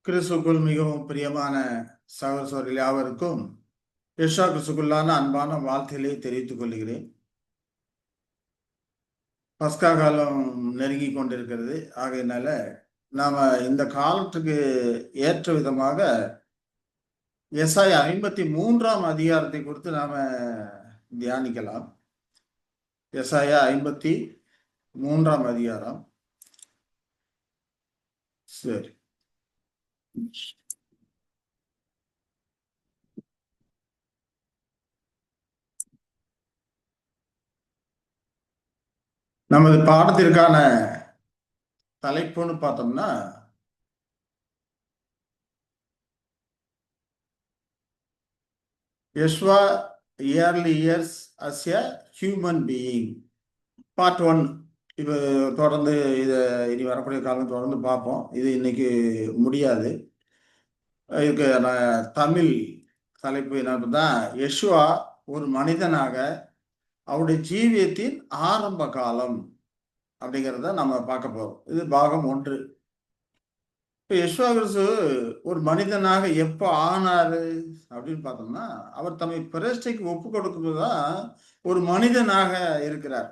கிறிஸ்துக்குள் மிகவும் பிரியமான சகோதரர்கள் யாவருக்கும் யெஷுவா கிறிஸ்துக்குள்ளான அன்பான வாழ்த்துக்களை தெரிவித்துக் கொள்கிறேன். பஸ்கா காலம் நெருங்கி கொண்டிருக்கிறது. ஆகையினால நாம இந்த காலத்துக்கு ஏற்ற விதமாக எசாயா 53ஆம் அதிகாரத்தை குறித்து நாம தியானிக்கலாம். எசாயா 53ஆம் அதிகாரம். சரி, நமது பாடத்திற்கான தலைப்புன்னு பார்த்தோம்னா Yeshua early years as a human being part 1. இப்போ தொடர்ந்து இதை இனி வரக்கூடிய காலம் தொடர்ந்து பார்ப்போம். இது இன்னைக்கு முடியாது. இதுக்கு நான் தமிழ் தலைப்பு என்ன தான், யெஷுவா ஒரு மனிதனாக அவருடைய ஜீவியத்தின் ஆரம்ப காலம் அப்படிங்கிறத நம்ம பார்க்க போறோம். இது பாகம் 1. இப்போ யெஷுவா கிறிஸ்து ஒரு மனிதனாக எப்போ ஆனாரு அப்படின்னு பார்த்தோம்னா, அவர் தம்மை பிரதிஷ்டைக்கு ஒப்பு கொடுக்கும்போது தான் ஒரு மனிதனாக இருக்கிறார்.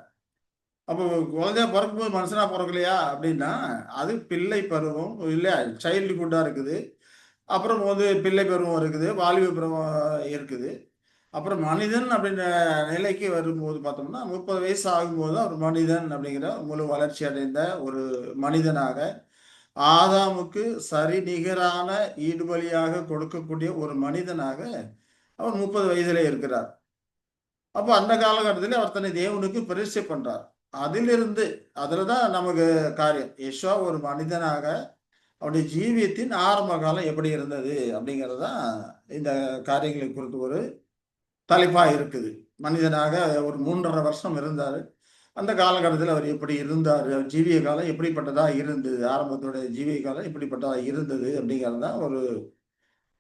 அப்போ குழந்தையா பிறக்கும்போது மனுஷனா பிறக்கலையா அப்படின்னா, அது பிள்ளை பருவம் இல்லை, சைல்டுஹுட்டா இருக்குது. அப்புறம் பிள்ளை பருவம் இருக்குது, வாலிப பருவம் இருக்குது. அப்புறம் மனிதன் அப்படின்ற நிலைக்கு வரும்போது பார்த்தோம்னா 30 வயசு ஆகும்போது அவர் மனிதன் அப்படிங்கிற முழு வளர்ச்சி அடைந்த ஒரு மனிதனாக, ஆதாமுக்கு சரி நிகரான ஈடுபலியாக கொடுக்கக்கூடிய ஒரு மனிதனாக அவர் 30 வயதிலே இருக்கிறார். அப்போ அந்த காலகட்டத்தில் அவர் தன்னை தேவனுக்கு பிரதிஷ்டை பண்றார். அதிலிருந்து அதுலதான் நமக்கு காரியம். யெஷுவா ஒரு மனிதனாக அவருடைய ஜீவியத்தின் ஆரம்ப காலம் எப்படி இருந்தது அப்படிங்கிறது தான் இந்த காரியங்களை குறித்து ஒரு தலைப்பா இருக்குது. மனிதனாக ஒரு 3.5 வருஷம் இருந்தாரு. அந்த காலகட்டத்தில் அவர் எப்படி இருந்தார், ஜீவிய காலம் எப்படிப்பட்டதா இருந்தது, ஆரம்பத்தோட ஜீவிய காலம் எப்படிப்பட்டதா இருந்தது அப்படிங்கிறது தான் ஒரு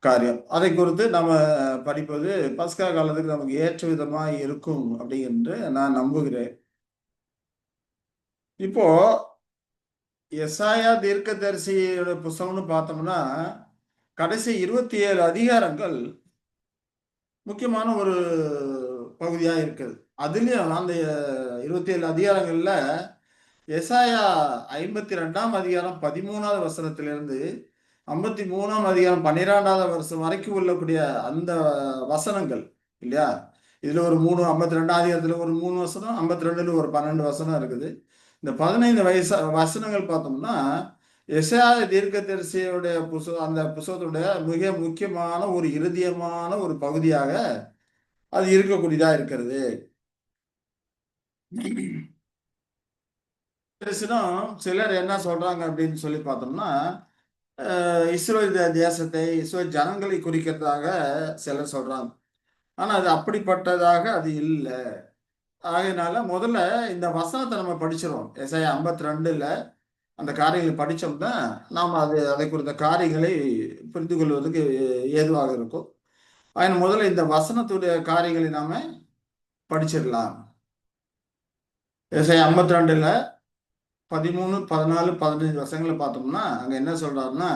காரியம். அதை குறித்து நம்ம படிப்பது பஸ்கா காலத்துக்கு நமக்கு ஏற்ற விதமா இருக்கும் அப்படின்று நான் நம்புகிறேன். இப்போ எசாயா தீர்க்கதரிசியோட புஸ்தகம்னு பார்த்தோம்னா, கடைசி 27 அதிகாரங்கள் முக்கியமான ஒரு பகுதியா இருக்குது. அதுலயும் அந்த 27 அதிகாரங்கள்ல எசாயா 52ஆம் அதிகாரம் 13வது வசனத்திலிருந்து 53ஆம் அதிகாரம் 12வது வசனம் வரைக்கும் உள்ளக்கூடிய அந்த வசனங்கள் இல்லையா? இதுல ஒரு 3 52ஆம் அதிகாரத்துல ஒரு 3 வசனம், 52ல ஒரு 12 வசனம் இருக்குது. இந்த 15 வசனங்கள் பார்த்தோம்னா எசாயா தீர்க்கதரிசியுடைய அந்த புஸ்தகத்துடைய மிக முக்கியமான ஒரு இறுதியமான ஒரு பகுதியாக அது இருக்கக்கூடியதா இருக்கிறது. சிலர் என்ன சொல்றாங்க அப்படின்னு சொல்லி பார்த்தோம்னா, இஸ்ரேல் தேசத்தை, இஸ்ரேல் ஜனங்களை குறிக்கிறதாக சிலர் சொல்றாங்க. ஆனா அது அப்படிப்பட்டதாக அது இல்லை. ஆகையினால முதல்ல இந்த வசனத்தை நம்ம படிச்சிருவோம். எசாயா 52ல அந்த காரியங்களை படிச்சோம்னா நாம் அதை குறித்த காரியங்களை புரிந்து கொள்வதற்கு ஏதுவாக இருக்கும். அதனால் முதல்ல இந்த வசனத்துடைய காரியங்களை நாம படிச்சிடலாம். எசாயா 52ல 13, 14, 15 வசனங்களை பார்த்தோம்னா அங்க என்ன சொல்றாருன்னா,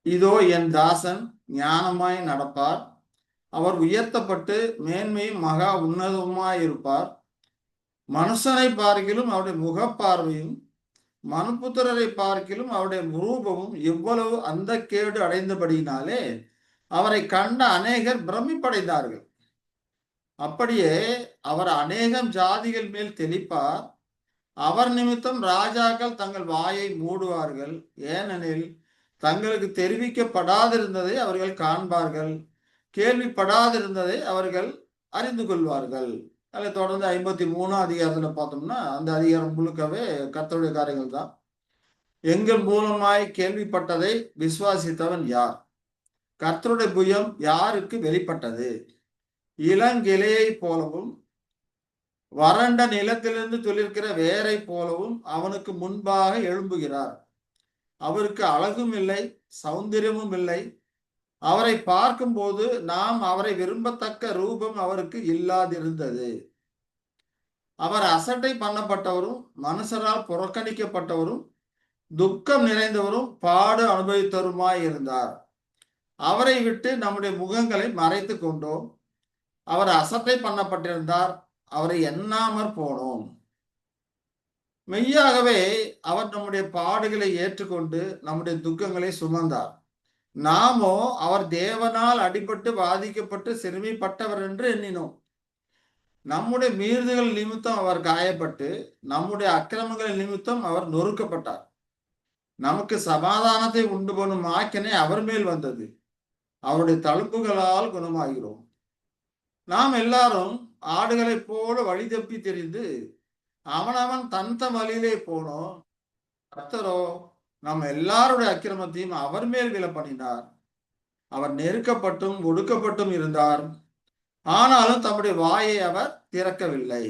இதோ என் தாசன் ஞானமாய் நடப்பார், அவர் உயர்த்தப்பட்டு மேன்மையும் மகா உன்னதமாய் இருப்பார். மனுஷனை பார்க்கிலும் அவருடைய முகப்பார்வையும் மனுபுத்திரரை பார்க்கிலும் அவருடைய ரூபமும் எவ்வளவு அந்த கேடு அடைந்தபடியினாலே அவரை கண்ட அநேகர் பிரமிப்படைந்தார்கள். அப்படியே அவர் அநேகம் ஜாதிகள் மேல் தெளிப்பார். அவர் நிமித்தம் ராஜாக்கள் தங்கள் வாயை மூடுவார்கள். ஏனெனில் தங்களுக்கு தெரிவிக்கப்படாதிருந்ததை அவர்கள் காண்பார்கள், கேள்விப்படாதிருந்ததை அவர்கள் அறிந்து கொள்வார்கள். அதில் தொடர்ந்து 53ஆம் அதிகாரத்தில் பார்த்தோம்னா அந்த அதிகாரம் முழுக்கவே கர்த்தருடைய காரியங்கள் தான். எங்கள் மூலமாய் கேள்விப்பட்டதை விசுவாசித்தவன் யார்? கர்த்தருடைய புயம் யாருக்கு வெளிப்பட்டது? இளங்கிளையை போலவும் வறண்ட நிலத்திலிருந்து துளிர்க்கிற வேரை போலவும் அவனுக்கு முன்பாக எழும்புகிறார். அவருக்கு அழகும் இல்லை, சௌந்தரியமும் இல்லை. அவரை பார்க்கும்போது நாம் அவரை விரும்பத்தக்க ரூபம் அவருக்கு இல்லாதிருந்தது. அவர் அசட்டை பண்ணப்பட்டவரும் மனுஷரால் புறக்கணிக்கப்பட்டவரும் துக்கம் நிறைந்தவரும் பாடு அனுபவித்தவருமாய் இருந்தார். அவரை விட்டு நம்முடைய முகங்களை மறைத்து கொண்டோம். அவர் அசட்டை பண்ணப்பட்டிருந்தார், அவரை எண்ணாமற் போனோம். மெய்யாகவே அவர் நம்முடைய பாடுகளை ஏற்றுக்கொண்டு நம்முடைய துக்கங்களை சுமந்தார். நாமோ அவர் தேவனால் அடிபட்டு பாதிக்கப்பட்டு சிறுமிப்பட்டவர் என்று எண்ணினோம். நம்முடைய மீறுதல்கள் நிமித்தம் அவர் காயப்பட்டு நம்முடைய அக்கிரமங்கள் நிமித்தம் அவர் நொறுக்கப்பட்டார். நமக்கு சமாதானத்தை உண்டு பண்ணும் ஆக்கினை அவர் மேல் வந்தது. அவருடைய தழும்புகளால் குணமாகிறோம். நாம் எல்லாரும் ஆடுகளைப் போல வழி தப்பி தெரிந்து அவனவன் தன் வழியிலே போனோம். கர்த்தரோ நம்ம எல்லாருடைய அக்கிரமத்தையும் அவர் மேல் விழ பண்ணினார். அவர் நெருக்கப்பட்டும் ஒடுக்கப்பட்டும் இருந்தார், ஆனாலும் தம்முடைய வாயை அவர் திறக்கவில்லை.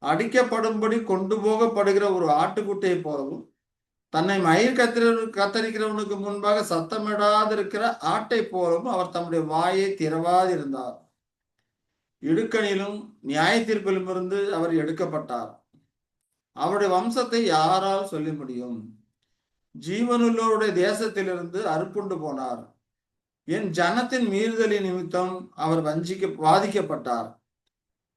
அடிக்கப்படும்படி கொண்டு போகப்படுகிற ஒரு ஆட்டுக்குட்டியை போலவும் தன்னை மயிர் கத்தரிக்கிறவனுக்கு முன்பாக சத்தமிடாதிருக்கிற ஆட்டை போலவும் அவர் தம்முடைய வாயை திறவாதிருந்தார். இடுக்கணிலும் நியாய தீர்ப்பிலும் இருந்து அவர் எடுக்கப்பட்டார். அவருடைய வம்சத்தை யாரால் சொல்ல முடியும்? ஜீவனுள்ளவருடைய தேசத்திலிருந்து அறுப்புண்டு போனார். என் ஜனத்தின் மீறுதலின் நிமித்தம் அவர் பாதிக்கப்பட்டார்.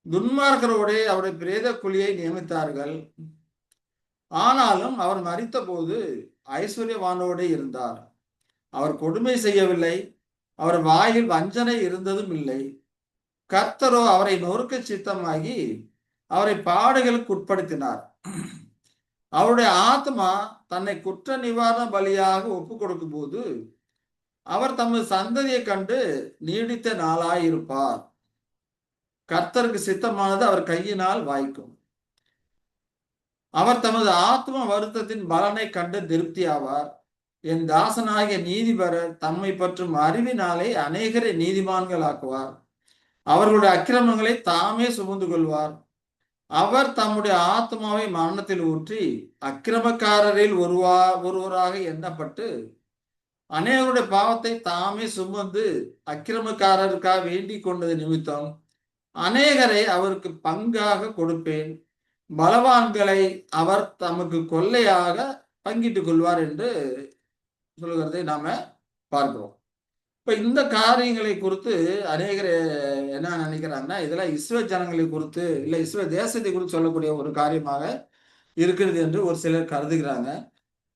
துன்மார்க்கரோட அவருடைய பிரேத குழியை நியமித்தார்கள். ஆனாலும் அவர் மரித்த போது ஐஸ்வர்யவானோடு இருந்தார். அவர் கொடுமை செய்யவில்லை, அவர் வாயில் வஞ்சனை இருந்ததும் இல்லை. கர்த்தரோ அவரை நொறுக்க சித்தமாகி அவரை பாடுகளுக்கு உட்படுத்தினார். அவருடைய ஆத்மா தன்னை குற்ற நிவாரண பலியாக ஒப்பு கொடுக்கும் போது அவர் தமது சந்ததியை கண்டு நீடித்த நாளாயிருப்பார். கர்த்தருக்கு சித்தமானது அவர் கையினால் வாய்க்கும். அவர் தமது ஆத்ம வருத்தத்தின் பலனை கண்டு திருப்தி ஆவார். என் தாசனாகிய நீதிபரர் தம்மை பற்றும் அறிவினாலே அநேகரை நீதிமான்கள் ஆக்குவார். அவர்களுடைய அக்கிரமங்களை தாமே சுமந்து கொள்வார். அவர் தம்முடைய ஆத்மாவை மரணத்தில் ஊற்றி அக்கிரமக்காரரில் ஒருவராக எண்ணப்பட்டு அநேகருடைய பாவத்தை தாமே சுமந்து அக்கிரமக்காரருக்காக வேண்டிக் கொண்டது நிமித்தம் அநேகரை அவருக்கு பங்காக கொடுப்பேன். பலவான்களை அவர் தமக்கு கொள்ளையாக பங்கிட்டுக் கொள்வார் என்று சொல்கிறதை நாம பார்க்கிறோம். இப்ப இந்த காரியங்களை குறித்து அநேகர் என்ன நினைக்கிறாங்கன்னா, இதெல்லாம் இஸ்ரவேல் ஜனங்களை குறித்து இல்ல இஸ்ரவேல் தேசத்தை குறித்து சொல்லக்கூடிய ஒரு காரியமாக இருக்கிறது என்று ஒரு சிலர் கருதுகிறாங்க.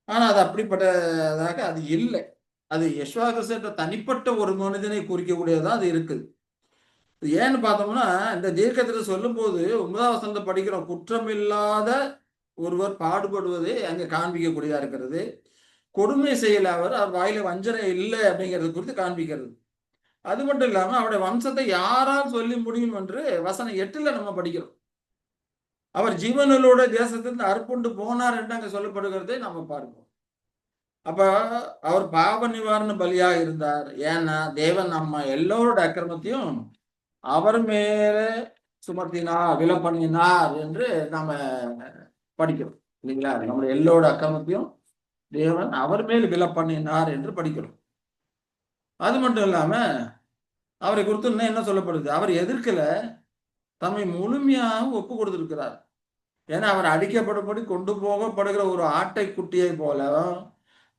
ஆனா அது அப்படிப்பட்டதாக அது இல்லை. அது யெஷுவா கிறிஸ்து என்ற தனிப்பட்ட ஒரு மனிதனை குறிக்கக்கூடியதான் அது இருக்குது. ஏன்னு பார்த்தோம்னா, இந்த தீர்க்கதரிசி சொல்லும் போது 9ஆம் வசனத்தை படிக்கிறோம். குற்றமில்லாத ஒருவர் பாடுபடுவதை அங்க காண்பிக்கக்கூடியதா இருக்கிறது. கொடுமை செய்யல அவர் வாயில வஞ்சனை இல்லை அப்படிங்கிறது குறித்து காண்பிக்கிறது. அது மட்டும் இல்லாம அவருடைய வம்சத்தை யாரால் சொல்லி முடியும் என்று வசனம் 8 நம்ம படிக்கிறோம். அவர் ஜீவனோட தேசத்திலிருந்து அறுப்புண்டு போனார் என்று அங்க சொல்லப்படுகிறதை நம்ம பார்ப்போம். அப்ப அவர் பாவ நிவாரண பலியாக இருந்தார். ஏன்னா தேவன் நம்ம எல்லோரோட அக்கிரமத்தையும் அவர் மேல சுமத்தினார், விலை பண்ணினார் என்று நாம படிக்கிறோம் இல்லைங்களா? நம்முடைய எல்லோட அக்கிரமத்தையும் தேவன் அவர் மேல் விலை பண்ணினார் என்று படிக்கிறோம். அது மட்டும் இல்லாம அவரை குறித்து இன்னும் என்ன சொல்லப்படுது? அவர் எதிர்க்கல, தம்மை முழுமையாக ஒப்பு கொடுத்திருக்கிறார். ஏன்னா அவர் அடிக்கப்படும்படி கொண்டு போகப்படுகிற ஒரு ஆட்டை குட்டியை போல,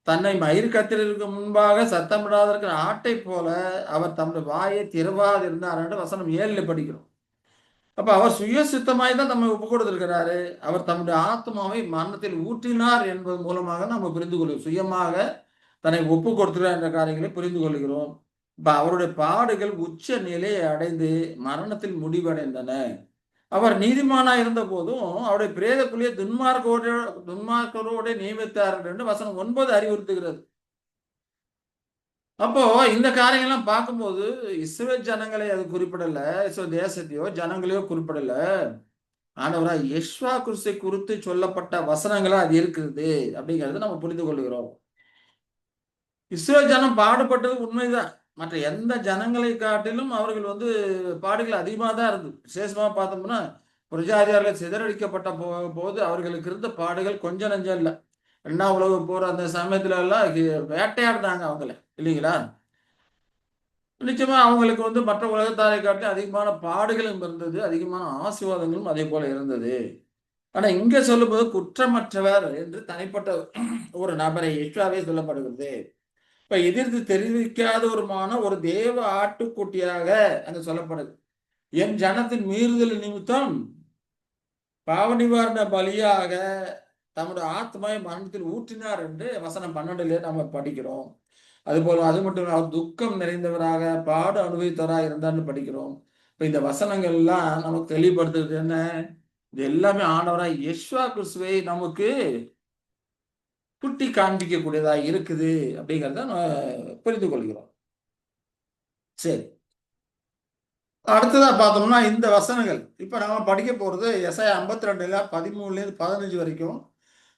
தன்னை மயிர் கத்திரிக்கு முன்பாக சத்தமிடாத இருக்கிற ஆட்டை போல அவர் தம்முடைய வாயை திறவாது இருந்தார் என்று வசனம் 7 படிக்கிறோம். அப்ப அவர் சுய சித்தமாய் தான் தம்மை ஒப்பு கொடுத்திருக்கிறாரு. அவர் தம்முடைய ஆத்மாவை மரணத்தில் ஊற்றினார் என்பது மூலமாக நம்ம புரிந்து கொள்கிறோம். சுயமாக தன்னை ஒப்பு கொடுத்துக்கிறார் என்ற காரியங்களை புரிந்து கொள்கிறோம். இப்ப அவருடைய பாடுகள் உச்ச நிலையை அடைந்து மரணத்தில் முடிவடைந்தன. அவர் நீதிமானா இருந்த போதும் அவருடைய பிரேத குழியை துன்மார்க்கரோட நியமித்தார்கள் என்று வசனம் 9 அறிவுறுத்துகிறது. அப்போ இந்த காரியங்கள்லாம் பார்க்கும்போது இஸ்ரவேல் ஜனங்களை அது குறிப்பிடல, இஸ்ரவேல் தேசத்தையோ ஜனங்களையோ குறிப்பிடல. ஆண்டவரா யெஷுவா கிறிஸ்துவை குறித்து சொல்லப்பட்ட வசனங்களா அது இருக்குது அப்படிங்கிறது நம்ம புரிந்து கொள்கிறோம். இஸ்ரவேல் ஜனம் பாடுபட்டது உண்மைதான். மற்ற எந்த ஜனங்களை காட்டிலும் அவர்கள் பாடுகள் அதிகமாக தான் இருந்தது. விசேஷமா பார்த்தோம்னா புரஜாதியார்கள் சிதறடிக்கப்பட்ட போது அவர்களுக்கு இருந்த பாடுகள் கொஞ்சம் நஞ்சம் இல்லை. 2ஆம் உலக போர் அந்த சமயத்துல எல்லாம் வேட்டையாடுறாங்க அவங்கள இல்லைங்களா? நிச்சயமா அவங்களுக்கு வந்து மற்ற உலகத்தாரை காட்டி அதிகமான பாடுகளும் இருந்தது, அதிகமான ஆசீர்வாதங்களும் அதே போல இருந்தது. ஆனா இங்க சொல்லும்போது குற்றமற்றவர் என்று தனிப்பட்ட ஒரு நபரை எஸ்றாவே சொல்லப்படுகிறது. இப்ப எதிர்த்து தெரிவிக்காத ஒரு தேவ ஆட்டுக்குட்டியாக அங்க சொல்லப்படுது. என் ஜனத்தின் மீறுதல் நிமித்தம் பாவ நிவாரண பலியாக தம்முடைய ஆத்மாவை மரணத்தில் ஊற்றினார் என்று வசனம் 12 நம்ம படிக்கிறோம். அதுபோல அது மட்டும் இல்ல, அவர் துக்கம் நிறைந்தவராக பாடு அனுபவித்தவராக இருந்தார்னு படிக்கிறோம். இப்ப இந்த வசனங்கள் எல்லாம் நமக்கு தெளிவுபடுத்துறது என்ன? இது எல்லாமே ஆண்டவராய் யெஷுவா கிறிஸ்துவை நமக்கு சுட்டி காண்பிக்கக்கூடியதா இருக்குது அப்படிங்கிறத நம்ம புரிந்து கொள்கிறோம். சரி, அடுத்ததா பார்த்தோம்னா இந்த வசனங்கள் இப்ப நாம படிக்க போறது எசாயா 52 13 15 வரைக்கும்,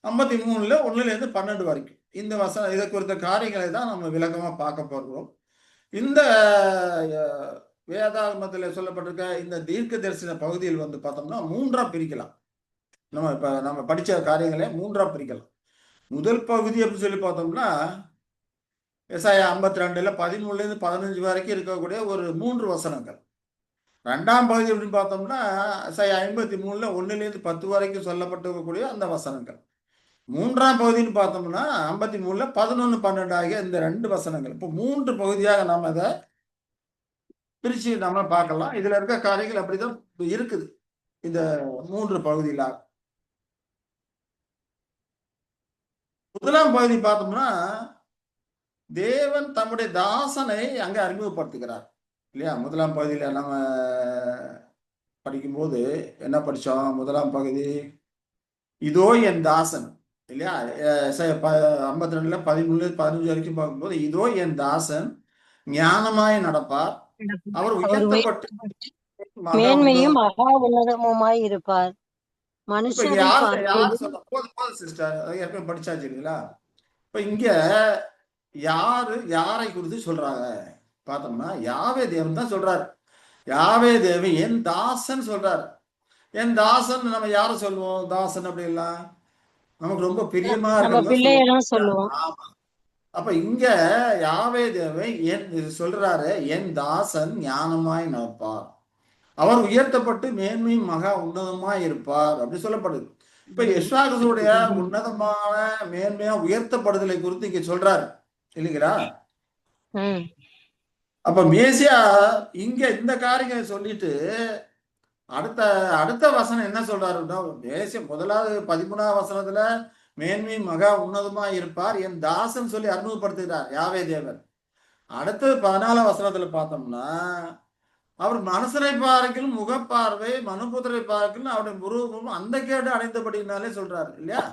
53 1 12 வரைக்கும். இந்த வசனம் இதை குறித்த காரியங்களை தான் நம்ம விளக்கமா பார்க்க போகிறோம். இந்த வேதாகமத்தில் சொல்லப்பட்டிருக்க இந்த தீர்க்க தரிசன பகுதியில் வந்து பார்த்தோம்னா மூன்றா பிரிக்கலாம். நம்ம படிச்ச காரியங்களை மூன்றா பிரிக்கலாம். முதல் பகுதி அப்படின்னு சொல்லி பார்த்தோம்னா எசாயா 52 13 15 வரைக்கும் இருக்கக்கூடிய ஒரு 3 வசனங்கள். ரெண்டாம் பகுதி அப்படின்னு பார்த்தோம்னா எசாயா 53 1 10 வரைக்கும் சொல்லப்பட்டிருக்கக்கூடிய அந்த வசனங்கள். மூன்றாம் பகுதின்னு பார்த்தோம்னா 53 11 12 ஆகிய இந்த 2 வசனங்கள். இப்போ 3 பகுதியாக நாம அதை பிரிச்சு நம்ம பார்க்கலாம். இதுல இருக்க காரியங்கள் அப்படிதான் இருக்குது இந்த 3 பகுதியில. முதலாம் பகுதி பார்த்தோம்னா தேவன் தம்முடைய தாசனை அங்க அறிமுகப்படுத்துகிறார் இல்லையா? முதலாம் பகுதியில நம்ம படிக்கும்போது என்ன படிச்சோம்? முதலாம் பகுதி இதோ என் தாசன் இல்லையா? 52 13 15 வரைக்கும் பார்க்கும்போது இதோ என் தாசன் ஞானமாய் நடப்பார், அவர் உயர்த்தப்பட்டு மகா மேன்மையும் மகா உன்னதமுமாய் இருப்பார். இப்ப மனுஷரை யாரு பார்த்து சொல்ல போதும் சிஸ்டர், ஏற்கனவே படிச்சாச்சு இல்லைங்களா? இப்ப இங்க யாரை குறித்து சொல்றாங்க பார்த்தோம்னா யாவே தேவன் தான் சொல்றாரு. யாவே தேவன் என் தாசன் சொல்றாரு. என் தாசன் நம்ம யார சொல்லுவோம்? தாசன் அப்படிலாம் நமக்கு ரொம்ப பிரியமா நம்ம இருக்கிறதா பிள்ளையெல்லாம் சொல்லுவோம். சொல்லுவோம். அப்ப இங்க யாவே தேவன் சொல்றாரு, என் தாசன் ஞானமாய் நடப்பார், அவர் உயர்த்தப்பட்டு மேன்மையும் மகா உன்னதமாய் இருப்பார் அப்படி சொல்லப்படுது. இப்ப யெஷுவாவுடைய உன்னதமான மேன்மையா உயர்த்தப்படுதலை குறித்து இங்க சொல்றாரு இல்லைங்களா? அப்ப மேசியா இங்க இந்த காரியங்களை சொல்லிட்டு அடுத்த அடுத்த வசனம் என்ன சொல்றாருன்னா, மேசியா முதலாவது 13ஆம் வசனத்துல மேன்மை மகா உன்னதமா இருப்பார் என் தாசன் சொல்லி அறிமுகப்படுத்துகிறார் யாவே தேவன். அடுத்தது 14ஆம் வசனத்துல பார்த்தோம்னா அவர் மனுஷரை பார்க்கலும் முகப்பார்வை மனுபுத்திரை பார்க்கலும் அவருடைய உருவமும் அந்த கேடு அடைந்தபடினாலே சொல்றாரு இல்லையா?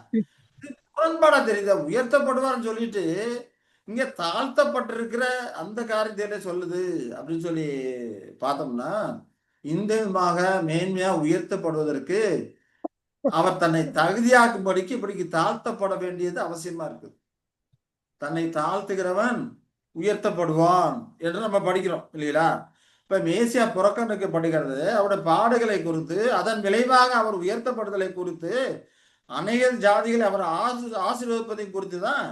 முரண்பாடா தெரியுதா? உயர்த்தப்படுவார்னு சொல்லிட்டு இங்க தாழ்த்தப்பட்டிருக்கிற அந்த காரியத்திலே சொல்லுது அப்படின்னு சொல்லி பார்த்தோம்னா இந்த விதமாக மேன்மையா உயர்த்தப்படுவதற்கு அவர் தன்னை தகுதியாக்கும்படிக்கு இப்படிக்கு தாழ்த்தப்பட வேண்டியது அவசியமா இருக்கு. தன்னை தாழ்த்துகிறவன் உயர்த்தப்படுவான் என்று நம்ம படிக்கிறோம் இல்லையா? இப்ப மேசியா புறக்கணிக்கப்படுகிறது அவருடைய பாடுகளை குறித்து, அதன் விளைவாக அவர் உயர்த்தப்படுதலை குறித்து, அநேக ஜாதிகளை அவர் ஆசீர்வதிப்பதை குறித்து தான்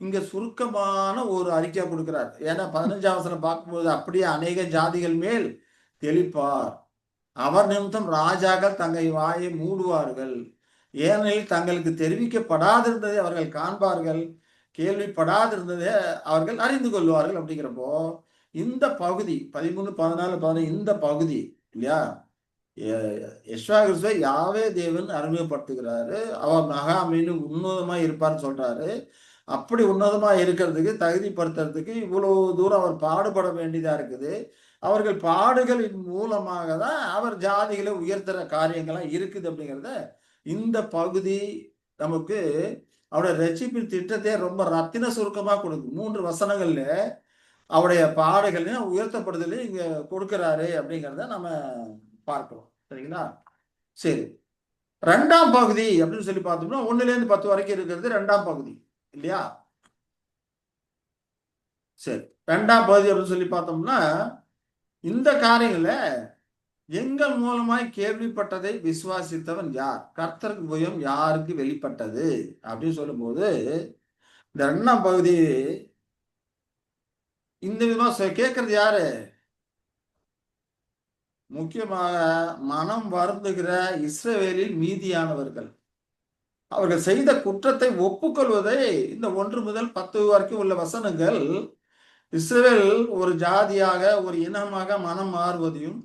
இங்க சுருக்கமான ஒரு அறிக்கை கொடுக்கிறார். ஏன்னா 15ஆம் வசனம் பார்க்கும்போது அப்படியே அநேக ஜாதிகள் மேல் தெளிப்பார், அவர் நிமித்தம் ராஜாக்கள் தங்கள் வாயை மூடுவார்கள், ஏனெனில் தங்களுக்கு தெரிவிக்கப்படாதிருந்ததை அவர்கள் காண்பார்கள், கேள்விப்படாதிருந்ததை அவர்கள் அறிந்து கொள்வார்கள். அப்படிங்கிறப்போ இந்த பகுதி 13 14 15 இந்த பகுதி இல்லையா? யெஷுவா கிறிஸ்துவை யாவே தேவன் அறிமுகப்படுத்துகிறாரு. அவர் மகா மீண்டும் உன்னதமா இருப்பார்னு சொல்றாரு. அப்படி உன்னதமா இருக்கிறதுக்கு தகுதிப்படுத்துறதுக்கு இவ்வளவு தூரம் அவர் பாடுபட வேண்டியதா இருக்குது. அவர்கள் பாடுகளின் மூலமாக தான் அவர் ஜாதிகளை உயர்த்துற காரியங்கள்லாம் இருக்குது அப்படிங்கிறத இந்த பகுதி நமக்கு அவருடைய ரட்சிப்பின் திட்டத்தை ரொம்ப ரத்தின சுருக்கமா கொடுக்கும். 3 வசனங்கள்ல அவருடைய பாடுகளையும் உயர்த்தப்படுதலையும் இங்க கொடுக்கிறாரு அப்படிங்கிறத நம்ம பார்க்கிறோம். சரிங்களா? சரி, ரெண்டாம் பகுதி அப்படின்னு சொல்லி பார்த்தோம்னா 1 10 வரைக்கும் இருக்கிறது ரெண்டாம் பகுதி இல்லையா? சரி, ரெண்டாம் பகுதி அப்படின்னு சொல்லி பார்த்தோம்னா இந்த காரியங்கள எங்கள் மூலமாய் கேள்விப்பட்டதை விசுவாசித்தவன் யார், கர்த்தருக்கு புயம் யாருக்கு வெளிப்பட்டது அப்படின்னு சொல்லும்போது இந்த ரெண்டாம் பகுதி இந்த விதமா கேட்கறது யாரு? முக்கியமாக மனம் வருந்துகிற இஸ்ரவேலில் மீதியானவர்கள். அவர்கள் செய்த குற்றத்தை ஒப்புக்கொள்வதை இந்த 1 முதல் 10 வரைக்கும் உள்ள வசனங்கள் இஸ்ரவேல் ஒரு ஜாதியாக ஒரு இனமாக மனம் மாறுவதையும்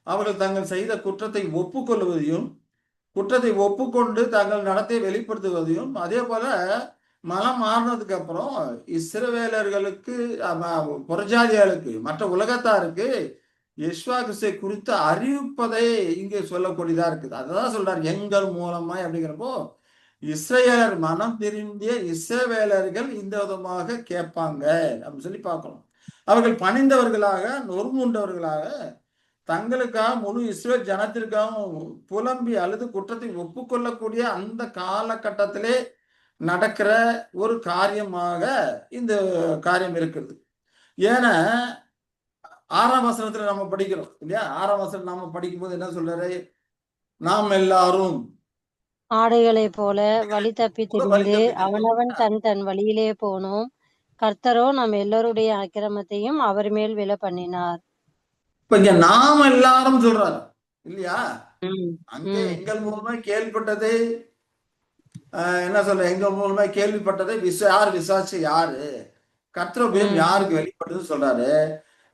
அவர்கள் தங்கள் செய்த குற்றத்தை ஒப்புக்கொள்வதையும் குற்றத்தை ஒப்புக்கொண்டு தங்கள் நடத்தை வெளிப்படுத்துவதையும் அதே போல மனம் மாறினதுக்கு அப்புறம் இஸ்ரவேலர்களுக்கு புறஜாதியாளுக்கு மற்ற உலகத்தாருக்கு யெஷுவா கிறிஸ்துவை குறித்து அறிவிப்பதை இங்கே சொல்லக்கூடியதா இருக்குது. அததான் சொல்றாரு எங்கள் மூலமாய் அப்படிங்கிறப்போ இஸ்ரேலர் மனம் திரும்பிய இஸ்ரவேலர்கள் இந்த விதமாக கேட்பாங்க அப்படின்னு சொல்லி பார்க்கணும். அவர்கள் பணிந்தவர்களாக நொறுங்குண்டவர்களாக தங்களுக்காக முழு இஸ்ரேல் ஜனத்திற்காகவும் புலம்பி அழுது குற்றத்தை ஒப்புக்கொள்ளக்கூடிய அந்த காலகட்டத்திலே நடக்கிற ஒரு காரியமாக இந்த காரியம் இருக்குது. ஏன்னா 6ஆம் வசனத்துல நம்ம படிக்கிறோம் இல்லையா? 6ஆம் வசனம் நாம படிக்கும் போது என்ன சொல்றாரு? நாம் எல்லாரும் ஆடைகளை போல வழி தப்பி திரிந்து அவனவன் தன் தன் வழியிலே போனோம். கர்த்தரோ நம் எல்லோருடைய அக்கிரமத்தையும் அவர் மேல் விழ பண்ணினார். இப்ப இங்க நாம் எல்லாரும் சொல்றாரு இல்லையா? அங்கே ம். எங்கள் மூலமா கேள்விப்பட்டதை என்ன சொல்ற? எங்கள் மூலமா கேள்விப்பட்டதை யார் விசாரிச்சு யாரு கர்த்தருபயம் யாருக்கு வெளிப்பட்டதுன்னு சொல்றாரு.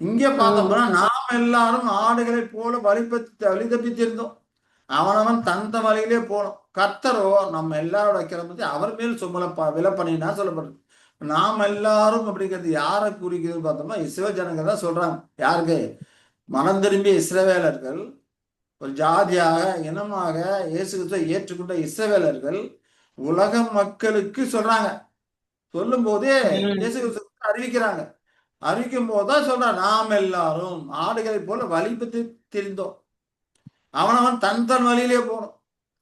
இங்க பார்த்தோம்னா நாம் எல்லாரும் ஆடுகளை போல வழி தப்பி தெரிந்தோம். அவனவன் தந்த வழியிலே போனோம். கர்த்தரோ நம்ம எல்லாரோட கிளம்பி அவர் மேல் வில பண்ணினா சொல்லப்படுது. நாம் எல்லாரும் அப்படிங்கிறது யாரை குறிக்கிறது பார்த்தோம்னா இஸ்ரவேல் ஜனங்க தான் சொல்றாங்க. யாருக்கு? மனம் திரும்பிய இஸ்ரவேலர்கள், ஒரு ஜாதியாக இனமாக இயேசு கிறிஸ்துவை ஏற்றுக்கொண்ட இஸ்ரவேலர்கள் உலக மக்களுக்கு சொல்றாங்க. சொல்லும் போதே இயேசு கிறிஸ்து அறிவிக்கிறாங்க. அறிவிக்கும் போதுதான் சொல்றான் நாம் எல்லாரும் ஆடுகளை போல வழிபட்டு தெரிந்தோம். அவனவன் தன் தன் வழியிலே போனோம்.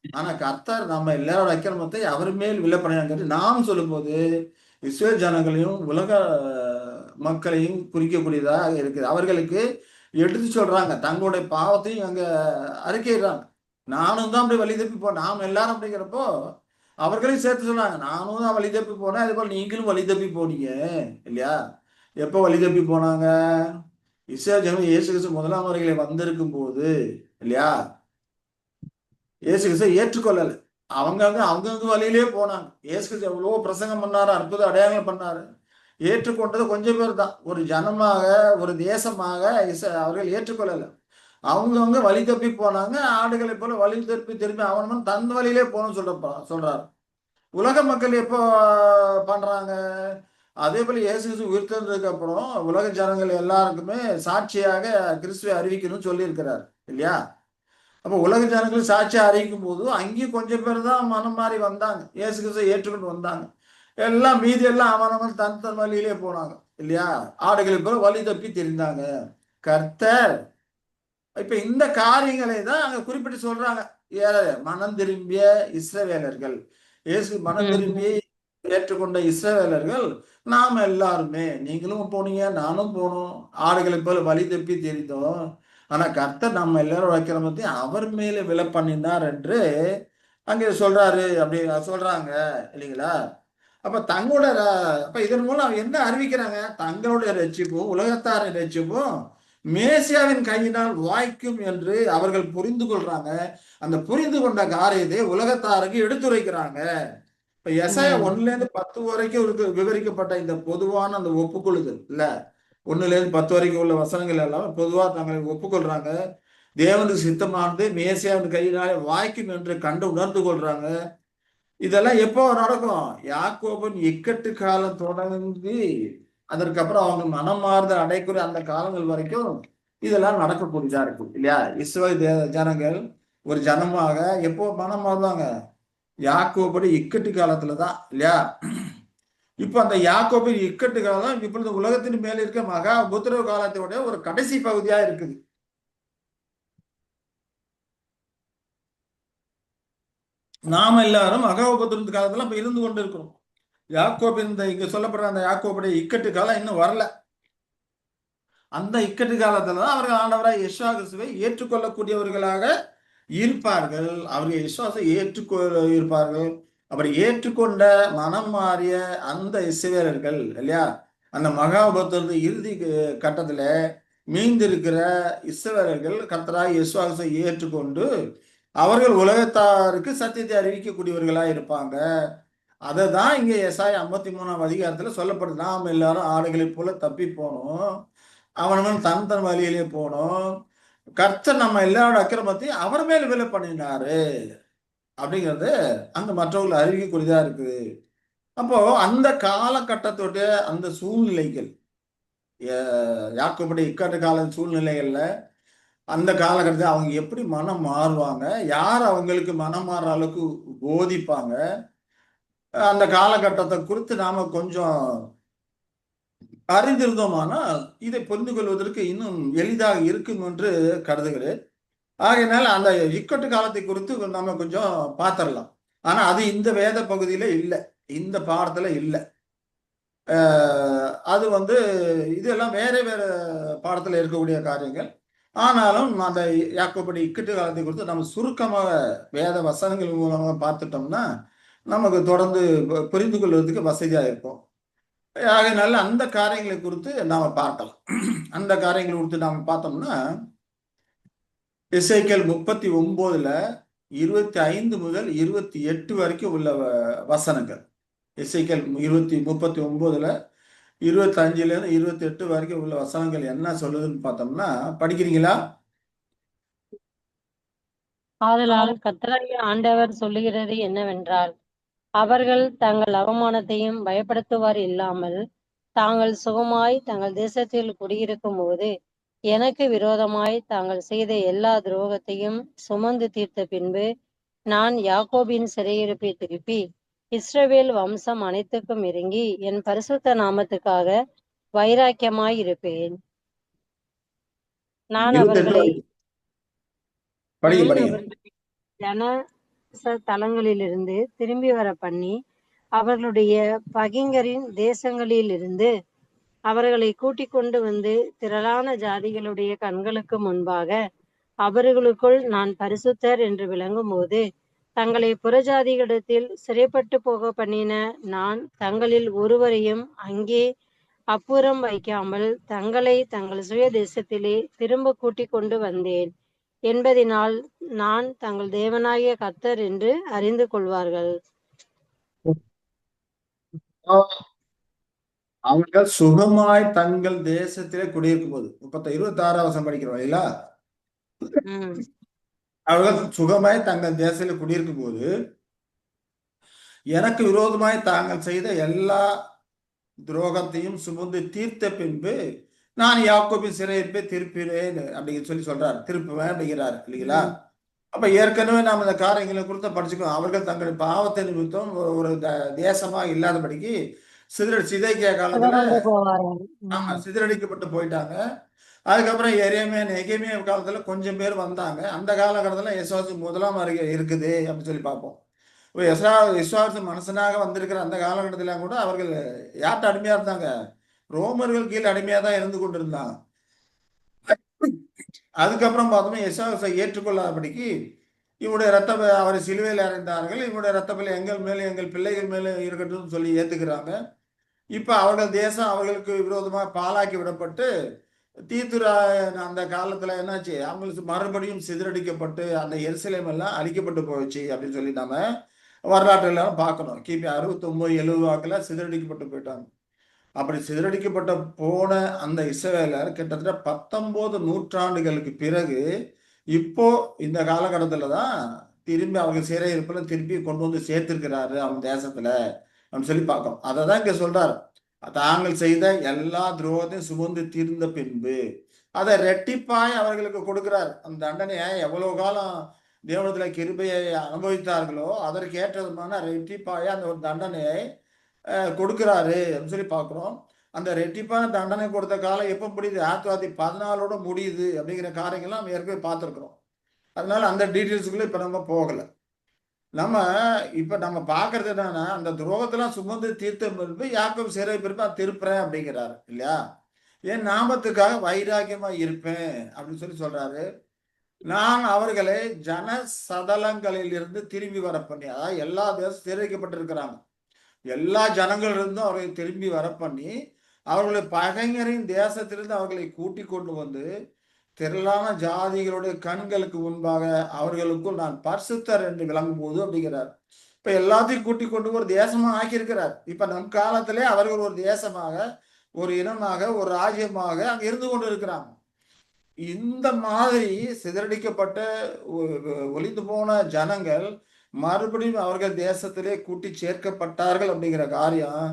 ஆனா கர்த்தர் நம்ம எல்லாரோட அக்கிரமத்தை அவர் மேல் விழ பண்ணினாங்க. நாம் சொல்லும் போது இஸ்ரேல் ஜனங்களையும் உலக மக்களையும் குறிக்கக்கூடியதாக இருக்குது. அவர்களுக்கு எடுத்து சொல்றாங்க, தங்களுடைய பாவத்தையும் அங்க அறிக்கையிடுறாங்க. நானும் தான் அப்படி வழி தப்பி போனேன். நாம் எல்லாரும் அப்படிங்கிறப்போ அவர்களையும் சேர்த்து சொன்னாங்க, நானும் தான் வழி தப்பி போனேன், அதே போல நீங்களும் வழி தப்பி போனீங்க இல்லையா? எப்போ வழி தப்பி போனாங்க? இஸ்ரேல் ஜனங்கள் இயேசு கிறிஸ்து முதலாம் வருகையில வந்திருக்கும் போது இல்லையா? இயேசு கிறிஸ்துவை ஏற்றுக்கொள்ளல. அவங்கவுங்க வழியிலே போனாங்க. இயேசு கிறிஸ்து எவ்வளவோ பிரசங்கம் பண்ணாரு, அற்புத அடையாளங்கள் பண்ணாரு. ஏற்றுக்கொண்டது கொஞ்சம் பேர் தான். ஒரு ஜனமாக ஒரு தேசமாக அவர்கள் ஏற்றுக்கொள்ளல. அவங்கவுங்க வழி தப்பி போனாங்க. ஆடுகளை போல வழி தப்பி திரும்பி அவனவன் தன் வழியிலே போகணும்னு சொல்றாரு. உலக மக்கள் எப்போ பண்றாங்க? அதே போல இயேசு கிறிஸ்து உயிர்த்தெழுந்ததுக்கு அப்புறம் உலக ஜனங்கள் எல்லாருக்குமே சாட்சியாக கிறிஸ்துவை அறிவிக்கணும்னு சொல்லி இருக்கிறார் இல்லையா? அப்ப உலக ஜனங்கள் சாட்சியா அறிவிக்கும் போது அங்கேயும் கொஞ்சம் பேர் தான் மனம் மாறி வந்தாங்க, இயேசு கிறிஸ்துவை ஏற்றுக்கொண்டு வந்தாங்க. எல்லாம் மீதி எல்லாம் அவனவன் தன் தன் வழியிலே போனாங்க இல்லையா? ஆடுகளை போல வழி தப்பி தெரிந்தாங்க. கர்த்தர் இப்ப இந்த காரியங்களை தான் அங்க குறிப்பிட்டு சொல்றாங்க. மனம் திரும்பிய இஸ்ரவேலர்கள், இயேசு மனம் திரும்பி ஏற்றுக்கொண்ட இஸ்ரவேலர்கள் நாம் எல்லாருமே, நீங்களும் போனீங்க, நானும் போனோம், ஆடுகளை போல வழி தப்பி தெரிந்தோம். ஆனா கர்த்தர் நம்ம எல்லாரும் அக்கிரமத்தை அவர் மேல விழ பண்ணினார் என்று அங்கே சொல்றாரு அப்படி சொல்றாங்க இல்லைங்களா? அப்ப தங்களோட அப்ப இதன் மூலம் என்ன அறிவிக்கிறாங்க? தங்களுடைய ரட்சிப்பும் உலகத்தாரின் ரட்சிப்பும் மேசியாவின் கையினால் வாய்க்கும் என்று அவர்கள் புரிந்து கொள்றாங்க. அந்த புரிந்து கொண்ட காரியத்தை உலகத்தாருக்கு எடுத்துரைக்கிறாங்க. இப்ப எசாயா 1-10 வரைக்கும் விவரிக்கப்பட்ட இந்த பொதுவான அந்த ஒப்புக்கொள்ளுதல் இல்ல, 1-10 வரைக்கும் உள்ள வசனங்கள் எல்லாம் பொதுவா தங்களை ஒப்புக்கொள்றாங்க. தேவனுக்கு சித்தமானது மேசியாவின் கையினாலே வாய்க்கும் என்று கண்டு உணர்ந்து கொள்றாங்க. இதெல்லாம் எப்போ நடக்கும்? யாக்கோபின் இக்கட்டு காலம் தொடங்கி அதற்கப்புறம் அவங்க மனம் மாறுத அடைக்குற அந்த காலங்கள் வரைக்கும் இதெல்லாம் நடக்கக்கூடியதா இருக்கும் இல்லையா? இஸ்ரவேல் ஜனங்கள் ஒரு ஜனமாக எப்போ மனம் மாறுவாங்க? யாக்கோபுடைய இக்கட்டு காலத்துலதான் இல்லையா? இப்ப அந்த யாக்கோபின் இக்கட்டு காலம் இப்பொழுது உலகத்தின் மேல இருக்க மகா உபத்திரவ காலத்தோட ஒரு கடைசி பகுதியா இருக்குது. நாம எல்லாரும் மகா உபத்திரவ காலத்துல இப்ப இருந்து கொண்டு இருக்கிறோம். யாக்கோபின் இங்க சொல்லப்படுற அந்த யாக்கோபுடைய இக்கட்டு காலம் இன்னும் வரல. அந்த இக்கட்டு காலத்துலதான் அவர்கள் ஆண்டவராய் யெஷுவா கிறிஸ்துவை ஏற்றுக்கொள்ளக்கூடியவர்களாக இருப்பார்கள். அவர்கள் விசுவாசத்தை இருப்பார்கள். அப்படி ஏற்றுக்கொண்ட மனம் மாறிய அந்த இஸ்ரவேலர்கள் இல்லையா? அந்த மகா உபத்திரத்து இறுதி கட்டத்துல மீந்திருக்கிற இஸ்ரவேலர்கள் கர்த்தராகிய இயேசுவை ஏற்றுக்கொண்டு அவர்கள் உலகத்தாருக்கு சத்தியத்தை அறிவிக்கக்கூடியவர்களா இருப்பாங்க. அதை தான் இங்க எசாயா 53ஆம் அதிகாரத்துல சொல்லப்படுது. நாம் எல்லாரும் ஆடுகளைப் போல தப்பி போனோம், அவனவன் தன் தன் வழியிலே போனோம், கர்த்தர் நம்ம எல்லாரோட அக்கிரமத்தையும் அவர் மேல் விலை பண்ணினாரு அப்படிங்கிறது அங்க மற்றவர்கள் அறிவிக்கக்கூடியதா இருக்குது. அப்போ அந்த காலகட்டத்தோட அந்த சூழ்நிலைகள், யாக்கோபுடைய இக்கட்டு கால சூழ்நிலைகள்ல அந்த காலகட்டத்தில் அவங்க எப்படி மனம் மாறுவாங்க, யார் அவங்களுக்கு மனம் மாறுற அளவுக்கு போதிப்பாங்க, அந்த காலகட்டத்தை குறித்து நாம கொஞ்சம் அறிந்திருந்தோமானால் இதை புரிந்து கொள்வதற்கு இன்னும் எளிதாக இருக்கும் என்று கருதுகிறேன். ஆகையினால அந்த இக்கட்டு காலத்தை குறித்து நம்ம கொஞ்சம் பார்த்துடலாம். ஆனா அது இந்த வேத பகுதியில இல்லை, இந்த பாடத்துல இல்லை. அது இதெல்லாம் வேற வேற பாடத்துல இருக்கக்கூடிய காரியங்கள். ஆனாலும் அந்த யாக்கோபுடைய இக்கட்டு காலத்தை குறித்து நம்ம சுருக்கமாக வேத வசனங்கள் மூலமாக பார்த்துட்டோம்னா நமக்கு தொடர்ந்து புரிந்து கொள்வதற்கு வசதியா இருக்கும். ஆகையினால அந்த காரியங்களை குறித்து நாம பார்க்கலாம். அந்த காரியங்களை குறித்து நாம பார்த்தோம்னா எசேக்கியேல் 39ல 25 முதல் 28 வரைக்கும் உள்ள வசனங்கள். எசேக்கியேல் 39ல 25ல இருந்து 28 வரைக்கும் உள்ள வசனங்கள் என்ன சொல்லுதுன்னு பார்த்தோம்னா, படிக்கிறீங்களா? ஆதலால் கர்த்தராகிய ஆண்டவர் சொல்லுகிறது என்னவென்றால், அவர்கள் தங்கள் அவமானத்தையும் பயப்படுத்துவார் இல்லாமல், தாங்கள் சுகமாய் தங்கள் தேசத்தில் குடியிருக்கும் போது எனக்கு விரோதமாய் தாங்கள் செய்த எல்லா துரோகத்தையும் சுமந்து தீர்த்த பின்பு, நான் யாக்கோபின் சிறையிருப்பை திருப்பி இஸ்ரவேல் வம்சம் அனைத்துக்கும் இறங்கி என் பரிசுத்த நாமத்துக்காக வைராக்கியமாய் இருப்பேன். நான் 28 அவர்களை வரைக்கும் படிங்க படிங்க. ஜன தலங்களிலிருந்து திரும்பி வர பண்ணி, அவர்களுடைய பகிங்கரின் தேசங்களிலிருந்து அவர்களை கூட்டிக் கொண்டு வந்து திரளான ஜாதிகளுடைய கண்களுக்கு முன்பாக அவர்களுக்குள் நான் பரிசுத்தர் என்று விளங்கும் போது, தங்களை புறஜாதிகளிடத்தில் சிறைப்பட்டு போக பண்ணின நான் தங்களில் ஒருவரையும் அங்கே அப்புறம் வைக்காமல் தங்களை தங்கள் சுய தேசத்திலே திரும்ப கூட்டிக் கொண்டு வந்தேன் என்பதினால் நான் தங்கள் தேவனாகிய கர்த்தர் என்று அறிந்து கொள்வார்கள். அவர்கள் சுகமாய் தங்கள் தேசத்திலே குடியிருக்கும் போது 26 வசனம் படிக்கிறோம் இல்லையா? அவர்கள் சுகமாய் தங்கள் தேசத்தில் குடியிருக்கும் போது எனக்கு விரோதமாய் தாங்கள் செய்த எல்லா துரோகத்தையும் சுமந்து தீர்த்த பின்பு நான் யாக்கோபின் சிறையிருப்பை திருப்பினேன் அப்படின்னு சொல்றாரு. திருப்புவேன் அப்படிங்கிறாரு இல்லைங்களா? அப்ப ஏற்கனவே நாம் இந்த காரியங்களை குறித்து படிச்சுக்கோம். அவர்கள் தங்கள் பாவத்தை நிமித்தம் ஒரு தேசமா இல்லாதபடிக்கு சிதைக்கிய காலத்துல ஆமா சிதறடிக்கப்பட்டு போயிட்டாங்க. அதுக்கப்புறம் எரேமியா காலத்துல கொஞ்சம் பேர் வந்தாங்க. அந்த காலகட்டத்துல யெசுவாசு முதலாம் வருகை இருக்குது அப்படின்னு சொல்லி பார்ப்போம். யெசுவாசு மனுஷனாக வந்திருக்கிற அந்த காலகட்டத்தில கூட அவர்கள் யார்கிட்ட அடிமையா இருந்தாங்க? ரோமர்கள் கீழே அடிமையா தான் இருந்து கொண்டிருந்தாங்க. அதுக்கப்புறம் பார்த்தோம்னா யெசுவாசை ஏற்றுக்கொள்ளாதபடிக்கு இவனுடைய ரத்தம் அவரை சிலுவையில் அறைந்தார்கள், இவனுடைய ரத்தப்பிள்ளை எங்கள் மேலே எங்கள் பிள்ளைகள் மேலே இருக்கட்டும் சொல்லி ஏத்துக்கிறாங்க. இப்ப அவர்கள் தேசம் அவர்களுக்கு விரோதமாக பாலாக்கி விடப்பட்டு தீத்துரா அந்த காலத்துல என்னாச்சு, அவங்களுக்கு மறுபடியும் சிதறடிக்கப்பட்டு அந்த எருசலேம் எல்லாம் அழிக்கப்பட்டு போயிடுச்சு அப்படின்னு சொல்லி நாம வரலாற்று எல்லாம் பார்க்கணும். கிபி 69 70 வாக்குல சிதறடிக்கப்பட்டு போயிட்டாங்க. அப்படி சிதறடிக்கப்பட்ட போன அந்த இஸ்ரவேலர் கிட்டத்தட்ட 19 நூற்றாண்டுகளுக்கு பிறகு இப்போ இந்த காலகட்டத்துல தான் திரும்பி அவங்க சிறையிருப்புல திருப்பி கொண்டு வந்து சேர்த்திருக்கிறாரு அவன் தேசத்துல அப்படின்னு சொல்லி பார்க்கணும். அதை தான் இங்க சொல்றாரு. தாங்கள் செய்த எல்லா துரோகத்தையும் சுமந்து தீர்ந்த பின்பு அதை ரெட்டிப்பாய் அவர்களுக்கு கொடுக்கிறார். அந்த தண்டனையை எவ்வளவு காலம் தேவனத்துல கிருபையை அனுபவித்தார்களோ அதற்கு ஏற்றதுமான ரெட்டிப்பாய அந்த ஒரு தண்டனையை கொடுக்கிறாரு அப்படின்னு சொல்லி பார்க்கிறோம். அந்த ரெட்டிப்பான தண்டனை கொடுத்த காலம் எப்போ முடியுது? 1914 முடியுது அப்படிங்கிற காரியங்கள்லாம் நம்ம ஏற்கனவே பார்த்துருக்குறோம். அதனால அந்த டீட்டெயில்ஸுக்குள்ள இப்ப நம்ம போகல. இப்ப நம்ம பாக்குறது என்னன்னா, அந்த துரோகத்தெல்லாம் சுமந்து தீர்த்த பின்பு யாக்கோபு சிறை பிறப்பா திருப்புறேன் அப்படிங்கிறாரு இல்லையா? என் நாமத்துக்காக வைராக்கியமா இருப்பேன் அப்படின்னு சொல்லி சொல்றாரு. நான் அவர்களை ஜன சதலங்களில் இருந்து திரும்பி வர பண்ணி, அதாவது எல்லா தேசம் சிறைக்கப்பட்டிருக்கிறாங்க, எல்லா ஜனங்களிலிருந்தும் அவர்களை திரும்பி வர பண்ணி அவர்களுடைய பகைஞரின் தேசத்திலிருந்து அவர்களை கூட்டிக் கொண்டு வந்து திரளான ஜாதிகளுடைய கண்களுக்கு முன்பாக அவர்களுக்குள் நான் பரிசுத்தர் என்று விளங்கும் போது அப்படிங்கிறார். இப்ப எல்லாத்தையும் கூட்டிக் கொண்டு ஒரு தேசமா ஆக்கியிருக்கிறார். இப்ப நம் காலத்திலே அவர்கள் ஒரு தேசமாக, ஒரு இனமாக, ஒரு ராஜ்யமாக அங்க இருந்து கொண்டு இருக்கிறாங்க. இந்த மாதிரி சிதறடிக்கப்பட்ட ஒளிந்து போன ஜனங்கள் மறுபடியும் அவர்கள் தேசத்திலே கூட்டி சேர்க்கப்பட்டார்கள் அப்படிங்கிற காரியம்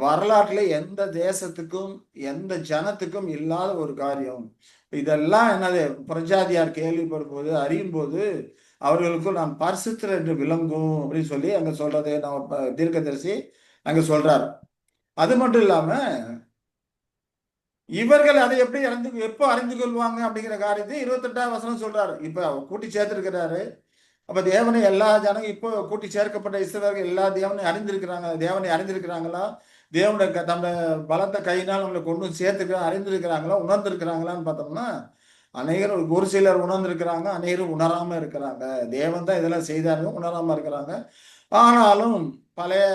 வரலாற்றிலே எந்த தேசத்துக்கும் எந்த ஜனத்துக்கும் இல்லாத ஒரு காரியம். இதெல்லாம் என்னது பிரஜாதியார் கேள்விப்படும் போது அறியும் போது அவர்களுக்கும் நான் பரிசுத்தர் என்று விளங்கும் அப்படின்னு சொல்லி அங்க சொல்றதை நம்ம தீர்க்கதரிசி அங்க சொல்றாரு. அது மட்டும் இல்லாம இவர்கள் அதை எப்படி எப்போ அறிந்து கொள்வாங்க அப்படிங்கிற காரியத்தை 28ஆம் வசனம் சொல்றாரு. இப்ப கூட்டி சேர்த்திருக்கிறாரு. அப்ப தேவனை எல்லா ஜனங்களும் இப்போ கூட்டி சேர்க்கப்பட்ட இஸ்ரவேலர்கள் எல்லா தேவனை அறிந்திருக்கிறாங்களா? தேவனுடைய தம்முடைய பலத்த கையினால் நம்மளை கொண்டு அறிந்திருக்கிறாங்களா, உணர்ந்திருக்கிறாங்களான்னு பார்த்தோம்னா அநேகர், ஒரு சிலர் உணர்ந்திருக்கிறாங்க, அநேகரும் உணராம இருக்கிறாங்க. தேவன் தான் இதெல்லாம் செய்தாருங்க, உணராம இருக்கிறாங்க. ஆனாலும் பழைய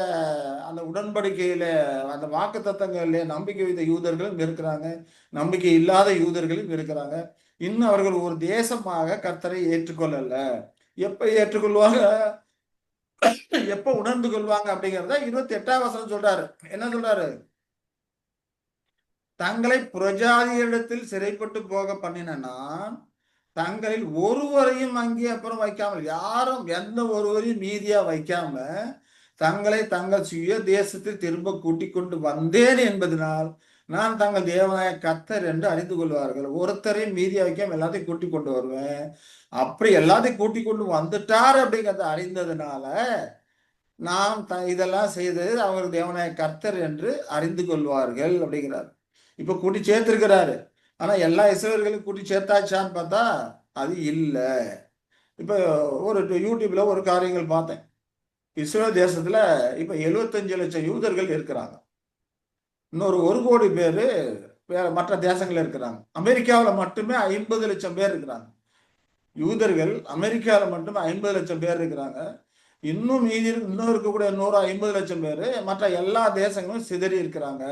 அந்த உடன்படிக்கையில அந்த வாக்கு தத்தங்களிலே நம்பிக்கை வைத்த யூதர்களும் இருக்கிறாங்க, நம்பிக்கை இல்லாத யூதர்களும் இருக்கிறாங்க. இன்னும் அவர்கள் ஒரு தேசமாக கர்த்தரை ஏற்றுக்கொள்ளல. எப்ப ஏற்றுக்கொள்வாங்க, எப்ப உணர்ந்து கொள்வாங்க அப்படிங்கிறத 28ஆம் வசனம் சொல்றாரு. என்ன சொல்றாரு? தங்களை புறஜாதிகளிடத்தில் சிறைப்பட்டு போக பண்ணினா தங்களில் ஒருவரையும் அங்கே அப்புறம் வைக்காமல், யாரும் எந்த ஒருவரையும் மீதியா வைக்காம தங்களை தங்கள் சுய தேசத்தில் திரும்ப கூட்டிக் கொண்டு வந்தேன் என்பதனால் நான் தங்கள் தேவனாய கர்த்தர் என்று அறிந்து கொள்வார்கள். ஒருத்தரையும் மீதியா வைக்காம எல்லாத்தையும் கூட்டிக் கொண்டு வருவேன். அப்படி எல்லாத்தையும் கூட்டிக் கொண்டு வந்துட்டார் அப்படிங்கிறத அறிந்ததுனால நாம் இதெல்லாம் செய்தது அவர் தேவனாய கர்த்தர் என்று அறிந்து கொள்வார்கள் அப்படிங்கிறார். இப்ப கூட்டி சேர்த்திருக்கிறாரு. ஆனா எல்லா இஸ்ரவேலர்களையும் கூட்டி சேர்த்தாச்சான்னு பார்த்தா அது இல்லை. இப்ப ஒரு யூடியூப்ல ஒரு காரியங்கள் பார்த்தேன். இஸ்ரேல் தேசத்துல இப்ப 75 லட்சம் யூதர்கள் இருக்கிறாங்க. இன்னொரு 1 கோடி பேரு வேற மற்ற தேசங்கள்ல இருக்கிறாங்க. அமெரிக்காவில் மட்டுமே 50 லட்சம் பேர் இருக்கிறாங்க. யூதர்கள் அமெரிக்காவில் மட்டுமே 50 லட்சம் பேர் இருக்கிறாங்க. இன்னும் மீதி இன்னும் இருக்கக்கூடிய 150 லட்சம் பேர் மற்ற எல்லா தேசங்களும் சிதறி இருக்கிறாங்க.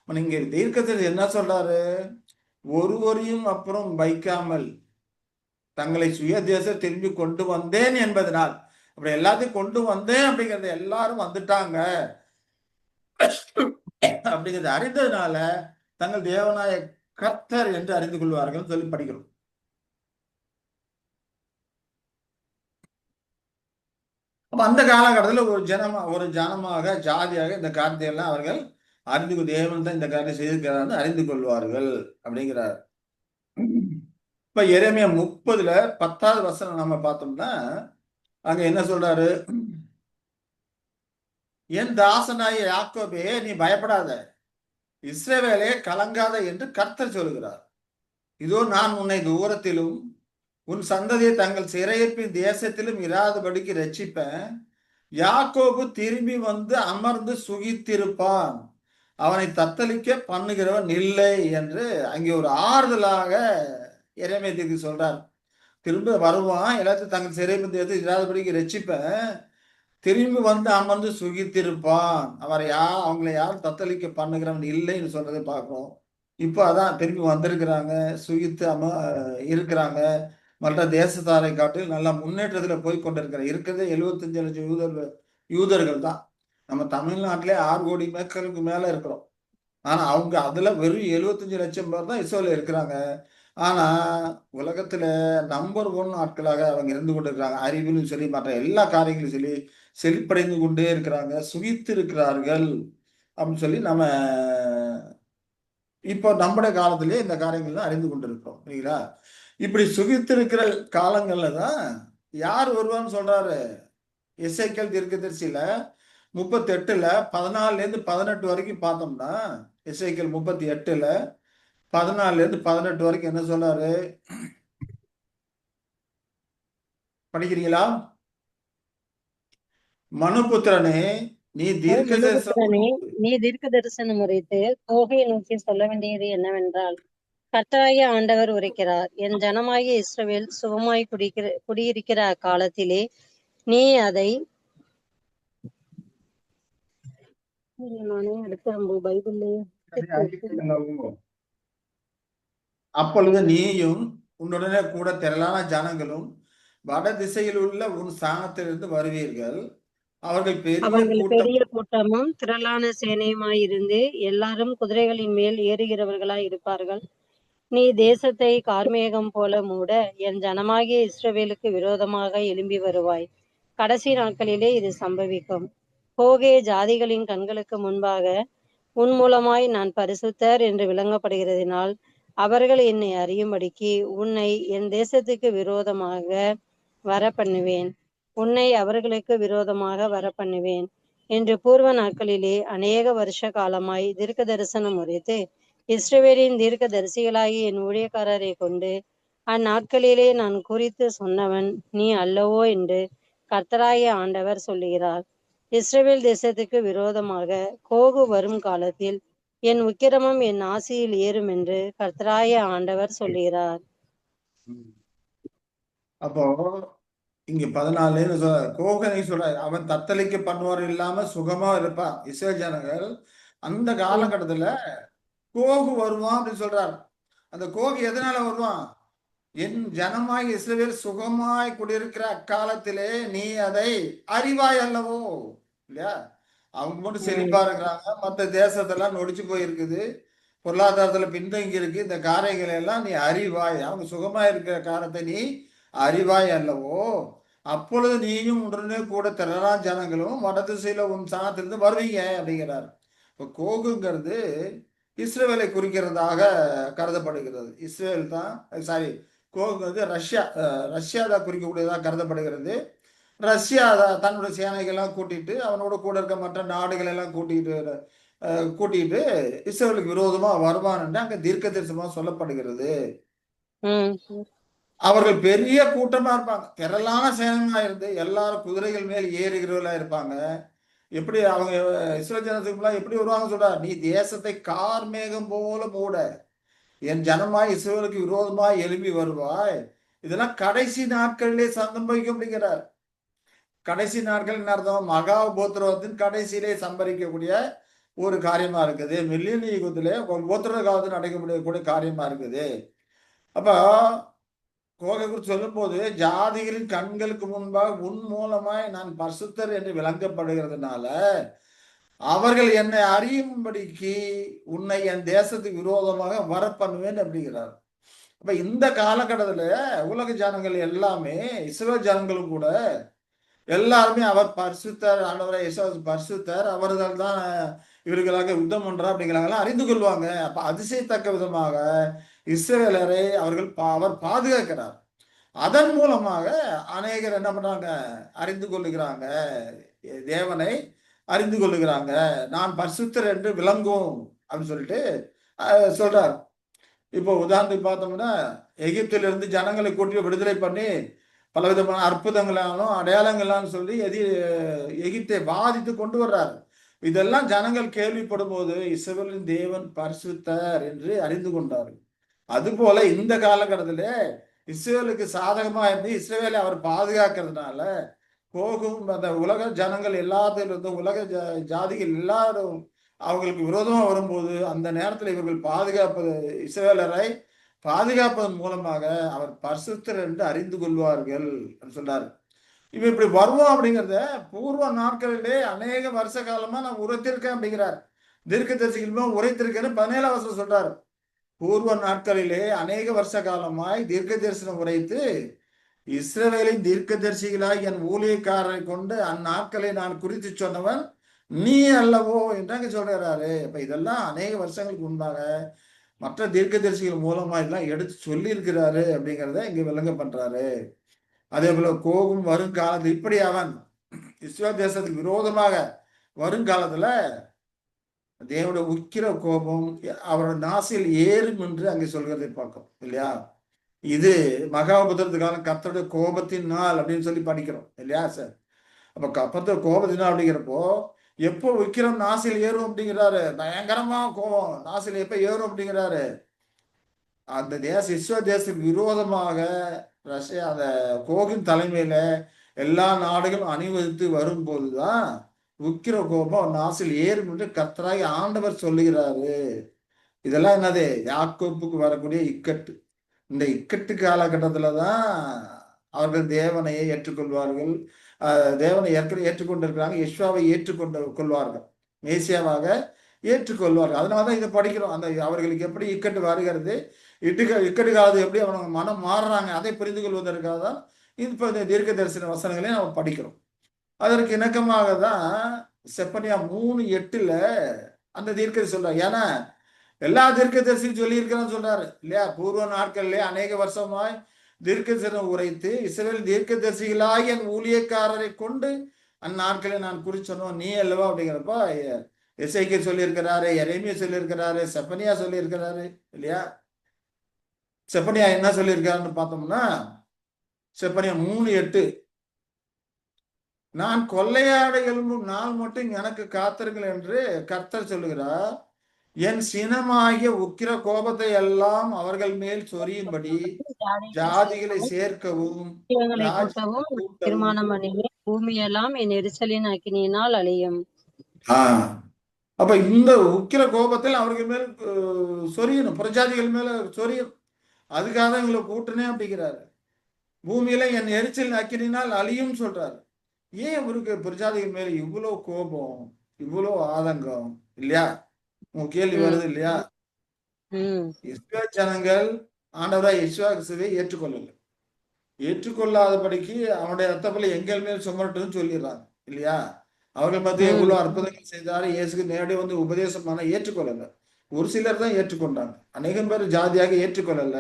நீங்க தீர்க்கதரிசி என்ன சொல்றாரு? ஒருவரையும் அப்புறம் வைக்காமல் தங்களை சுய தேசம் திரும்பி கொண்டு வந்தேன் என்பதனால், அப்படி எல்லாத்தையும் கொண்டு வந்தேன் அப்படிங்கறத எல்லாரும் வந்துட்டாங்க அப்படிங்கறத அறிந்ததுனால தங்கள் தேவனாய கர்த்தர் என்று அறிந்து கொள்வார்கள் சொல்லி படிக்கிறோம். அப்ப அந்த காலகட்டத்தில் ஒரு ஜனமாக ஜாதியாக இந்த காரியத்தையெல்லாம் அவர்கள் தேவன் தான் இந்த காரியத்தை செய்திருக்கிறார் அறிந்து கொள்வார்கள் அப்படிங்கிறார். இப்ப எரேமியா 30ல 10வது வசனம் நம்ம பார்த்தோம்னா அங்க என்ன சொல்றாரு? என் தாசனாய யாக்கோபே நீ பயப்படாத, இஸ்ரவேலே கலங்காத என்று கர்த்தர் சொல்கிறார். இதோ நான் உன்னை தூரத்திலும் உன் சந்ததியை தங்கள் சிறையிருப்பின் தேசத்திலும் இராதபடிக்கு ரட்சிப்பேன். யாக்கோபு திரும்பி வந்து அமர்ந்து சுகித்திருப்பான், அவனை தத்தளிக்க பண்ணுகிறவன் இல்லை என்று அங்கே ஒரு ஆறுதலாக எரேமியாவுக்கு சொல்றார். திரும்ப வருவான், எல்லாத்தையும் தங்கள் சிறையிருப்பின் தேசத்தில் இராதபடிக்கு ரட்சிப்பேன், திரும்பி வந்து அமர்ந்து சுகித்திருப்பான், அவங்களை யாரும் தத்தளிக்க பண்ணுகிறவன் இல்லைன்னு சொல்றதை பார்க்கிறோம். இப்போ அதான் திரும்பி வந்திருக்கிறாங்க, சுகித்து இருக்கிறாங்க. மற்ற தேசத்தாரை காட்டில் நல்ல முன்னேற்றத்துல போய் கொண்டிருக்கிறார். இருக்கிறதே 75 லட்சம் யூதர்கள் தான். நம்ம தமிழ்நாட்டிலே 6 கோடி மக்களுக்கு மேல இருக்கிறோம். ஆனா அவங்க அதுல வெறும் 75 லட்சம் பேர் தான் இஸ்ரேல்ல இருக்கிறாங்க. ஆனா உலகத்துல நம்பர் 1 ஆட்களாக அவங்க இருந்து கொண்டிருக்கிறாங்க. அறிவிலும் சரி மற்ற எல்லா காரியங்களும் சொல்லி செழிப்படைந்து கொண்டே இருக்கிறாங்க, சுகித்து இருக்கிறார்கள் அப்படின்னு சொல்லி நம்ம இப்போ நம்முடைய காலத்திலேயே இந்த காரியங்கள் தான் அறிந்து கொண்டிருக்கிறோம். சரிங்களா? இப்படி சுகித்திருக்கிற காலங்கள்ல தான் யார் வருவான்னு சொல்றாரு? எசேக்கியேல் தீர்க்கதரிசியில 38ல 14லேருந்து 18 வரைக்கும் பார்த்தோம்னா, எசேக்கியேல் 38ல 14லேருந்து 18 வரைக்கும் என்ன சொல்றாரு? படிக்கிறீங்களா? மனுபுத்திரனே நீ தீர்க்க தரிசனம் உரைத்து தோகையை நோக்கி சொல்ல வேண்டியது என்னவென்றால், கர்த்தராகிய ஆண்டவர் உரைக்கிறார், என் ஜனமாகிய இஸ்ரவேல் சுகமாய் குடியிருக்கிற அக்காலத்திலே நீ அதை நானே அடுத்த பைபிள்லயே அப்பொழுது நீயும் உன்னுடனே கூட திரளான ஜனங்களும் வட திசையில் உள்ள உன் ஸ்தானத்திலிருந்து வருவீர்கள். அவர்கள் பெரிய அவர்கள் கூட்டம். பெரிய கூட்டமும் திரளான சேனையுமாயிருந்து எல்லாரும் குதிரைகளின் மேல் ஏறுகிறவர்களாய் இருப்பார்கள். நீ தேசத்தை கார்மேகம் போல மூட என் ஜனமாகிய இஸ்ரவேலுக்கு விரோதமாக எழும்பி வருவாய். கடைசி நாட்களிலே இது சம்பவிக்கும். போகே ஜாதிகளின் கண்களுக்கு முன்பாக உன் மூலமாய் நான் பரிசுத்தர் என்று விளங்கப்படுகிறதினால் அவர்கள் என்னை அறியும்படிக்கு உன்னை என் தேசத்துக்கு விரோதமாக வரப்பண்ணுவேன். உன்னை அவர்களுக்கு விரோதமாக வரப்பண்ணுவேன் என்று பூர்வ நாட்களிலே அநேக வருஷ காலமாய் தீர்க்க தரிசனம் உரைத்து இஸ்ரவேலின் தீர்க்க தரிசிகளாகிய என் ஊழியக்காரரை கொண்டு அந்நாட்களிலே நான் குறித்து சொன்னவன் நீ அல்லவோ என்று கர்த்தராகிய ஆண்டவர் சொல்லுகிறார். இஸ்ரவேல் தேசத்துக்கு விரோதமாக கோகு வரும் காலத்தில் என் உக்கிரமும் என் ஆசியில் ஏறும் என்று கர்த்தராகிய ஆண்டவர் சொல்லுகிறார். அப்போ இங்க 14 சொல்ற கோகனை சொல்ற அவன் தத்தளிக்க பண்ணுவார் இல்லாம சுகமா இருப்பான். இஸ்ரேல் ஜனங்கள் அந்த காலகட்டத்துல கோகு வருவான் அப்படின்னு சொல்றார். அந்த கோகு எதனால வருவான்? என் ஜனமாய் இஸ்ரவேல் சுகமாய் குடியிருக்கிற அக்காலத்திலே நீ அதை அறிவாய் அல்லவோ. இல்லையா? அவங்க மட்டும் செழிப்பா இருக்கிறாங்க, மற்ற தேசத்தெல்லாம் நொடிச்சு போயிருக்குது, பொருளாதாரத்துல பின்தங்கி இருக்கு. இந்த காரியங்களை எல்லாம் நீ அறிவாய், அவங்க சுகமா இருக்கிற காரணத்தை நீ அறிவாய் அல்லவோ. அப்பொழுது நீயும் உடனே கூட திரளா ஜனங்களும் வடதிசையில உன் சாணத்திலிருந்து வருவீங்க அப்படிங்கிறார். இப்போ கோகுங்கிறது இஸ்ரேலை குறிக்கிறதாக கருதப்படுகிறது. இஸ்ரேல் தான், சாரி, கோகுங்கிறது ரஷ்யா தான் குறிக்கக்கூடியதாக கருதப்படுகிறது. ரஷ்யா தன்னுடைய சேனைகள்லாம் கூட்டிட்டு அவனோட கூட இருக்க மற்ற நாடுகள் எல்லாம் கூட்டிட்டு இஸ்ரேலுக்கு விரோதமா வருவான் என்று அங்க தீர்க்க தரிசனமா சொல்லப்படுகிறது. அவர்கள் பெரிய கூட்டமா இருப்பாங்க, திரளான சேனமா இருந்து எல்லாரும் குதிரைகள் மேல் ஏறுகிறவர்களா இருப்பாங்க. எப்படி அவங்க இஸ்ரேல் ஜனத்துக்கு எப்படி வருவாங்க சொல்றா, நீ தேசத்தை கார்மேகம் போல மூட என் ஜனமாய் இஸ்ரேலுக்கு விரோதமாய் எழுப்பி வருவாய். இதெல்லாம் கடைசி நாட்களிலே சம்பவிக்கும் அப்படிங்கிறார். கடைசி நாட்கள் அர்த்தம் மகா உபோத்திரவத்தின் கடைசியிலே சம்பரிக்கக்கூடிய ஒரு காரியமா இருக்குது. மில்லியன் யுகத்திலே உபோத்திர காலத்தில் நடக்கக்கூடிய காரியமா இருக்குது. அப்ப கோகை குறித்து சொல்லும் போது ஜாதிகளின் கண்களுக்கு முன்பாக உன் மூலமாய் நான் பரிசுத்தர் என்று விளங்கப்படுகிறதுனால அவர்கள் என்னை அறியும்படிக்கு உன்னை என் தேசத்துக்கு விரோதமாக வர பண்ணுவேன் அப்படிங்கிறார். அப்ப இந்த காலகட்டத்துல உலக ஜனங்கள் எல்லாமே இஸ்ரவேல் ஜனங்களும் கூட எல்லாருமே அவர் பரிசுத்தர், ஆண்டவரை பரிசுத்தர், அவர்கள் தான் இவர்களாக யுத்தம் பண்றா அப்படிங்கிறாங்கலாம் அறிந்து கொள்வாங்க. அப்ப அதிசயத்தக்க விதமாக இஸ்ரவேலரை அவர் பாதுகாக்கிறார். அதன் மூலமாக அநேகர் என்ன பண்றாங்க, அறிந்து கொள்ளுகிறாங்க, தேவனை அறிந்து கொள்ளுகிறாங்க. நான் பரிசுத்தர் என்று விளங்கும் அப்படின்னு சொல்லிட்டு சொல்றார். இப்போ உதாரணத்துக்கு பார்த்தோம்னா எகிப்திலிருந்து ஜனங்களை கூட்டி விடுதலை பண்ணி பலவிதமான அற்புதங்களாலும் அடையாளங்களாலும் சொல்லி எகிப்தை பாதித்து கொண்டு வர்றாரு. இதெல்லாம் ஜனங்கள் கேள்விப்படும் போது இஸ்ரவேலின் தேவன் பரிசுத்தர் என்று அறிந்து கொண்டார்கள். அதுபோல இந்த காலகட்டத்தில இஸ்ரவேலுக்கு சாதகமா இருந்து இஸ்ரவேலை அவர் பாதுகாக்கிறதுனால போகும் அந்த உலக ஜனங்கள் எல்லாத்திலிருந்தும் உலக ஜாதிகள் எல்லாரும் அவங்களுக்கு விரோதமா வரும்போது அந்த நேரத்தில் இவர்கள் பாதுகாப்பது, இஸ்ரவேலரை பாதுகாப்பதன் மூலமாக அவர் பரிசுத்தர் என்று அறிந்து கொள்வார்கள் சொன்னார். இவன் இப்படி வருவோம் அப்படிங்கிறத பூர்வ நாட்களிலே அநேக வருஷ காலமா நான் உரைத்திருக்கேன் அப்படிங்கிறார். தீர்க்கதரிசிகள் உரைத்திருக்கேன்னு 17 வருஷம் சொல்றாரு. பூர்வ நாட்களிலே அநேக வருஷ காலமாய் தீர்க்க தரிசனம் உரைத்து இஸ்ரவேலின் தீர்க்கதரிசிகளாய் என் ஊழியக்காரரை கொண்டு அந்நாட்களை நான் குறித்து சொன்னவன் நீ அல்லவோ என்று சொல்றாரு. இப்ப இதெல்லாம் அநேக வருஷங்களுக்கு முன்பாக மற்ற தீர்க்கதரிசிகள் மூலமா எல்லாம் எடுத்து சொல்லி இருக்கிறாரு அப்படிங்கிறத இங்க விளங்க பண்றாரு. அதே போல கோபம் வருங்காலத்தில் இப்படி அவன் இஸ்ரவேல் தேசத்துக்கு விரோதமாக வருங்காலத்துல தேவனுடைய உக்கிர கோபம் அவரோட நாசில் ஏறும் என்று அங்கே சொல்கிறதை பார்க்கும் இல்லையா. இது மகாபுத்திரத்துக்கான கர்த்தருடைய கோபத்தின் நாள் அப்படின்னு சொல்லி படிக்கிறோம் இல்லையா சார். அப்ப கர்த்தருடைய கோபத்தின் நாள் அப்படிங்கிறப்போ எப்போ உக்கிரம் நாசில் ஏறும் அப்படிங்கிறாரு, பயங்கரமா கோபம் நாசில் எப்ப ஏறும் அப்படிங்கிறாரு. அந்த இஸ்ரவேல் தேசத்துக்கு விரோதமாக ரஷ்யா அந்த கோகின் தலைமையில எல்லா நாடுகளும் அணிவகுத்து வரும்போதுதான் உக்கிர கோபம் நாசில் ஏறும் என்று கர்த்தராகி ஆண்டவர் சொல்லுகிறாரு. இதெல்லாம் என்னது? யாக்கோப்புக்கு வரக்கூடிய இக்கட்டு. இந்த இக்கட்டு காலகட்டத்துல தான் அவர்கள் தேவனையை ஏற்றுக்கொள்வார்கள். தேவனை ஏற்கனவே ஏற்றுக்கொண்டிருக்கிறாங்க. யெஷுவாவை ஏற்றுக்கொண்டு கொள்வார்கள். மேசியாவாக ஏற்றுக்கொள்வார்கள். அதனாலதான் இதை படிக்கிறோம். அந்த அவர்களுக்கு எப்படி இக்கட்டு வருகிறது, இக்கட்டு காலத்து எப்படி அவங்க மனம் மாறுறாங்க, அதை புரிந்து கொள்வதற்காக தான் இப்ப இந்த தீர்க்க தரிசன வசனங்களை நம்ம படிக்கிறோம். அதற்கு இணக்கமாக தான் செப்பனியா 3:8 அந்த தீர்க்கதரிசி சொல்றாரு. ஏன்னா எல்லா தீர்க்கதரிசியும் சொல்லி இருக்கிறான்னு சொல்றாரு இல்லையா? பூர்வ நாட்களிலே அநேக வருஷமாய் தீர்க்கதரிசனம் உரைத்து இஸ்ரவேல் தீர்க்கதரிசிகளாகி என் ஊழியக்காரரை கொண்டு அந்நாட்களை நான் குறிச்சொன்னோம் நீ அல்லவா அப்படிங்கிறப்ப எசேக்கியேல் சொல்லியிருக்கிறாரு, எரேமியா சொல்லியிருக்கிறாரு, செப்பனியா சொல்லியிருக்கிறாரு இல்லையா? செப்பனியா என்ன சொல்லியிருக்காருன்னு பார்த்தோம்னா, செப்பனியா 3:8 நான் கொள்ளையாட எழும்பும் நாள் மட்டும் எனக்கு காத்திருங்கள் என்று கர்த்தர் சொல்லுகிறார். என் சினமாகிய உக்கிர கோபத்தை எல்லாம் அவர்கள் மேல் சொரியும்படி ஜாதிகளை சேர்க்கவும் இவங்களை ராஜ்யங்களை கூட்டவும் கூட்டவும். தீர்மானம் பண்ணினேன். பூமியெல்லாம் என் எரிச்சலின் அக்கினியினால் அழியும். ஆஹ் அப்ப இந்த உக்கிர கோபத்தில் அவர்கள் மேல் சொரியணும், புறஜாதிகள் மேல சொரியணும். அதுக்காக தான் இவங்களை கூட்டினே அப்படிங்கிறாரு. பூமியில என் எரிச்சல் அக்கினினால் அழியும் சொல்றாரு. ஏன் இவருக்கு புறஜாதிகள் மேல இவ்வளவு கோபம், இவ்வளவு ஆதங்கம் இல்லையா? உங்க கேள்வி வருது இல்லையா? இஸ்ரவேல் ஜனங்கள் ஆண்டவராய் இயேசு கிறிஸ்துவை ஏற்றுக்கொள்ளல. ஏற்றுக்கொள்ளாதபடிக்கு அவனுடைய ரத்தப்பள்ளி எங்கள் மேல் சுமரட்டுன்னு சொல்லிடுறாங்க இல்லையா? அவர்கள் மத்திய எவ்வளவு அற்புதங்கள் செய்தாரு, இயேசுக்கு நேரடி வந்து உபதேசம் பண்ண ஏற்றுக்கொள்ளல. ஒரு சிலர் தான் ஏற்றுக்கொண்டாங்க. அநேகம் பேர் ஜாதியாக ஏற்றுக்கொள்ளல.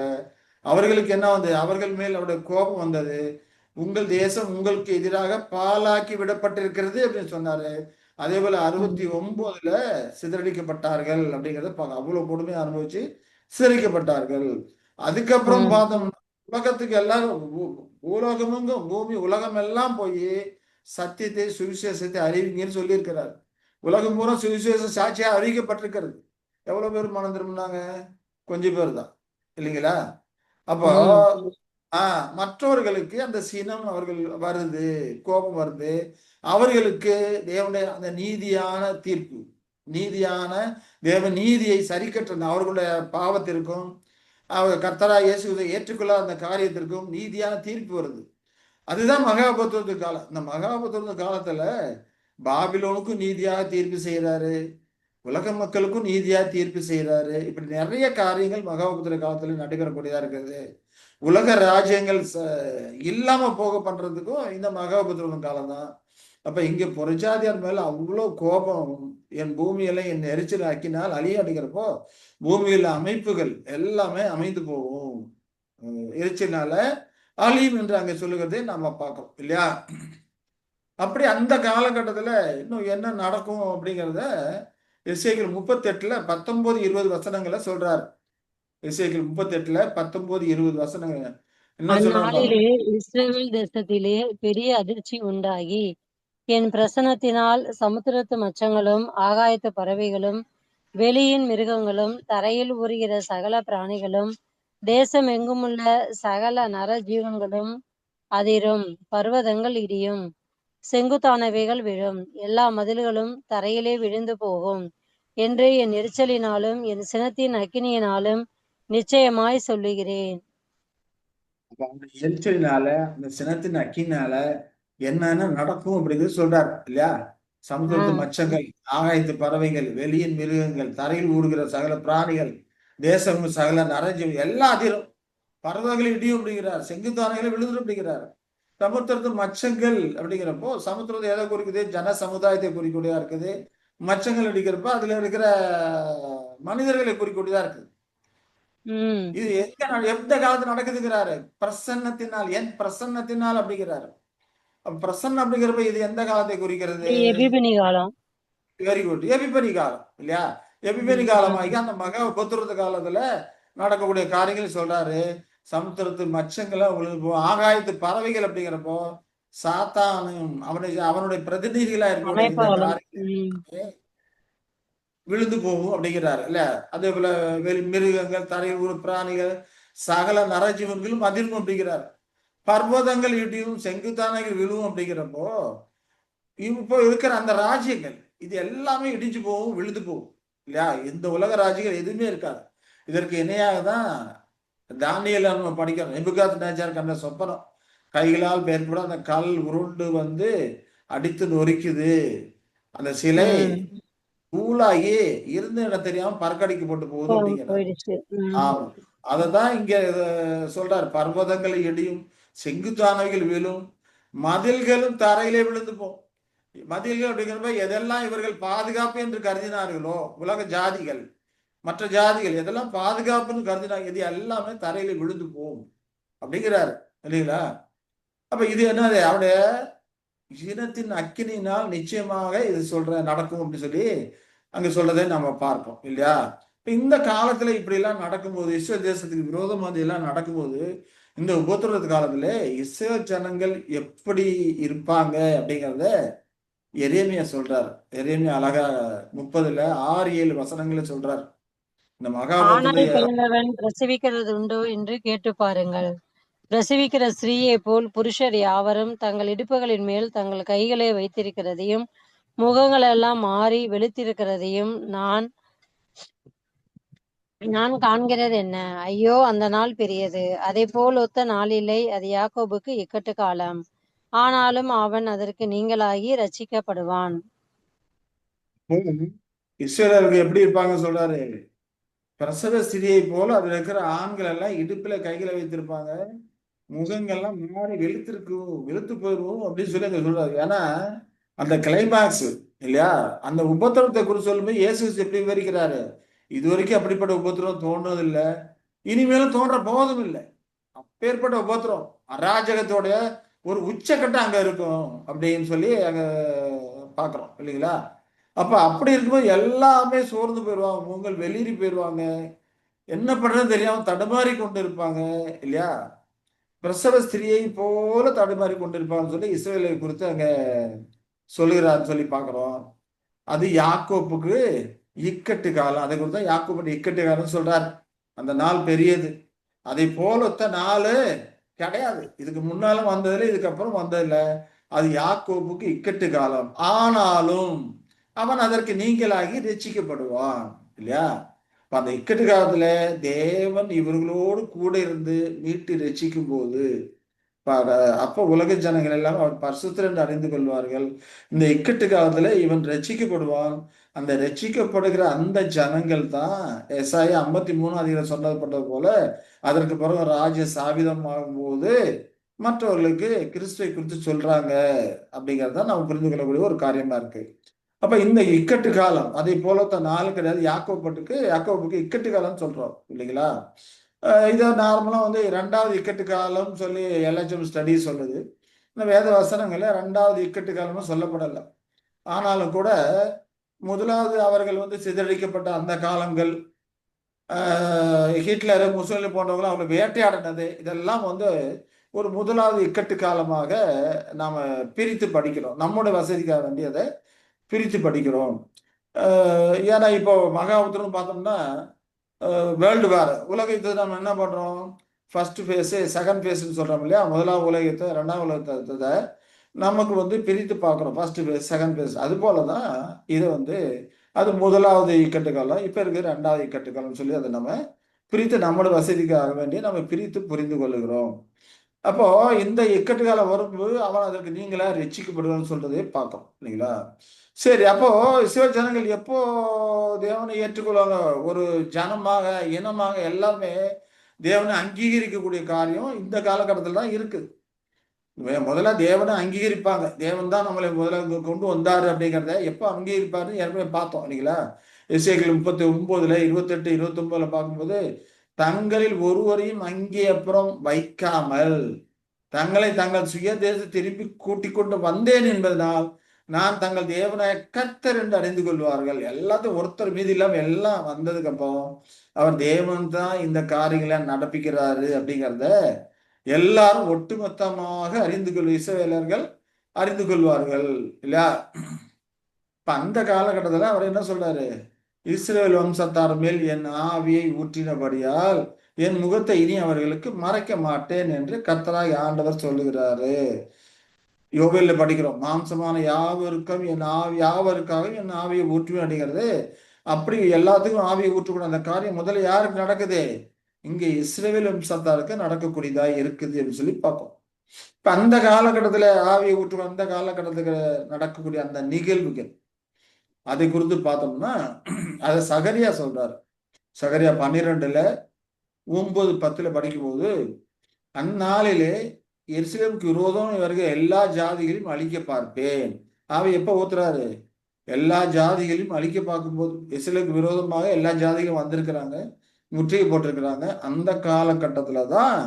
அவர்களுக்கு என்ன வந்து அவர்கள் மேல் அவருடைய கோபம் வந்தது. உங்கள் தேசம் உங்களுக்கு எதிராக பாலாக்கி விடப்பட்டிருக்கிறது அப்படின்னு சொன்னாரு. அதே போல 69 சிதறடிக்கப்பட்டார்கள் அப்படிங்கிறத அவ்வளவு கொடுமையை அனுபவிச்சு சிதறிக்கப்பட்டார்கள். அதுக்கப்புறம் பார்த்தோம்னா உலகத்துக்கு எல்லாரும் பூலோகமும் பூமி உலகம் எல்லாம் போய் சத்தியத்தை சுவிசேஷத்தை அறிவிங்கன்னு சொல்லியிருக்கிறார். உலகம் பூரா சுவிசேஷ சாட்சியா அறிவிக்கப்பட்டிருக்கிறது. எவ்வளவு பேர் மனம் திரும்பினாங்க? கொஞ்சம் பேர் தான் இல்லைங்களா? அப்போ மற்றவர்களுக்கு அந்த சினம் அவர்கள் வருது, கோபம் வருது. அவர்களுக்கு தேவனுடைய அந்த நீதியான தீர்ப்பு, நீதியான தேவ நீதியை சரி கட்டணும். அவர்களுடைய பாவத்திற்கும் அவர் கர்த்தராகிய இயேசுவை ஏற்றுக்கொள்ளாத அந்த காரியத்திற்கும் நீதியான தீர்ப்பு வருது. அதுதான் மகாபத்திரத்து காலம். இந்த மகாபத்திரத்து காலத்துல பாபிலோனுக்கும் நீதியாக தீர்ப்பு செய்யறாரு, உலக மக்களுக்கும் நீதியா தீர்ப்பு செய்யறாரு. இப்படி நிறைய காரியங்கள் மகாபத்திர காலத்துல நடைபெறக்கூடியதா இருக்கிறது. உலக ராஜ்யங்கள் இல்லாம போக பண்றதுக்கும் இந்த மகாபத்திரம் காலம் தான். அப்ப இங்க புறஜாதியார் மேல அவ்வளவு கோபம், என் பூமியெல்லாம் என் எரிச்சல் ஆக்கினால் அழிய அடிக்கிறப்போ பூமியில அமைப்புகள் எல்லாமே அமைந்து போகும், எரிச்சல்னால அழியும் என்று அங்க சொல்லுகிறதை நாம பார்க்கிறோம் இல்லையா? அப்படி அந்த காலகட்டத்துல இன்னும் என்ன நடக்கும் அப்படிங்கிறத எசேக்கியேல் 38 19 20 வசனங்களை சொல்றாரு. எசேக்கியேல் 38 19 20 வசனங்கள் என்ன சொல்றாங்க? இஸ்ரவேல் தேசத்திலே பெரிய அதிர்ச்சி உண்டாகி என் பிரசனத்தினால் சமுத்திரத்து மச்சங்களும் ஆகாயத்து பறவைகளும் வெளியின் மிருகங்களும் தரையில் ஊறுகிற சகல பிராணிகளும் தேசம் எங்குமுள்ள சகல நர ஜீவன்களும் அதிரும், பர்வதங்கள் இடியும், செங்குத்தானவைகள் விழும், எல்லா மதில்களும் தரையிலே விழுந்து போகும் என்று என் எரிச்சலினாலும் என் சினத்தின் அக்கினியினாலும் நிச்சயமாய் சொல்லுகிறேன். அந்த எரிச்சலினால அந்த சினத்தின் அக்கினால என்னன்னு நடக்கும் அப்படிங்கிறது சொல்றாரு இல்லையா? சமுத்திரத்து மச்சங்கள், ஆகாயத்து பறவைகள், வெளியின் மிருகங்கள், தரையில் ஊடுகிற சகல பிராணிகள், தேசம் சகல நரஞ்சம் எல்லாம் அதிரும், பறவைகள் இடியும் அப்படிங்கிறார், செங்குத்தானைகளை விழுதும் அப்படிங்கிறார். சமுத்திரத்து மச்சங்கள் அப்படிங்கிறப்போ சமுத்திரத்தை எதை குறிக்குது? ஜன சமுதாயத்தை குறிக்கூடியதா இருக்குது. மச்சங்கள் அடிக்கிறப்ப அதுல இருக்கிற மனிதர்களை குறிக்கூடியதா இருக்குது. இது எந்த காலத்துல நடக்குதுங்கிறாரு? பிரசன்னத்தினால், என் பிரசன்னத்தினால் அப்படிங்கிறாரு. பிரசன்னம் அப்படிங்கிறப்ப இது எந்த காலத்தை குறிக்கிறது? வெரி குட், எபிபனி காலம் இல்லையா? எபிபனி காலமாகி அந்த மகா உபத்திரத்து காலத்துல நடக்கக்கூடிய காரியங்கள் சொல்றாரு. சமுத்திரத்து மச்சங்களை ஆகாயத்து பறவைகள் அப்படிங்கிறப்போ சாத்தானும் அவனுடைய பிரதிநிதிகளா இருக்கக்கூடிய விழுந்து போகும் அப்படிங்கிறாரு இல்ல? அதே போல மிருகங்கள், தரையில் ஒரு பிராணிகள், சகல நரஜீவன்களும் அதிரும் அப்படிங்கிறார். பர்வதங்கள் இடியும், செங்குத்தானைகள் விழுவும் அப்படிங்கிறப்போ இப்போ இருக்கிற அந்த ராஜ்யங்கள் இது எல்லாமே இடிஞ்சு போகும், விழுந்து போகும் இல்லையா? இந்த உலக ராஜ்யங்கள் எதுவுமே இருக்காது. இதற்கு இணையாக தான் தானியேல நம்ம படிக்கிறோம். நேபுகாத்நேச்சார் கண்ட சொப்பனம், கைகளால் பெயர்பட அந்த கல் உருண்டு வந்து அடித்து நொறுக்குது, அந்த சிலை ம். தூளாகி இருந்த இடம் தெரியாம பறக்கடிக்கப்பட்டு போகுது அப்படிங்கிறார். போயிடுச்சு. ம். ஆமா. அததான் இங்க சொல்றார். பர்வதங்கள் இடியும், செங்குத்தானவைகள் விழும், மதில்களும் தரையிலே விழுந்து போகும். மதில்கள் அப்படிங்கிறப்ப எதெல்லாம் இவர்கள் பாதுகாப்பு என்று கருதினார்களோ, உலக ஜாதிகள், மற்ற ஜாதிகள் எதெல்லாம் பாதுகாப்புன்னு கருதினாங்க, இது எல்லாமே தரையில விழுந்து போகும் அப்படிங்கிறாரு இல்லைங்களா? அப்ப இது என்னது? அவருடைய இனத்தின் அக்கினியினால் நிச்சயமாக இது நடக்கும் அப்படின்னு சொல்லி அங்க சொல்றதை நம்ம பார்ப்போம் இல்லையா? இப்ப இந்த காலத்துல இப்படி எல்லாம் நடக்கும்போது, இஸ்ரேல் தேசத்துக்கு விரோதமா எல்லாம் நடக்கும்போது, இந்த உபத்திரவ காலத்துல இஸ்ரேல் ஜனங்கள் எப்படி இருப்பாங்க அப்படிங்கிறத எரேமியா சொல்றார். எரேமியா அழகா 30ல 6-7 வசனங்களை சொல்றார். இந்த ஆணாய் மகாபத்துடைய பிறந்தவன் பிரசவிக்கிறது உண்டோ என்று கேட்டு பாருங்கள். பிரசவிக்கிற ஸ்திரீயைப் போல் புருஷர் யாவரும் தங்கள் இடுப்புகளின் மேல் தங்கள் கைகளை வைத்திருக்கிறதையும், முகங்களெல்லாம் மாறி வெளுத்திருக்கிறதையும் நான் நான் காண்கிறதென்ன? ஐயோ, அந்த நாள் பெரியது. அதைப்போல் ஒத்த நாளில்லை. அது யாக்கோபுக்கு இக்கட்டு காலம். ஆனாலும் அவன் அதற்கு நீங்கலாகி இரட்சிக்கப்படுவான். இஸ்ரேலருக்கு எப்படி இருப்பாங்க சொல்றாரு. பிரசவ ஸ்திரியை போல அதுல இருக்கிற ஆண்கள் எல்லாம் இடுப்புல கைகளை வைத்திருப்பாங்க, முகங்கள்லாம் மாறி வெளுத்திருக்கும், வெளுத்து போயிரும் அப்படின்னு சொல்லி அங்க சொல்றாரு. ஏன்னா அந்த கிளைமாக்ஸ் இல்லையா? அந்த உபத்திரவத்தை குறித்து சொல்லும்போது இயேசு எப்படி விவரிக்கிறாரு. இது வரைக்கும் அப்படிப்பட்ட உபத்திரவம் தோன்றதில்லை, இனிமேலும் தோன்ற போவதும் இல்லை. அப்பேற்பட்ட உபத்திரம் அராஜகத்தோட ஒரு உச்சக்கட்டம் அங்க இருக்கும் அப்படின்னு சொல்லி அங்க பாக்குறோம் இல்லைங்களா? அப்ப அப்படி இருக்கும்போது எல்லாமே சோர்ந்து போயிடுவாங்க, உங்கள் வெளியேறி போயிடுவாங்க, என்ன பண்றது தெரியாம தடுமாறி கொண்டு இருப்பாங்க இல்லையா? பிரசவ ஸ்திரியை போல தடுமாறி கொண்டிருப்பான்னு சொல்லி இஸ்ரவேலை குறித்து அங்க சொல்லுகிறான்னு சொல்லி பார்க்கிறோம். அது யாக்கோப்புக்கு இக்கட்டு காலம். அதை குறித்து தான் யாக்கோப்பு இக்கட்டு காலம் சொல்றார். அந்த நாள் பெரியது, அதை போலத்த நாள் கிடையாது. இதுக்கு முன்னாலும் வந்ததில்லை, இதுக்கப்புறம் வந்ததில்லை. அது யாக்கோப்புக்கு இக்கட்டு காலம். ஆனாலும் அவன் அதற்கு நீங்களாகி ரட்சிக்கப்படுவான் இல்லையா? அந்த இக்கட்டு காலத்துல தேவன் இவர்களோடு கூட இருந்து மீட்டு ரட்சிக்கும் போது அப்ப உலக ஜனங்கள் எல்லாம் அவர் பரிசுத்தர் என்று அறிந்து கொள்வார்கள். இந்த இக்கட்டு காலத்துல இவன் ரட்சிக்கப்படுவான். அந்த ரட்சிக்கப்படுகிற அந்த ஜனங்கள் தான் எசாயா 53 சொன்னப்பட்டது போல அதற்கு பிறகு ராஜ்ய சாபிதம் ஆகும்போது மற்றவர்களுக்கு கிறிஸ்துவை குறித்து சொல்றாங்க அப்படிங்கறத நம்ம புரிந்து கொள்ளக்கூடிய ஒரு காரியமா இருக்கு. அப்ப இந்த இக்கட்டு காலம் அதை போலத்த நாள் கிடையாது. யாக்கோபுக்கு இக்கட்டு காலம் சொல்றோம் இல்லைங்களா? இதை நார்மலா வந்து 2வது இக்கட்டு காலம் சொல்லி எல்ஹெச்எம் ஸ்டடி சொல்லுது. இந்த வேத வசனங்கள்ல 2வது இக்கட்டு காலமும் சொல்லப்படலை. ஆனாலும் கூட முதலாவது அவர்கள் வந்து சிதறடிக்கப்பட்ட அந்த காலங்கள், ஹிட்லர் முசோலினி போன்றவங்களும் அவங்களை வேட்டையாடினது, இதெல்லாம் வந்து ஒரு முதலாவது இக்கட்டு காலமாக நாம பிரித்து படிக்கிறோம். நம்முடைய வசதிக்காக வேண்டியதை பிரித்து படிக்கிறோம். ஏன்னா இப்போ மகாபுத்திரம்னு பார்த்தோம்னா வேர்ல்டு வார் உலக யுத்தத்தை நம்ம என்ன பண்றோம்? ஃபர்ஸ்ட் ஃபேஸ் செகண்ட் ஃபேஸ்ன்னு சொல்றோம் இல்லையா? முதலாம் உலக யுத்தம், 2ஆம் உலக யுத்தத்தை நமக்கு வந்து பிரித்து பார்க்குறோம். First face second phase. அது போல தான் இது வந்து அது முதலாவது இக்கட்டு காலம், இப்போ இருக்கிற 2வது இக்கட்டு காலம்னு சொல்லி அதை நம்ம பிரித்து நம்மளோட வசதிக்காக வேண்டி நம்ம பிரித்து புரிந்து கொள்ளுகிறோம். அப்போ இந்த இக்கட்டு காலம் வரும்போது அவன் அதற்கு நீங்களா ரட்சிக்கப்படுவான்னு சொல்றதே பார்க்கிறோம் இல்லைங்களா? சரி, அப்போ இஸ்ரவேல் ஜனங்கள் எப்போ தேவனை ஏற்றுக்கொள்வாங்க? ஒரு ஜனமாக, இனமாக எல்லாமே தேவனை அங்கீகரிக்கக்கூடிய காரியம் இந்த காலகட்டத்தில் தான் இருக்குது. முதல்ல தேவனை அங்கீகரிப்பாங்க. தேவன் தான் நம்மளை முதல்ல இங்க கொண்டு வந்தாரு அப்படிங்கிறத எப்போ அங்கீகரிப்பாருன்னு ஏற்கனவே பார்த்தோம் இல்லைங்களா? எசேக்கியேல் 39ல 28, 29ல பார்க்கும்போது தங்களில் ஒருவரையும் அங்கே அப்புறம் வைக்காமல் தங்களை தங்கள் சுய தேச திருப்பி கூட்டிக் கொண்டு வந்தேன் என்பதனால் நான் தங்கள் தேவனாய கர்த்தர் என்று அறிந்து கொள்வார்கள். எல்லாத்தையும் ஒருத்தர் மீது இல்லாம எல்லாம் வந்ததுக்கு அப்புறம் அவர் தேவன் தான் இந்த காரியங்களை நடப்பிக்கிறாரு அப்படிங்கிறத எல்லாரும் ஒட்டுமொத்தமாக இஸ்ரவேலர்கள் அறிந்து கொள்வார்கள் இல்லையா? இப்ப அந்த காலகட்டத்துல அவர் என்ன சொல்றாரு? இஸ்ரவேல் வம்சத்தார் மேல் என் ஆவியை ஊற்றினபடியால் என் முகத்தை இனி அவர்களுக்கு மறைக்க மாட்டேன் என்று கர்த்தராகிய ஆண்டவர் சொல்லுகிறாரு. யோவேல்ல படிக்கிறோம், மாம்சமான யாவருக்கும் யாவருக்காக என் ஆவியை ஊற்றுவேன் அப்படிங்கிறது. அப்படி எல்லாத்துக்கும் ஆவியை ஊற்றக்கூடிய அந்த காரியம் முதல்ல யாருக்கு நடக்குது? இங்க இஸ்ரவேல் வம்சத்தாருக்கு நடக்கக்கூடியதா இருக்குது அப்படின்னு சொல்லி பார்ப்போம். இப்ப அந்த காலகட்டத்துல ஆவியை ஊற்றுற அந்த காலகட்டத்துக்கு நடக்கக்கூடிய அந்த நிகழ்வுகள் அதை குறித்து பார்த்தோம்னா அதை சகரியா சொல்றாரு. சகரியா 12:9, 10 படிக்கும்போது, அந்நாளிலே எருசலேமுக்கு விரோதம் இவர்கள் எல்லா ஜாதிகளையும் அழிக்க பார்ப்பேன். ஆவி எப்ப ஊத்துறாரு? எல்லா ஜாதிகளையும் அழிக்க பார்க்கும்போது. எருசலேமுக்கு விரோதமாக எல்லா ஜாதிகளும் வந்திருக்கிறாங்க, முற்றுகை போட்டிருக்கிறாங்க. அந்த காலகட்டத்துலதான்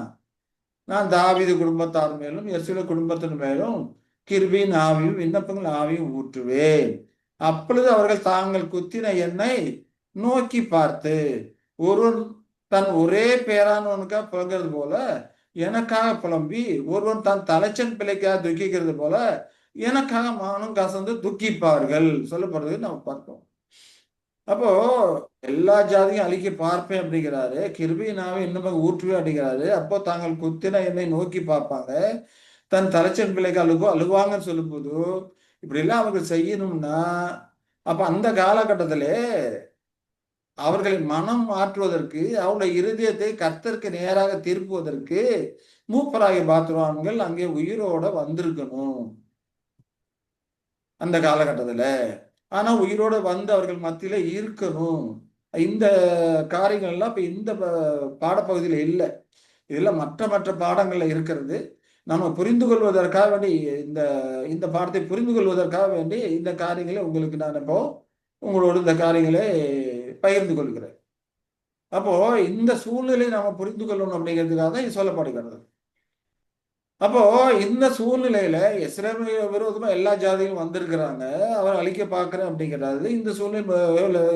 நான் தாவீது குடும்பத்தார் மேலும் எருசலேம் குடும்பத்தின் மேலும் கிருபையின் ஆவியும் விண்ணப்பங்கள் ஆவியும் ஊற்றுவேன். அப்பொழுது அவர்கள் தாங்கள் குத்தின என்னை நோக்கி பார்த்து, ஒருவன் தன் ஒரே பேரானவனுக்காக புலங்கிறது போல எனக்காக புலம்பி, ஒருவன் தன் தலைச்சன் பிள்ளைக்காக துக்கிக்கிறது போல எனக்காக மானம் கசந்து துக்கிப்பார்கள் சொல்லப்படுறது நம்ம பார்ப்போம். அப்போ எல்லா ஜாதியும் அழிக்க பார்ப்பேன் அப்படிங்கிறாரு, கிருபையினாவே இன்னும் ஊற்றுவே அப்படிங்கிறாரு. அப்போ தாங்கள் குத்தின என்னை நோக்கி பார்ப்பாங்க, தன் தலைச்சன் பிள்ளைக்கு அழுவாங்கன்னு சொல்லும்போது இப்படி எல்லாம் அவர்கள் செய்யணும்னா, அப்ப அந்த காலகட்டத்திலே அவர்களை மனம் மாற்றுவதற்கு, அவருடைய இருதயத்தை கர்த்தருக்கு நேராக திருப்புவதற்கு மூப்பராகிய பாத்திரவான்கள் அங்கே உயிரோட வந்திருக்கணும் அந்த காலகட்டத்துல. ஆனா உயிரோட வந்து அவர்கள் மத்தியில இருக்கணும். இந்த காரியங்கள்லாம் இப்ப இந்த பாடப்பகுதியில இல்லை. இதெல்லாம் மற்ற மற்ற பாடங்கள்ல இருக்கிறது. நம்ம புரிந்து கொள்வதற்காக வேண்டி இந்த இந்த பாடத்தை புரிந்து கொள்வதற்காக வேண்டி இந்த காரியங்களை உங்களுக்கு நான் இப்போ உங்களோட இந்த காரியங்களை பகிர்ந்து கொள்கிறேன். அப்போ இந்த சூழ்நிலை நாம புரிந்து கொள்ளணும் அப்படிங்கிறதுக்காக தான் இது சொல்லப்படுகிறது. அப்போ இந்த சூழ்நிலையில இஸ்ரவேல் விரோதமா எல்லா ஜாதியும் வந்திருக்கிறாங்க, அவர் அழிக்க பார்க்கிறேன் அப்படிங்கிறாரு. இந்த சூழ்நிலை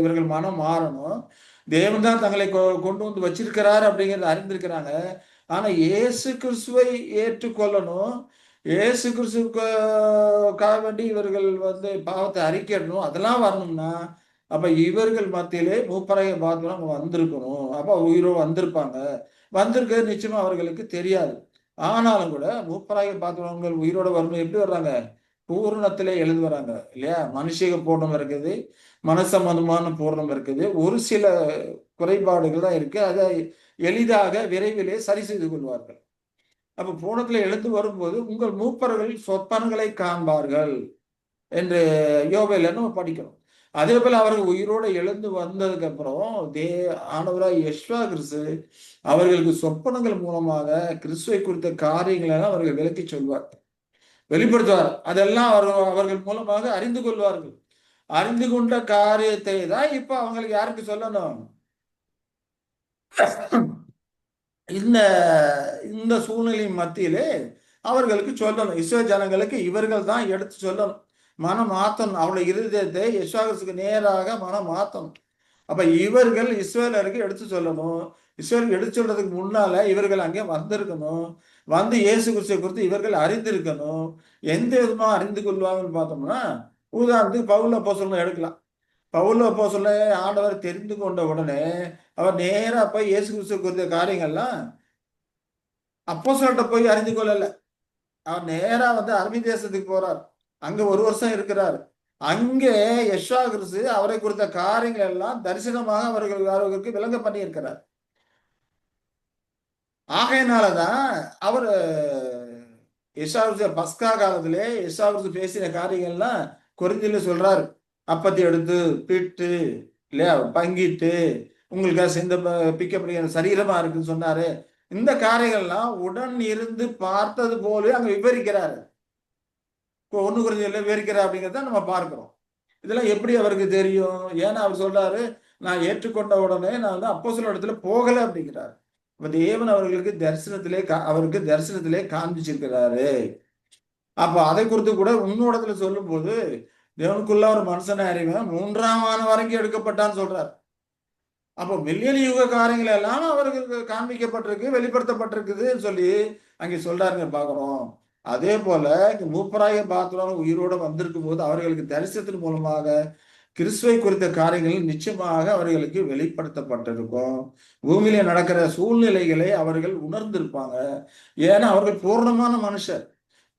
இவர்கள் மனம் மாறணும், தேவன் தான் தங்களை கொண்டு வந்து வச்சிருக்கிறாரு அப்படிங்கிறத அறிந்திருக்கிறாங்க. ஆனா இயேசு கிறிஸ்துவை ஏற்றுக்கொள்ளணும், இயேசு கிறிஸ்துக்காக வேண்டி இவர்கள் வந்து பாவத்தை அறிக்கிடணும். அதெல்லாம் வரணும்னா அப்ப இவர்கள் மத்தியிலே மூப்பரைய பார்த்து அவங்க வந்திருக்கணும். அப்ப உயிரோ வந்திருப்பாங்க. வந்திருக்கிறது நிச்சயமா அவர்களுக்கு தெரியாது. ஆனாலும் கூட மூப்பராக பார்த்தவங்க உயிரோட வரணும். எப்படி வர்றாங்க? பூரணத்திலே எழுந்து வராங்க இல்லையா? மனுஷக பூர்ணம் இருக்குது, மனசம்பந்தமான பூர்ணம் இருக்குது. ஒரு சில குறைபாடுகள் தான் இருக்கு. அதை எளிதாக விரைவிலே சரி செய்து கொள்வார்கள். அப்ப பூரணத்துல எழுந்து வரும்போது உங்கள் மூப்பர்கள் சொப்பனங்களை காண்பார்கள் என்று யோவேல்ல நம்ம படிக்கிறோம். அதே போல அவர்கள் உயிரோடு எழுந்து வந்ததுக்கு அப்புறம் ஆண்டவராய் யெஷுவா கிறிஸ்து அவர்களுக்கு சொப்பனங்கள் மூலமாக கிறிஸ்துவை குறித்த காரியங்களை எல்லாம் அவர்கள் விளக்கி சொல்வார், வெளிப்படுத்துவார். அதெல்லாம் அவர்கள் மூலமாக அறிந்து கொள்வார்கள். அறிந்து கொண்ட காரியத்தை தான் இப்ப அவங்களுக்கு யாருக்கு சொல்லணும்? இந்த இந்த சூழ்நிலை மத்தியிலே அவர்களுக்கு சொல்லணும். இஸ்ரவேல் ஜனங்களுக்கு இவர்கள் தான் எடுத்து சொல்லணும், மனம் மாத்தணும். அவருடைய இருதயத்தை யெஷுவாவுக்கு நேராக மனம் மாத்தணும். அப்ப இவர்கள் இஸ்ரவேலருக்கு எடுத்து சொல்லணும். இஸ்ரவேல் எடுத்து சொல்றதுக்கு முன்னால இவர்கள் அங்கே வந்திருக்கணும். வந்து இயேசு கிறிஸ்துவை குறித்து இவர்கள் அறிந்திருக்கணும். எந்த விதமா அறிந்து கொள்வாங்கன்னு பார்த்தோம்னா, உதாரணத்துக்கு பவுல் அப்போஸ்தலனை எடுக்கலாம். பவுல் அப்போஸ்தலனை ஆண்டவர் தெரிந்து கொண்ட உடனே அவர் நேரா போய் இயேசு கிறிஸ்துவை குறித்த காரியங்கள்லாம் அப்போஸ்தலர்கிட்ட போய் அறிந்து கொள்ளல. அவர் நேரா வந்து அரபி தேசத்துக்கு போறார். அங்க 1 வருஷம் இருக்கிறார். அங்கே யெஷுவா கிறிஸ்து அவரை குறித்த காரியங்கள் எல்லாம் தரிசனமாக அவர்களுக்கு விளங்க பண்ணி இருக்கிறார். ஆகையினாலதான் அவர் யெஷுவா கிறிஸ்து பஸ்கா காலத்திலே யெஷுவா கிறிஸ்து பேசின காரியங்கள்லாம் கொரிந்தியில சொல்றாரு. அப்பத்தை எடுத்து பிட்டு இல்லையா பங்கிட்டு உங்களுக்கு சிந்த பிக்கப்படுகிற சரீரமா இருக்குன்னு சொன்னாரு. இந்த காரியங்கள்லாம் உடன் இருந்து பார்த்தது போல அங்க விவரிக்கிறாரு. 1 கொரிந்தியர்ல விவரிக்கிறார் அப்படிங்கிறத நம்ம பார்க்கிறோம். இதெல்லாம் எப்படி அவருக்கு தெரியும்? ஏன்னா அவர் சொல்றாரு, நான் ஏற்றுக்கொண்ட உடனே நான் வந்து அப்போஸ்தலர் இடத்துல போகல அப்படிங்கிறார். இப்ப தேவன் அவருக்கு தரிசனத்திலே காண்பிச்சிருக்கிறாரு. அப்ப அதை குறித்து கூட இன்னொரு சொல்லும் போது, தேவனுக்குள்ள ஒரு மனுஷனை அறிவன் 3ஆம் வானம் வரைக்கும் எடுக்கப்பட்டான்னு சொல்றார். அப்போ மில்லியன் யுக காரியங்கள் எல்லாம் அவர்களுக்கு காண்பிக்கப்பட்டிருக்கு, வெளிப்படுத்தப்பட்டிருக்குதுன்னு சொல்லி அங்கே சொல்றாருங்க பாக்குறோம். அதே போல மூப்பராய பாத்திரம் உயிரோடு வந்திருக்கும் போது அவர்களுக்கு தரிசனத்தின் மூலமாக கிறிஸ்துவை குறித்த காரியங்கள் நிச்சயமாக அவர்களுக்கு வெளிப்படுத்தப்பட்டிருக்கும். பூமியில நடக்கிற சூழ்நிலைகளை அவர்கள் உணர்ந்திருப்பாங்க. ஏன்னா அவர்கள் பூர்ணமான மனுஷர்.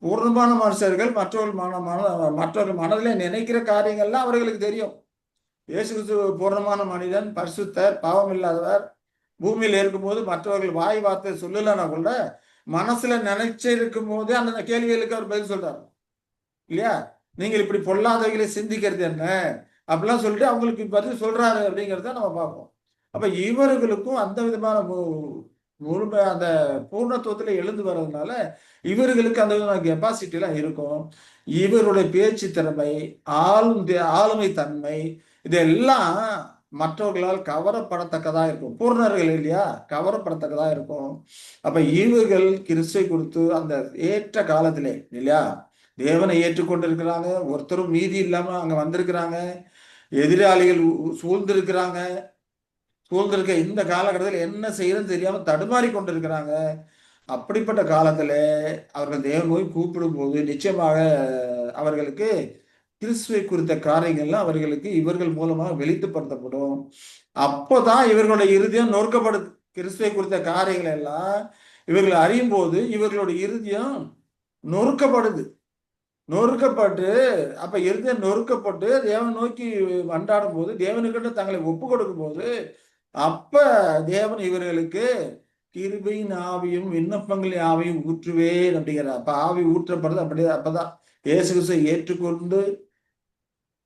பூர்ணமான மனுஷர்கள் மற்றவர்கள் மனதிலே நினைக்கிற காரியங்கள்லாம் அவர்களுக்கு தெரியும். இயேசு கிறிஸ்து பூர்ணமான மனிதன், பரிசுத்தர், பாவம் இல்லாதவர். பூமியில் இருக்கும்போது மற்றவர்கள் வாய் வார்த்தை சொல்லலைன்னா கூட மனசுல நினைச்சிருக்கும் போது அந்த கேள்விகளுக்கு அவர் பதில் சொல்றாரு இல்லையா? நீங்கள் இப்படி பொல்லாதவைகளை சிந்திக்கிறது என்ன அப்படிலாம் சொல்லிட்டு அவங்களுக்கு பதில் சொல்றாரு அப்படிங்கிறத நம்ம பார்ப்போம். அப்ப இவர்களுக்கும் அந்த விதமான முழுமை அந்த பூர்ணத்துவத்துல எழுந்து வர்றதுனால இவர்களுக்கு அந்த விதமான கெப்பாசிட்டி எல்லாம் இருக்கும். இவருடைய பேச்சு திறமை, ஆளுமை தன்மை, இதெல்லாம் மற்றவர்களால் கவரப்படத்தக்கதா இருக்கும். பூர்ணர்கள் இல்லையா, கவரப்படத்தக்கதா இருக்கும். அப்ப இவர்கள் கிறிஸ்துவை குறித்து அந்த ஏற்ற காலத்திலே இல்லையா தேவனை ஏற்றுக்கொண்டிருக்கிறாங்க. ஒருத்தரும் மீதி இல்லாம அங்க வந்திருக்கிறாங்க. எதிராளிகள் சூழ்ந்திருக்கிறாங்க. சூழ்ந்திருக்க இந்த காலகட்டத்தில் என்ன செய்யறதுன்னு தெரியாம தடுமாறி கொண்டிருக்கிறாங்க. அப்படிப்பட்ட காலத்துல அவர்கள் தேவன் போய் கூப்பிடும் போது நிச்சயமாக அவர்களுக்கு கிறிஸ்துவை குறித்த காரியங்கள்லாம் அவர்களுக்கு இவர்கள் மூலமாக வெளிப்படுத்தப்படும். அப்போதான் இவர்களுடைய இருதயம் நொறுக்கப்படுது. கிறிஸ்துவை குறித்த காரியங்கள் எல்லாம் இவர்கள் அறியும் போது இவர்களுடைய இருதயம் நொறுக்கப்படுது. நொறுக்கப்பட்டு அப்ப இருதயம் நொறுக்கப்பட்டு தேவன் நோக்கி மன்றாடும் போது, தேவனுக்கிட்ட தங்களை ஒப்பு கொடுக்கும் போது, அப்ப தேவன் இவர்களுக்கு கிருபையின் ஆவியும் விண்ணப்பங்களின் ஆவியும் ஊற்றுவேன் அப்படிங்கிறார். அப்ப ஆவி ஊற்றப்படுது. அப்படியே அப்பதான் இயேசு கிறிஸ்துவை ஏற்றுக்கொண்டு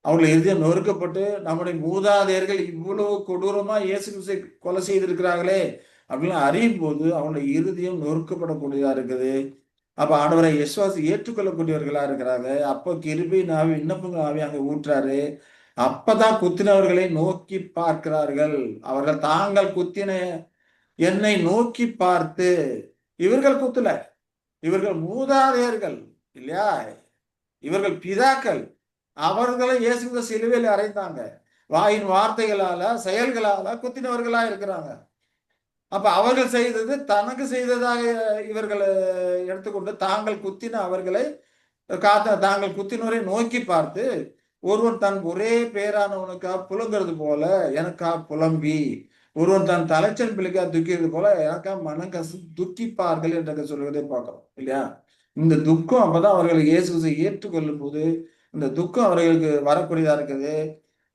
அவர்கள் இருதயம் நொறுக்கப்பட்டு நம்முடைய மூதாதையர்கள் இவ்வளவு கொடூரமா இயேசு கிறிஸ்துவை கொலை செய்திருக்கிறார்களே அப்படின்னு அறியும் போது அவங்களுடைய இருதயம் நொறுக்கப்படக்கூடியதா இருக்குது. அப்ப ஆண்டவரை விசுவாசி ஏற்றுக்கொள்ளக்கூடியவர்களா இருக்கிறாங்க. அப்போ கிருபையின் ஆவி விண்ணப்பங்கள் ஆவி அங்க ஊற்றாரு. அப்பதான் குத்தினவர்களை நோக்கி பார்க்கிறார்கள். அவர்கள் தாங்கள் குத்தின என்னை நோக்கி பார்த்து, இவர்கள் குத்துல, இவர்கள் மூதாதையர்கள் இல்லையா, இவர்கள் பிதாக்கள், அவர்களை இயேசு சிலுவையில் அறைந்தாங்க. வாயின் வார்த்தைகளால செயல்களால குத்தினவர்களா இருக்கிறாங்க. அப்ப அவர்கள் செய்தது தனக்கு செய்ததாக இவர்கள் எடுத்துக்கொண்டு தாங்கள் குத்தின அவர்களை தாங்கள் குத்தினவரை நோக்கி பார்த்து, ஒருவன் தன் ஒரே பேரானவனுக்கா புலங்கிறது போல எனக்கா புலம்பி, ஒருவன் தன் தலைச்சன் பிள்ளைக்கா துக்கிறது போல எனக்கா மனங்கசு துக்கிப்பார்கள் என்று சொல்வதை பார்க்கிறோம் இல்லையா? இந்த துக்கம் அப்பதான் அவர்கள் இயேசுவை ஏற்றுக்கொள்ளும் போது இந்த துக்கம் அவர்களுக்கு வரக்கூடியதா இருக்குது.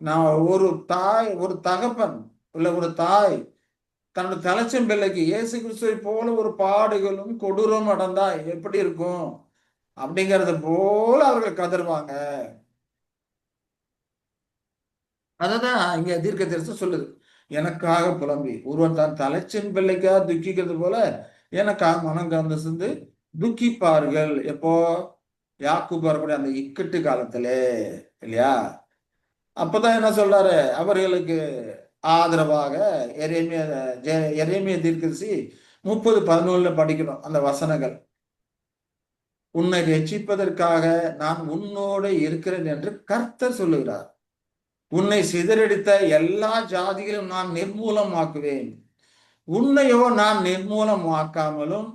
நான் ஒரு தகப்பன் இல்ல ஒரு தாய் தன்னோட தலைச்சன் பிள்ளைக்கு இயேசு கிறிஸ்துவை போல ஒரு பாடுகளும் கொடூரம் அடைந்தா எப்படி இருக்கும் அப்படிங்கறத போல அவர்கள் கதறுவாங்க. அததான் இங்க தீர்க்க தரிசனம் சொல்லுது. எனக்காக புலம்பி ஒருவன் தான் தலைச்சன் பிள்ளைக்காக துக்கிக்கிறது போல எனக்காக மனம் கலந்து சிந்து துக்கிப்பார்கள். எப்போ யாக்கூப் வரக்கூடிய அந்த இக்கட்டு காலத்துல இல்லையா? அப்பதான் என்ன சொல்றாரு, அவர்களுக்கு ஆதரவாக எரேமியா தீர்க்கதரிசி 30:11 படிக்கணும் அந்த வசனங்கள். உன்னை ரட்சிப்பதற்காக நான் உன்னோட இருக்கிறேன் என்று கர்த்தர் சொல்லுகிறார். உன்னை சிதறடித்த எல்லா ஜாதிகளும் நான் நிர்மூலமாக்குவேன். உன்னையோ நான் நிர்மூலமாக்காமலும்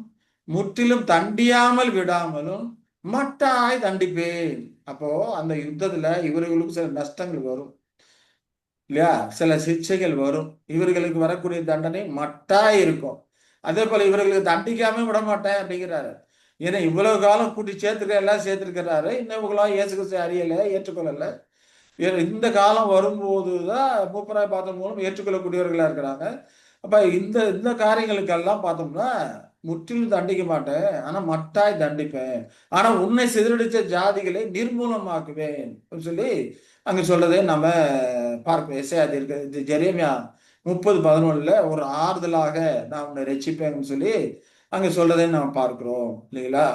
முற்றிலும் தண்டியாமல் விடாமலும் மட்டாய் தண்டிப்பேன். அப்போ அந்த யுத்தத்துல இவர்களுக்கு சில நஷ்டங்கள் வரும் இல்லையா, சில சிக்ஷைகள் வரும். இவர்களுக்கு வரக்கூடிய தண்டனை மட்டாய் இருக்கும். அதே போல இவர்களுக்கு தண்டிக்காம விட மாட்டேன் அப்படிங்கிறாரு. ஏன்னா இவ்வளவு காலம் கூட்டி எல்லாம் சேர்த்திருக்கிறாரு. இன்னும் இவங்களாம் இயேசு கிறிஸ்து அறியல, ஏற்றுக்கொள்ளல. இந்த காலம் வரும்போதுதான் மூப்பராய் பார்த்தோம் மூலம் ஏற்றுக்கொள்ளக்கூடியவர்களா இருக்கிறாங்க. அப்ப இந்த இந்த காரியங்களுக்கெல்லாம் பார்த்தோம்னா முற்றிலும் தண்டிக்க மாட்டேன், ஆனா மட்டாய் தண்டிப்பேன். ஆனா உன்னை சிதறடிச்ச ஜாதிகளை நிர்மூலமாக்குவேன் சொல்லி அங்க சொல்றதை நம்ம பார்ப்போம். இருக்கு ஜெரேமியா 30:11 ஒரு ஆறுதலாக நான் உன்னை ரட்சிப்பேன்னு சொல்லி அங்க சொல்றதை நாம் பார்க்கிறோம் இல்லைங்களா?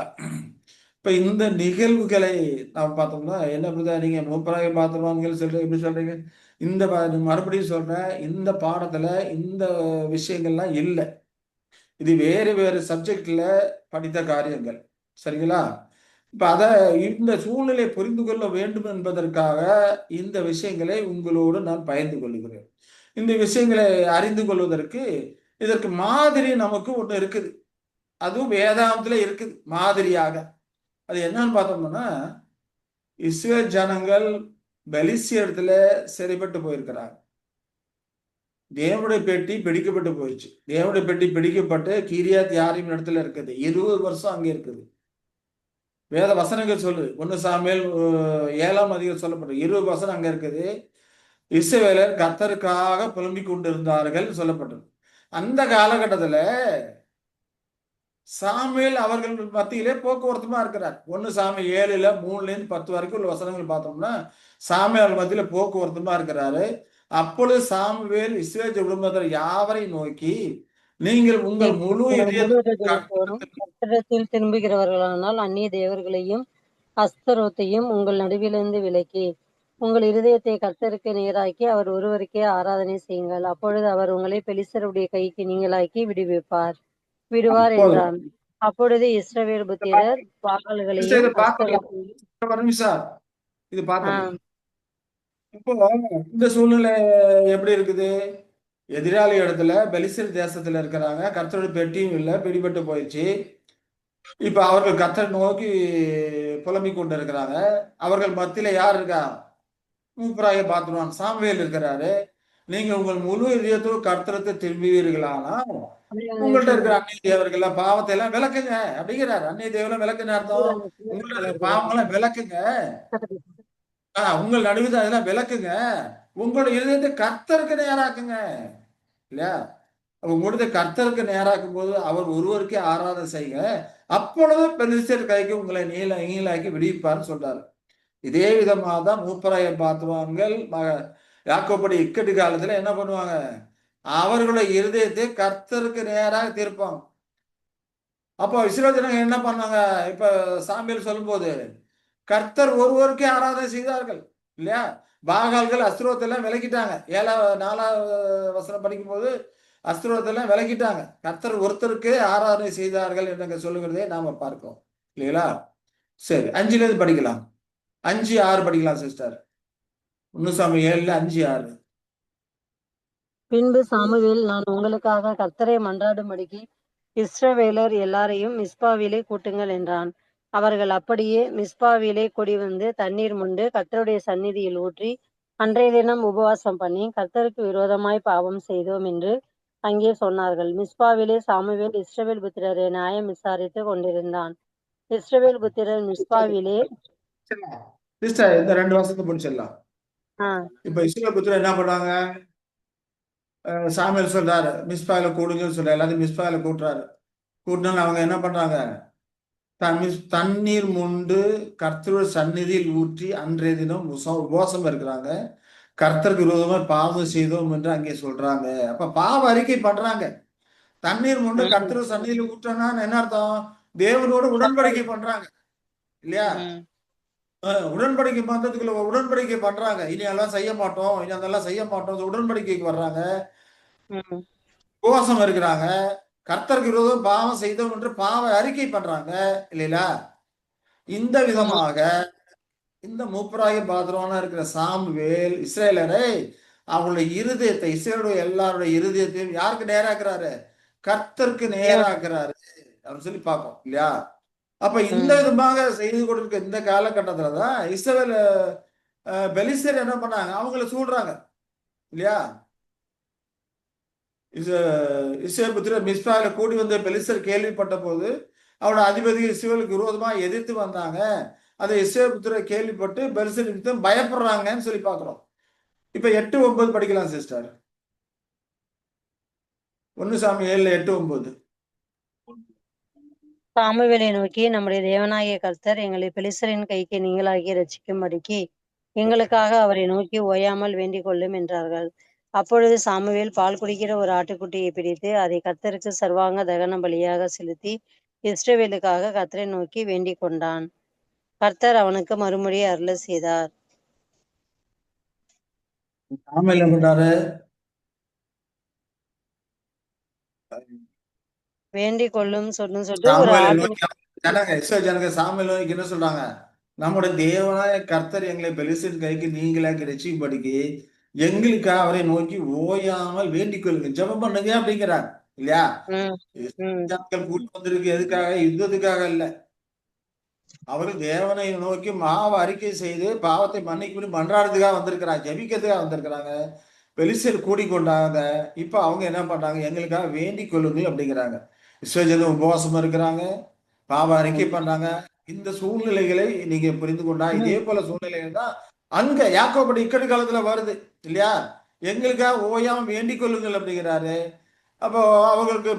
இப்ப இந்த நிகழ்வுகளை நாம் பார்த்தோம்னா என்ன புரியுதா, நீங்க மூப்பராக பார்த்துருவாங்க சொல்றீங்க, எப்படி சொல்றீங்க? இந்த மறுபடியும் சொல்றேன், இந்த பாடத்துல இந்த விஷயங்கள்லாம் இல்லை. இது வேறு வேறு சப்ஜெக்ட்ல படித்த காரியங்கள் சரிங்களா? இப்ப இந்த சூழ்நிலை புரிந்து கொள்ள வேண்டும் என்பதற்காக இந்த விஷயங்களை உங்களோடு நான் பகிர்ந்து கொள்கிறேன். இந்த விஷயங்களை அறிந்து கொள்வதற்கு இதற்கு மாதிரி நமக்கு ஒண்ணு இருக்குது. அதுவும் வேதாந்தத்துல இருக்குது மாதிரியாக. அது என்னன்னு பார்த்தோம்னா, இஸ்ரேல் ஜனங்கள் பெலிஸ்தியர்ல சிறைப்பட்டு போயிருக்கிறாங்க. தேவனுடைய பெட்டி பிடிக்கப்பட்டு போயிடுச்சு. தேவனுடைய பெட்டி பிடிக்கப்பட்டு கிரியாத் யாரின் இடத்துல இருக்குது. 20 வருஷம் அங்கே இருக்குது. வேத வசனங்கள் சொல்லு. 1 சாமுவேல் 7ஆம் அதிகாரம் சொல்லப்படும் 20 வசனம் அங்க இருக்குது. இஸ்ரவேலர் கர்த்தருக்காக புலம்பிக் கொண்டிருந்தார்கள் சொல்லப்பட்டது. அந்த காலகட்டத்துல சாமுவேல் அவர்கள் மத்தியிலே போக்குவரத்துமா இருக்கிறார். 1 சாமுவேல் 7ல 3ல இருந்து 10 வரைக்கும் உள்ள வசனங்கள் பார்த்தோம்னா சாமுவேல் மத்தியில போக்குவரத்துமா இருக்கிறாரு. அப்பொழுது சாமுவேல் இஸ்ரவேல் குடும்பத்தார் யாவரை நோக்கி, நீங்கள் உங்கள் முழு உங்கள் முழு இதயத்தோடும் இதயத்தோடும் கர்த்தரிடத்தில் திரும்புகிறவர்களானால் அந்நிய தேவர்களையும் அஸ்தரோத்தையும் உங்கள் நடுவிலிருந்து விலக்கி உங்கள் இருதயத்தை கர்த்தருக்கு நேராக்கி அவர் ஒருவருக்கே ஆராதனை செய்யுங்கள். அப்பொழுது அவர் உங்களை பெலிஸ்தருடைய கைக்கு நீங்களாக்கி விடுவார் போதும். என்றான். அப்பொழுது இஸ்ரவேல் புத்திரர் பாகால்களையும் இதை பார்த்துக்கலாம். அஸ்தரோத்தையும் ஒரு நிமிஷம் இது பார்த்துடலாம். ஆஹ் இப்போ இந்த சூழ்நிலை எப்படி இருக்குது? எதிராளி இடத்துல பெலிஸ்தர் தேசத்துல இருக்கிறாங்க. கர்த்தருடைய பெட்டியும் இல்லை, பிடிபட்டு போயிடுச்சு. இப்ப அவர்கள் கர்த்தரை நோக்கி புலம்பிக் கொண்டு இருக்கிறாங்க. அவர்கள் மத்தியில யார் இருக்கா? மூப்பராய பாத்துருவான் சாமுவேல் இருக்கிறாரு. நீங்க உங்கள் முழு இதயத்தோடு கர்த்தரத்தை திரும்புவீர்களானா உங்கள்ட்ட இருக்கிற அந்நிய தேவர்கள் பாவத்தை எல்லாம் விளக்குங்க அப்படிங்கிறாரு. அந்நிய தேவெல்லாம் விளக்குன்னு அர்த்தம் உங்கள்ட்ட இருக்கிற பாவங்கள்லாம் விளக்குங்க. உங்கள் நடுவில் அதெல்லாம் விளக்குங்க. உங்களோட இருதயத்தை கர்த்தருக்கு நேராக்குங்க இல்லையா? உங்களுடைய கர்த்தருக்கு நேராக்கும் போது அவர் ஒருவருக்கே ஆராதனை செய்யுங்க. அப்பொழுது பெலிஸ்தர் கைக்கு உங்களை நீளாக்கி விடுவிப்பார்னு சொல்றாரு. இதே விதமாக தான் மூப்பராய பாத்துவான்கள் யாக்கோபடி இக்கட்டு காலத்துல என்ன பண்ணுவாங்க? அவர்களுடைய இருதயத்தை கர்த்தருக்கு நேராக திருப்பாங்க. அப்போ இஸ்ரவேல் ஜனங்க என்ன பண்ணாங்க? இப்ப சாமியல் சொல்லும்போது கர்த்தர் ஒருவருக்கே ஆராதனை செய்தார்கள் இல்லையா? பாகால்கள் அஸ்திரோத்தெல்லாம் விலக்கிட்டாங்க. 4வது வசனம் படிக்கும் போது அஸ்திரோத்தெல்லாம் விலக்கிட்டாங்க. கர்த்தர் ஒருத்தருக்கு ஆராதனை செய்தார்கள் என்று சொல்லுகிறதே நாம பார்க்கிறோம் இல்லைங்களா? சரி, 5ல இருந்து படிக்கலாம். 5, 6 படிக்கலாம் சிஸ்டர். 1 சாமுவேல் 7ல 5, 6. பின்பு சாமுவேல், நான் உங்களுக்காக கர்த்தரை மன்றாடும்படிக்கு இஸ்ரவேலர் எல்லாரையும் மிஸ்பாவிலே கூட்டுங்கள் என்றான். அவர்கள் அப்படியே மிஸ்பாவிலே கூடிவந்து தண்ணீர் மொண்டு கர்த்தருடைய சந்நிதியில் ஊற்றி அன்றைய தினம் உபவாசம் பண்ணி கர்த்தருக்கு விரோதமாய் பாவம் செய்தோம் என்று அங்கே சொன்னார்கள். மிஸ்பாவிலே சாமுவேல் இஸ்ரவேல் புத்திரரை நியாயம் விசாரித்து கொண்டிருந்தான். இஸ்ரவேல் புத்திரர் மிஸ்பாவிலே சிஸ்டர் இந்த 2 வருஷத்தை முடிச்சிடலாம். இப்ப இஸ்ரவேல் புத்திரர் என்ன பண்ணாங்க? சாமுவேல் சொல்றாரு மிஸ்பாவில கூடுங்கன்னு சொல்ற எல்லாத்தையும் மிஸ்பாவில கூட்டுறாரு. கூட்டினாலும் அவங்க என்ன பண்றாங்க? தண்ணீர் முண்டு கர்த்தருடைய சந்நிதியில் ஊற்றி அன்றைய தினம் உபவாசம் இருக்கிறாங்க. கர்த்தருக்கு விரோதமா பாவம் செய்தோம் என்று அங்கே சொல்றாங்க. அப்ப பாவ அறிக்கை பண்றாங்க. தண்ணீர் முண்டு கர்த்தருடைய சந்நிதியில் ஊற்றனா என்ன அர்த்தம்? தேவனோட உடன்படிக்கை பண்றாங்க இல்லையா? உடன்படிக்கை பண்றதுக்குள்ள உடன்படிக்கை பண்றாங்க. இனி அதெல்லாம் செய்ய மாட்டோம், இனி அதெல்லாம் செய்ய மாட்டோம் உடன்படிக்கைக்கு வர்றாங்க. உபவாசம் இருக்கிறாங்க. கர்த்தருக்கு விரோதம் பாவம் செய்தோம் என்று பாவ அறிக்கை பண்றாங்க இல்லையா? இந்த விதமாக இந்த மூப்பராகி பாத்திரமான இருக்கிற சாமுவேல் இஸ்ரேலரை அவங்களுடைய இருதயத்தை இஸ்ரேலுடைய எல்லாருடைய இருதயத்தையும் யாருக்கு நேராக்குறாரு? கர்த்தருக்கு நேராக்குறாரு அப்படின்னு சொல்லி பார்ப்போம் இல்லையா? அப்ப இந்த விதமாக செய்து கொடுக்க இந்த காலகட்டத்துலதான் இஸ்ரவேல் பெலிஸ்தர் என்ன பண்ணாங்க? அவங்கள சூடுறாங்க இல்லையா? இஸ்ரவேல் புத்திரர் மிஸ்பாவில கூடி வந்த பெலிஸ்தர் கேள்விப்பட்ட போது அவரோட அதிபதிகள் இஸ்ரவேலுக்கு விரோதமா எதிர்த்து வந்தாங்க. அதை இஸ்ரவேல் புத்திரர் கேள்விப்பட்டு பெலிஸ்தர் பயப்படுறாங்கன்னு சொல்லி பார்க்கிறோம். இப்ப 8, 9 படிக்கலாம் சிஸ்டர். 1 சாமுவேல் 7, 8, 9. சாமுவேலை நோக்கி, நம்முடைய தேவனாகிய கர்த்தர் எங்களை பெலிஸ்தரின் கைக்கு நீங்களாகி ரட்சிக்கும்படிக்கு எங்களுக்காக அவரை நோக்கி ஓயாமல் வேண்டிக் கொள்ளும் என்றார்கள். அப்பொழுது சாமுவேல் பால் குடிக்கிற ஒரு ஆட்டுக்குட்டியை பிடித்து அதை கர்த்தருக்கு சர்வாங்க தகன பலியாக செலுத்தி இஸ்ரவேலுக்காக கர்த்தரை நோக்கி வேண்டிக் கொண்டான். கர்த்தர் அவனுக்கு மறுமொழி அருள செய்தார். சாமுவேல் என்ன பண்றாரு? வேண்டிக் கொள்ளும் சொல்லிட்டு ஒரு ஜனங்க சாமுவேல் நோக்கி என்ன சொல்றாங்க? நம்முடைய தேவனாய கர்த்தர் எங்களை பெலிஸ்தரின் கைக்கு நீங்களாக்கி ரட்சிக்கும்படிக்கு எங்களுக்காக அவரை நோக்கி ஓயாமல் வேண்டிக் கொள்ளுங்க, ஜெபம் பண்ணுங்க அப்படிங்கிறார் இல்லையா? கூட்டி வந்திருக்கு எதுக்காக? யுத்தத்துக்காக இல்ல. அவர்கள் தேவனை நோக்கி அறிக்கை செய்து பாவத்தை மன்னிக்க மன்றாடுறதுக்காக வந்திருக்கிறாங்க, ஜெபிக்கிறதுக்காக வந்திருக்கிறாங்க. பெலிஸ்தர் கூடிக்கொண்டாங்க. இப்ப அவங்க என்ன பண்றாங்க? எங்களுக்காக வேண்டிக் கொள்ளுங்க அப்படிங்கிறாங்க. இஸ்ரவேல் உபவாசம் இருக்கிறாங்க, பாவ அறிக்கை பண்றாங்க, இந்த சூழ்நிலைகளை நீங்க புரிந்து கொண்டா இதே போல சூழ்நிலைகள் தான் அங்க யாக்கோபு இக்கட்டு காலத்துல வருது இல்லையா? எங்களுக்காக ஓயாம வேண்டிக் கொள்ளுங்கள் அப்படிங்கிறாரு. அப்போ அவங்களுக்கு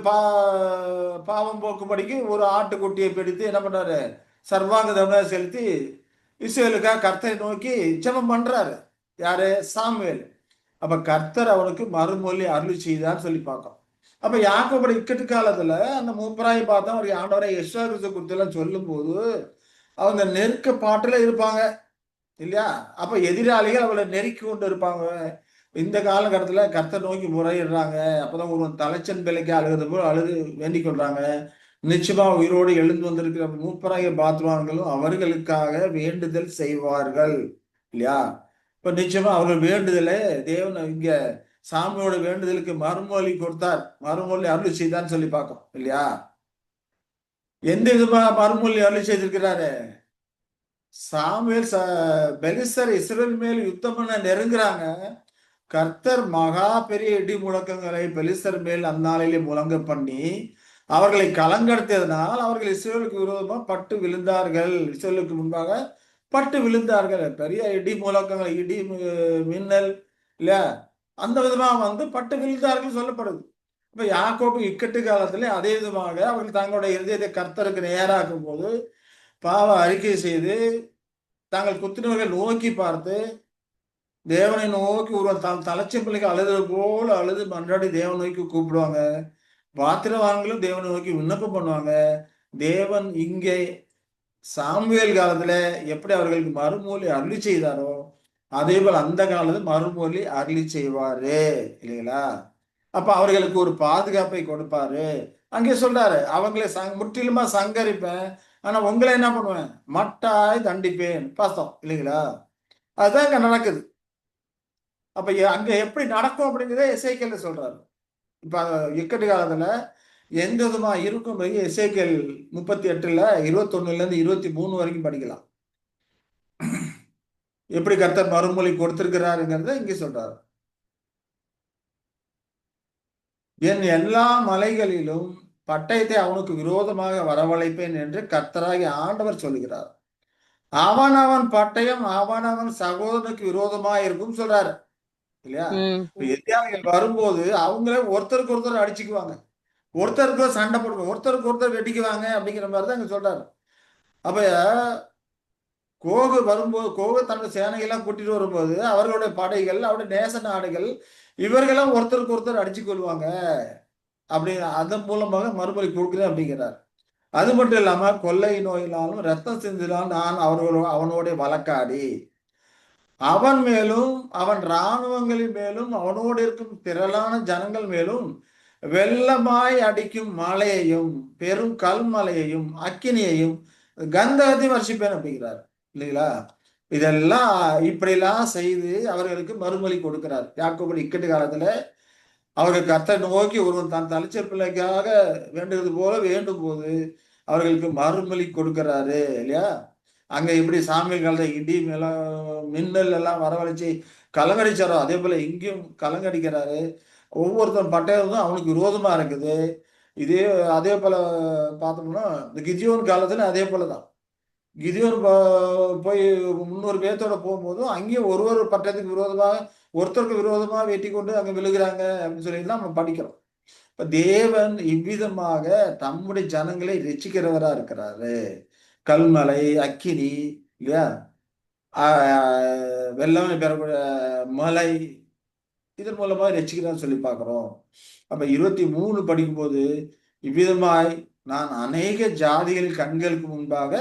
பாவம் போக்கும்படிக்கு ஒரு ஆட்டுக்குட்டியை பிடித்து என்ன பண்றாரு? சர்வாங்க தவணை செலுத்தி இஸ்ரவேலுக்காக கர்த்தரை நோக்கி ஜெபம் பண்றாரு. யாரு? சாமுவேல். அப்ப கர்த்தர் அவனுக்கு மறுமொழி அருளி செய்தான்னு சொல்லி பார்க்கோம். அப்ப யாக்கோபுட இக்கட்டு காலத்துல அந்த மூப்பராய் பார்த்தா அவர் ஆண்டவரை யெஷுவா கிறிஸ்து குறித்து எல்லாம் சொல்லும் போது அவங்க நெருக்க பாட்டுல இருப்பாங்க இல்லையா? அப்ப எதிராளிகள் அவளை நெருக்கி கொண்டு இருப்பாங்க. இந்த காலகட்டத்துல கர்த்தர் நோக்கி முறையிடுறாங்க. அப்பதான் ஒரு தலைச்சன் பிள்ளைக்கு அழுகிறது போல் அழுது வேண்டிக் கொள்றாங்க. நிச்சயமா உயிரோடு எழுந்து வந்திருக்கிற மூப்பராகிய பாத்ருவான்களும் அவர்களுக்காக வேண்டுதல் செய்வார்கள் இல்லையா? இப்ப நிச்சயமா அவர்கள் வேண்டுதலை தேவன் இங்க சாமியோட வேண்டுதலுக்கு மறுமொழி கொடுத்தார், மறுமொழி அருளி செய்தான்னு சொல்லி பார்க்கோம் இல்லையா? எந்த விதமா மறுமொழி அருளி செய்திருக்கிறாரு? சாமுவேல் பெலிஸ்தர் இஸ்ரவேல் மேல் யுத்தம் பண்ண நெருங்குறாங்க. கர்த்தர் மகா பெரிய இடி முழக்கங்களை பெலிஸ்தர் மேல் அந்நாளிலே முழங்க பண்ணி அவர்களை கலங்கெடுத்ததனால் அவர்கள் இஸ்ரவேலுக்கு விரோதமா பட்டு விழுந்தார்கள். இஸ்ரவேலுக்கு முன்பாக பட்டு விழுந்தார்கள். பெரிய இடி முழக்கங்கள், இடி மின்னல் இல்ல அந்த விதமா வந்து பட்டு விழுந்தார்கள் சொல்லப்படுது. இப்ப யாக்கோபு இக்கட்டு காலத்துல அதே விதமாக அவர்கள் தங்களுடைய இருதயத்தை கர்த்தருக்கு நேராக்கும் போது பாவ அறிக்கை செய்து தாங்கள் குத்தினவர்கள் நோக்கி பார்த்து தேவனை நோக்கி ஒரு தலைச்ச பிள்ளைக்கு அழுது போல அழுது மன்றாடி தேவன் நோக்கி கூப்பிடுவாங்க. பாத்திரவான்களும் தேவனை நோக்கி விண்ணப்பம் பண்ணுவாங்க. தேவன் இங்கே சாமுவேல் காலத்துல எப்படி அவர்களுக்கு மறுமொழி அருளி செய்தாரோ அதே போல அந்த காலத்துல மறுமொழி அருளி செய்வாரு இல்லைங்களா? அப்ப அவர்களுக்கு ஒரு பாதுகாப்பை கொடுப்பாரு. அங்கே சொல்றாரு, அவங்களை முற்றிலுமா சங்கரிப்பேன், ஆனா உங்களை என்ன பண்ணுவேன்? மட்டாய் தண்டிப்பேன். பார்த்தோம் இல்லைங்களா? அதுதான் இங்க நடக்குது. அப்ப அங்க எப்படி நடக்கும் அப்படிங்கிறத எசேக்கியேல் சொல்றாரு. இப்ப இக்கட்டு காலத்துல எந்த விதமா இருக்கும் எசேக்கியேல் 38ல 21ல இருந்து 23 வரைக்கும் படிக்கலாம். எப்படி கர்த்தர் மறுமொழி கொடுத்திருக்கிறாருங்கிறத இங்க சொல்றாரு. என் எல்லா மலைகளிலும் பட்டயத்தை அவனுக்கு விரோதமாக வரவழைப்பேன் என்று கர்த்தராகிய ஆண்டவர் சொல்லுகிறார். அவன் பட்டயம் அவன் சகோதரனுக்கு விரோதமாக இருக்கும் சொல்றாரு இல்லையா? எதிராளிகள் வரும்போது அவங்களே ஒருத்தருக்கு ஒருத்தர் அடிச்சுக்குவாங்க, ஒருத்தருக்கு சண்டை போடுவாங்க, ஒருத்தருக்கு ஒருத்தர் வெட்டிக்குவாங்க அப்படிங்கிற மாதிரிதான் இங்க சொல்றாரு. அப்ப கோகு வரும்போது கோகு தன்னுடைய சேனைகள்லாம் கூட்டிட்டு வரும்போது அவர்களுடைய படைகள் அவருடைய நேச நாடுகள் இவர்களும் ஒருத்தருக்கு ஒருத்தர் அடிச்சு கொள்வாங்க அப்படி அதன் மூலமாக மறுமொழி கொடுக்குறேன் அப்படிங்கிறார். அது மட்டும் இல்லாம கொள்ளை நோயினாலும் ரத்தம் சிந்தினாலும் நான் அவனோட வழக்காடி அவன் மேலும் அவன் இராணுவங்களின் மேலும் அவனோடு இருக்கும் திரளான ஜனங்கள் மேலும் வெள்ளமாய் அடிக்கும் மலையையும் பெரும் கல்மலையையும் அக்கினியையும் கந்தகத்தையும் வர்ஷிப்பேன் அப்படிங்கிறார் இல்லைங்களா? இதெல்லாம் இப்படிலாம் செய்து அவர்களுக்கு மறுமொழி கொடுக்கிறார். யாக்கோபு இக்கட்டு காலத்துல அவர்கள் கர்த்தரை நோக்கி ஒருவன் தன் தலைச்ச பிள்ளைக்காக வேண்டுவது போல வேண்டும் போது அவர்களுக்கு மறுமொழி கொடுக்கிறாரு இல்லையா? அங்க எப்படி சாமியல் காலத்துல இடி மேல மின்னல் எல்லாம் வரவழைச்சு கலங்கடிச்சாரோ அதே போல இங்கேயும் கலங்கடிக்கிறாரு. ஒவ்வொருத்தன் பட்டயம் அவனுக்கு விரோதமா இருக்குது. இதே அதே போல பார்த்தோம்னா இந்த கிதியோன் காலத்துல அதே போலதான் கிதியோன் போய் 300 பேர்த்தோட போகும்போதும் அங்கேயும் ஒரு பட்டயத்துக்கு விரோதமாக ஒருத்தருக்கு விரோதமா வெட்டி கொண்டு அங்க விழுகிறாங்க அப்படின்னு சொல்லி நம்ம படிக்கிறோம். இப்ப தேவன் இவ்விதமாக தம்முடைய ஜனங்களை ரட்சிக்கிறவரா இருக்கிறாரு. கல்மலை அக்கினி இல்லையா? வெள்ளம் பெறக்கூடிய மலை இதன் மூலமா ரட்சிக்கிறான்னு சொல்லி பார்க்கிறோம். அப்ப 23 படிக்கும்போது இவ்விதமாய் நான் அநேக ஜாதிகள் கண்களுக்கு முன்பாக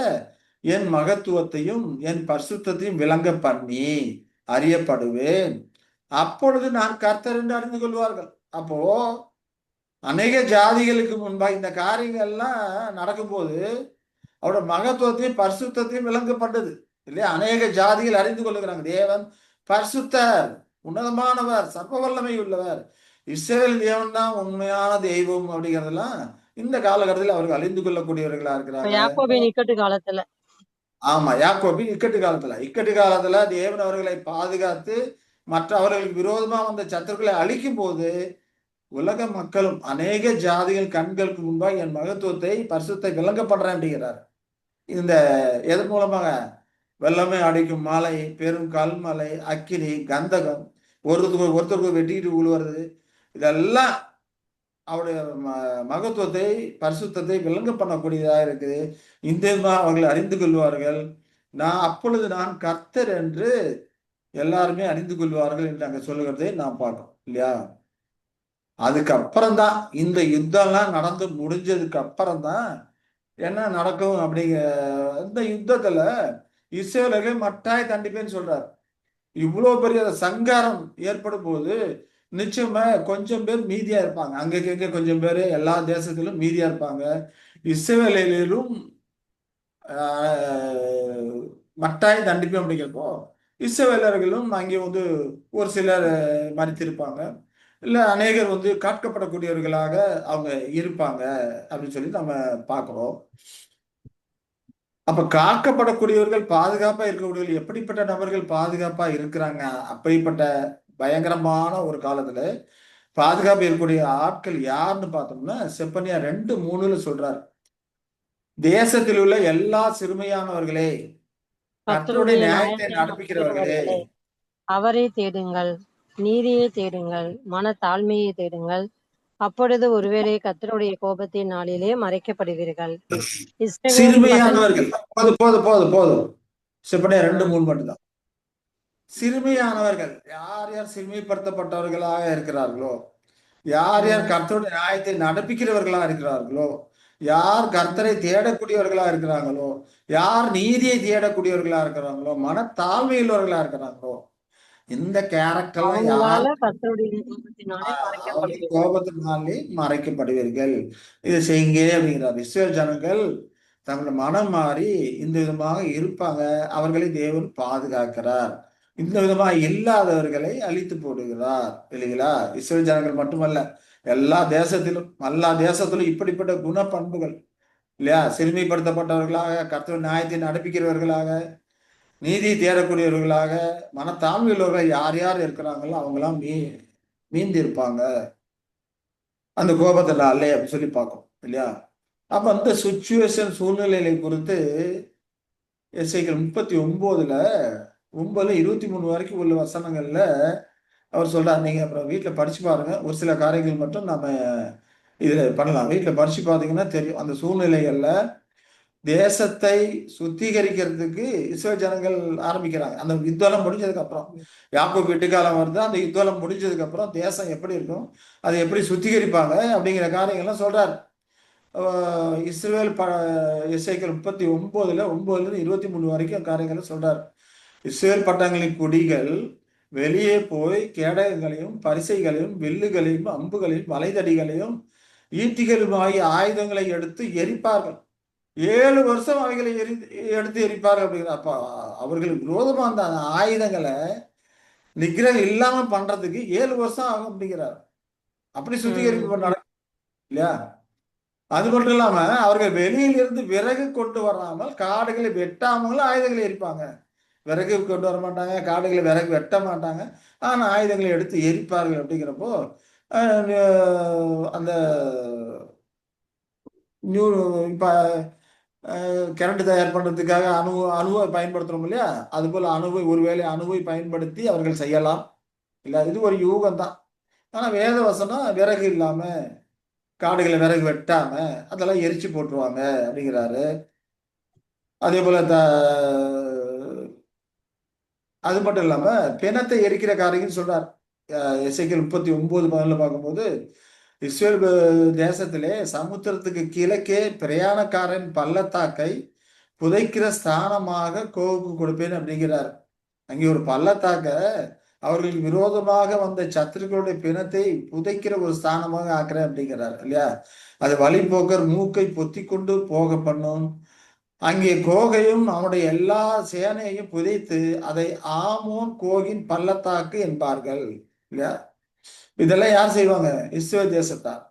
என் மகத்துவத்தையும் என் பரிசுத்தத்தையும் விளங்க பண்ணி அறியப்படுவேன். அப்பொழுது நான் கர்த்தர் என்று அறிந்து கொள்வார்கள். அப்போ அநேக ஜாதிகளுக்கு முன்பாக இந்த காரியங்கள்லாம் நடக்கும்போது அவரோட மகத்துவத்தையும் பரிசுத்தையும் விளங்கப்பட்டது இல்லையா? அநேக ஜாதிகள் அறிந்து கொள்ளுகிறாங்க தேவன் பரிசுத்தர், உன்னதமானவர், சர்வ வல்லமை உள்ளவர், இஸ்ரவேல் தேவன் தான் உண்மையான தெய்வம் அப்படிங்கிறதெல்லாம் இந்த காலகட்டத்தில் அவர்கள் அறிந்து கொள்ளக்கூடியவர்களா இருக்கிறாங்க. யாக்கோபின் இக்கட்டு காலத்துல ஆமா, யாக்கோபின் இக்கட்டு காலத்துல தேவன் அவர்களை பாதுகாத்து மற்ற அவர்களுக்கு விரோதமா வந்த சத்துருக்களை அழிக்கும் போது உலக மக்களும் அநேக ஜாதிகள் கண்களுக்கு முன்பாக என் மகத்துவத்தை பரிசுத்தை விளங்கப்படுறேன் அப்படிங்கிறார். இந்த எதன் மூலமாக? வெள்ளமே அடிக்கும் மழை, பெரும் கல்மழை, அக்கினி, கந்தகம், ஒருத்தருக்கு வெட்டிட்டு விழுவது, இதெல்லாம் அவருடைய மகத்துவத்தை, பரிசுத்தத்தை விளங்க பண்ணக்கூடியதாக இருக்குது. இந்த விதமாக அவர்கள் அறிந்து கொள்வார்கள். அப்பொழுது நான் கர்த்தர் என்று எல்லாருமே அறிந்து கொள்வார்கள் என்று அங்க சொல்லுகிறதை நாம் பார்க்கோம் இல்லையா? அதுக்கப்புறம் தான் இந்த யுத்தம்லாம் நடந்து முடிஞ்சதுக்கு அப்புறம் தான் என்ன நடக்கும் அப்படிங்கிற. இந்த யுத்தத்துல இஸ்ரவேலர்கள் மட்டாய் தண்டிப்பேன்னு சொல்றாரு. இவ்வளவு பெரிய சங்காரம் ஏற்படும் போது நிச்சயமா கொஞ்சம் பேர் மீதியா இருப்பாங்க. அங்க கொஞ்சம் பேர் எல்லா தேசத்திலும் மீதியா இருப்பாங்க. இஸ்ரவேலிலும் மட்டாய் தண்டிப்பேன் அப்படிங்கிறப்போ இஸ்ரவேலர்களும் அங்கே வந்து ஒரு சிலர் மறித்திருப்பாங்க, இல்ல அநேகர் வந்து காட்கப்படக்கூடியவர்களாக அவங்க இருப்பாங்க அப்படின்னு சொல்லி நம்ம பார்க்கிறோம். அப்ப காக்கப்படக்கூடியவர்கள், பாதுகாப்பா இருக்கக்கூடியவர்கள் எப்படிப்பட்ட நபர்கள் பாதுகாப்பா இருக்கிறாங்க? அப்படிப்பட்ட பயங்கரமான ஒரு காலத்துல பாதுகாப்பு இருக்கக்கூடிய ஆட்கள் யாருன்னு பார்த்தோம்னா செப்பனியா 2:3 சொல்றாரு. தேசத்தில் உள்ள எல்லா சிறுமையானவர்களே, கர்த்தருடைய கர்த்தருடைய நியாயத்தை நியாயத்தை நடப்பிக்கிறவர்களே. நடப்பிக்கிறவர்களே, அவரை தேடுங்கள், நீதியை தேடுங்கள், மனத்தாழ்மையை தேடுங்கள். அப்பொழுது ஒருவேளை கர்த்தருடைய கோபத்தின் நாளிலே மறைக்கப்படுவீர்கள். இஸ்ரவேல் சிறுமையானவர்கள், பட்டணத்தில் போதும் போதும் போதும் போதும். செப்பனியா 2:3 மட்டும்தான். சிறுமையானவர்கள் யார் யார் சிறுமைப்படுத்தப்பட்டவர்களாக இருக்கிறார்களோ, யார் யார் கர்த்தருடைய நியாயத்தை நடப்பிக்கிறவர்களா இருக்கிறார்களோ, யார் கர்த்தரை தேடக்கூடியவர்களா இருக்கிறாங்களோ, யார் நீதியை தேடக்கூடியவர்களா இருக்கிறாங்களோ, மனத்தாழ்மையுள்ளவர்களா இருக்கிறாங்களோ, இந்த கேரக்டர்லாம் யார் அவங்களால கர்த்தருடைய கோபத்தினாலே அவர்கள் மறைக்கப்படுவீர்கள். கோபத்தினாலே மறைக்கப்படுவீர்கள். இதை செய்யுங்க அப்படிங்கிறார். இஸ்ரவேல் ஜனங்கள் தங்கள் மனம் மாறி இந்த விதமாக இருப்பாங்க. அவர்களை தேவன் பாதுகாக்கிறார். இந்த விதமாக இல்லாதவர்களை அழித்து போடுகிறார் இல்லைங்களா? இஸ்ரவேல் ஜனங்கள் மட்டுமல்ல, எல்லா தேசத்திலும் இப்படிப்பட்ட குணப்பண்புகள் இல்லையா? சிறுமைப்படுத்தப்பட்டவர்களாக, கர்த்தர் நியாயத்தை நடப்பிக்கிறவர்களாக, நீதி தேடக்கூடியவர்களாக, மனத்தாழ்மையுள்ளவர்கள் யார் யார் இருக்கிறாங்களோ அவங்களாம் மீந்து இருப்பாங்க அந்த கோபத்தினாலே அப்படின்னு சொல்லி பார்க்கும் இல்லையா? அப்ப அந்த சூழ்நிலைகளை குறித்து எஸ்ஐக்கள் 39:9-23 வரைக்கும் உள்ள வசனங்கள்ல அவர் சொல்றாரு. நீங்க அப்புறம் வீட்டுல படிச்சு பாருங்க. ஒரு சில காரியங்கள் மட்டும் நம்ம இதுல பண்ணலாம். வீட்டுல படிச்சு பார்த்தீங்கன்னா தெரியும். அந்த சூழ்நிலைகள்ல தேசத்தை சுத்திகரிக்கிறதுக்கு இஸ்ரவேல் ஜனங்கள் ஆரம்பிக்கிறாங்க. அந்த யுத்தம் முடிஞ்சதுக்கு அப்புறம் யாக்கோபு வெட்டுக்காலம் வருது. அந்த யுத்தம் முடிஞ்சதுக்கு அப்புறம் தேசம் எப்படி இருக்கும், அதை எப்படி சுத்திகரிப்பாங்க அப்படிங்கிற காரியங்கள்லாம் சொல்றாரு. இஸ்ரவேல் எஸ்ஐக்கள் 39:9-23 வரைக்கும் காரியங்களை சொல்றாரு. இஸ்ரவேல் பட்டணங்களின் குடிகள் வெளியே போய் கேடகங்களையும் பரிசைகளையும் வில்லுகளையும் அம்புகளையும் வலைதடிகளையும் ஈட்டிகளும் ஆகிய ஆயுதங்களை எடுத்து எரிப்பார்கள். 7 வருஷம் அவைகளை எடுத்து எரிப்பார்கள் அப்படிங்கிற. அப்ப அவர்களுக்கு விரோதமா அந்த ஆயுதங்களை நிக்கிரகம் இல்லாம பண்றதுக்கு 7 வருஷம் ஆகும் அப்படிங்கிறார். அப்படி சுத்திகரிப்பு நடக்கும் இல்லையா? அது மட்டும் இல்லாம அவர்கள் வெளியிலிருந்து விறகு கொண்டு வராமல் காடுகளை வெட்டாமலும் ஆயுதங்களை எரிப்பாங்க. விறகு கொண்டு வர மாட்டாங்க, காடுகளை விறகு வெட்ட மாட்டாங்க, ஆனா ஆயுதங்களை எடுத்து எரிப்பார்கள் அப்படிங்கிறப்போ அந்த நியூ இப்ப கரண்ட் தயார் பண்றதுக்காக அணுவை பயன்படுத்துறோம் இல்லையா? அது போல ஒருவேளை அணுவை பயன்படுத்தி அவர்கள் செய்யலாம். இல்ல, இது ஒரு யூகம் தான். ஆனா வேத வசனம் விறகு இல்லாம, காடுகளை விறகு வெட்டாம அதெல்லாம் எரிச்சு போட்டுருவாங்க அப்படிங்கிறாரு. அதே போல அது மட்டும் இல்லாம பிணத்தை எரிக்கிற காரியம் சொல்றார். எசேக்கியேல் 39:11 பார்க்கும்போது, இஸ்ரேல் தேசத்திலே சமுத்திரத்துக்கு கிழக்கே பிரயாணக்காரன் பள்ளத்தாக்கை புதைக்கிற ஸ்தானமாக கோவுக்கு கொடுப்பேன் அப்படிங்கிறார். அங்கே ஒரு பள்ளத்தாக்க அவர்களுக்கு விரோதமாக வந்த சத்துருக்களுடைய பிணத்தை புதைக்கிற ஒரு ஸ்தானமாக ஆக்குறேன் அப்படிங்கிறார் இல்லையா? அது வழிபோக்கர் மூக்கை பொத்தி கொண்டு போக பண்ணும். அங்கே கோகையும் அவனுடைய எல்லா சேனையையும் புதைத்து அதை ஆமோன் கோகின் பள்ளத்தாக்கு என்பார்கள் இல்லையா? இதெல்லாம் யார் செய்வாங்க? இஸ்ரவேல் தேசத்தார்.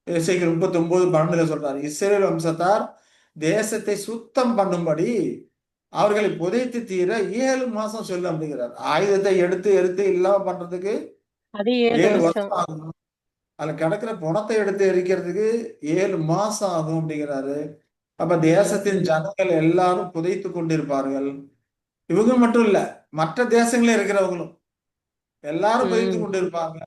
எசேக்கியேல் 39:12 சொல்றாரு, இஸ்ரவேல் வம்சத்தார் தேசத்தை சுத்தம் பண்ணும்படி அவர்களை புதைத்து தீர 7 மாசம் சொல்லும் அப்படிங்கிறார். ஆயுதத்தை எடுத்து இல்லாம பண்றதுக்கு அது 7 வருஷம். வருஷம் ஆகும். அதுல கிடக்கிற பணத்தை எடுத்து எரிக்கிறதுக்கு 7 மாசம் ஆகும் அப்படிங்கிறாரு. அப்ப தேசத்தின் ஜனங்கள் எல்லாரும் புதைத்து கொண்டிருப்பார்கள். இவங்க மட்டும் இல்ல, மற்ற தேசங்களில் இருக்கிறவங்களும் எல்லாரும் புதைத்து ம். கொண்டிருப்பாங்க.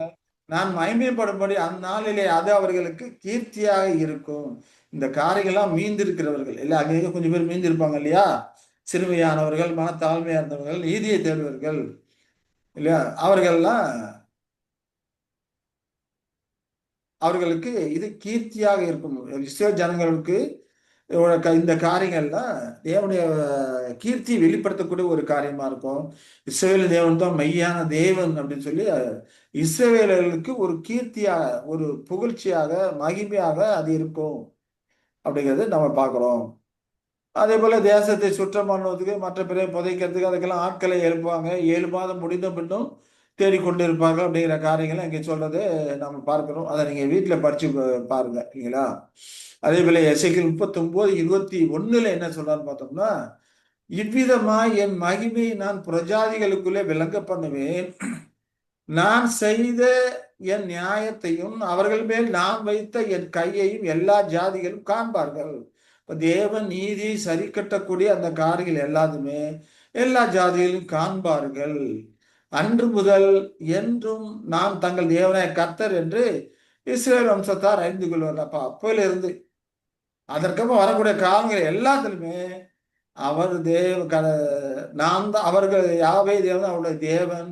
நான் மகிமைப்படும்படி அந்நாளிலே அது அவர்களுக்கு கீர்த்தியாக இருக்கும். இந்த காரியங்கள்லாம் மீந்திருக்கிறவர்கள் இல்ல, அங்கே கொஞ்சம் பேர் மீந்திருப்பாங்க இல்லையா? சிறுமையானவர்கள், மனத்தாழ்மையானவர்கள், நீதியை தேடுவர்கள் இல்லையா? அவர்கள்லாம் அவர்களுக்கு இது கீர்த்தியாக இருக்கும். இஸ்ரவேல் ஜனங்களுக்கு இந்த காரியங்கள்லாம் தேவனுடைய கீர்த்தியை வெளிப்படுத்தக்கூடிய ஒரு காரியமா இருக்கும். இஸ்ரவேல் தேவன் தான் மெய்யான தேவன் அப்படின்னு சொல்லி இஸ்ரவேலர்களுக்கு ஒரு கீர்த்தியாக, ஒரு புகழ்ச்சியாக, மகிமையாக அது இருக்கும் அப்படிங்கிறது நம்ம பார்க்கிறோம். அதே போல தேசத்தை சுற்றம் பண்ணுவதற்கு, மற்ற பிற புதைக்கிறதுக்கு அதுக்கெல்லாம் ஆட்களை எழுப்புவாங்க. 7 மாதம் முடிந்த பின்னும் தேடிக்கொண்டு இருப்பார்கள் அப்படிங்கிற காரியங்களை இங்கே சொல்றது நம்ம பார்க்கிறோம். அதை நீங்க வீட்டுல படிச்சு பாருங்க இல்லைங்களா? அதே போல எசேக்கியேல் 39:21 என்ன சொல்றான்னு பார்த்தோம்னா, இவ்விதமாய் என் மகிமையை நான் புரஜாதிகளுக்குள்ளே விளங்க பண்ணுவேன். நான் செய்த என் நியாயத்தையும் அவர்கள் மேல் நான் வைத்த என் கையையும் எல்லா ஜாதிகளும் காண்பார்கள். இப்ப தேவன் நீதியை சரி கட்டக்கூடிய அந்த காரியங்கள் எல்லாத்துமே எல்லா ஜாதிகளும் காண்பார்கள். அன்று முதல் என்றும் நான் தங்கள் தேவனாய கர்த்தர் என்று இஸ்ரவேல் வம்சத்தார் அறிந்து கொள்வார்கள். அப்ப அப்போயிலிருந்து அதற்கப்புறம் வரக்கூடிய காலங்கள் எல்லாத்திலுமே அவர் நான் தான் அவர்கள் யாவே தேவன் அவருடைய தேவன்,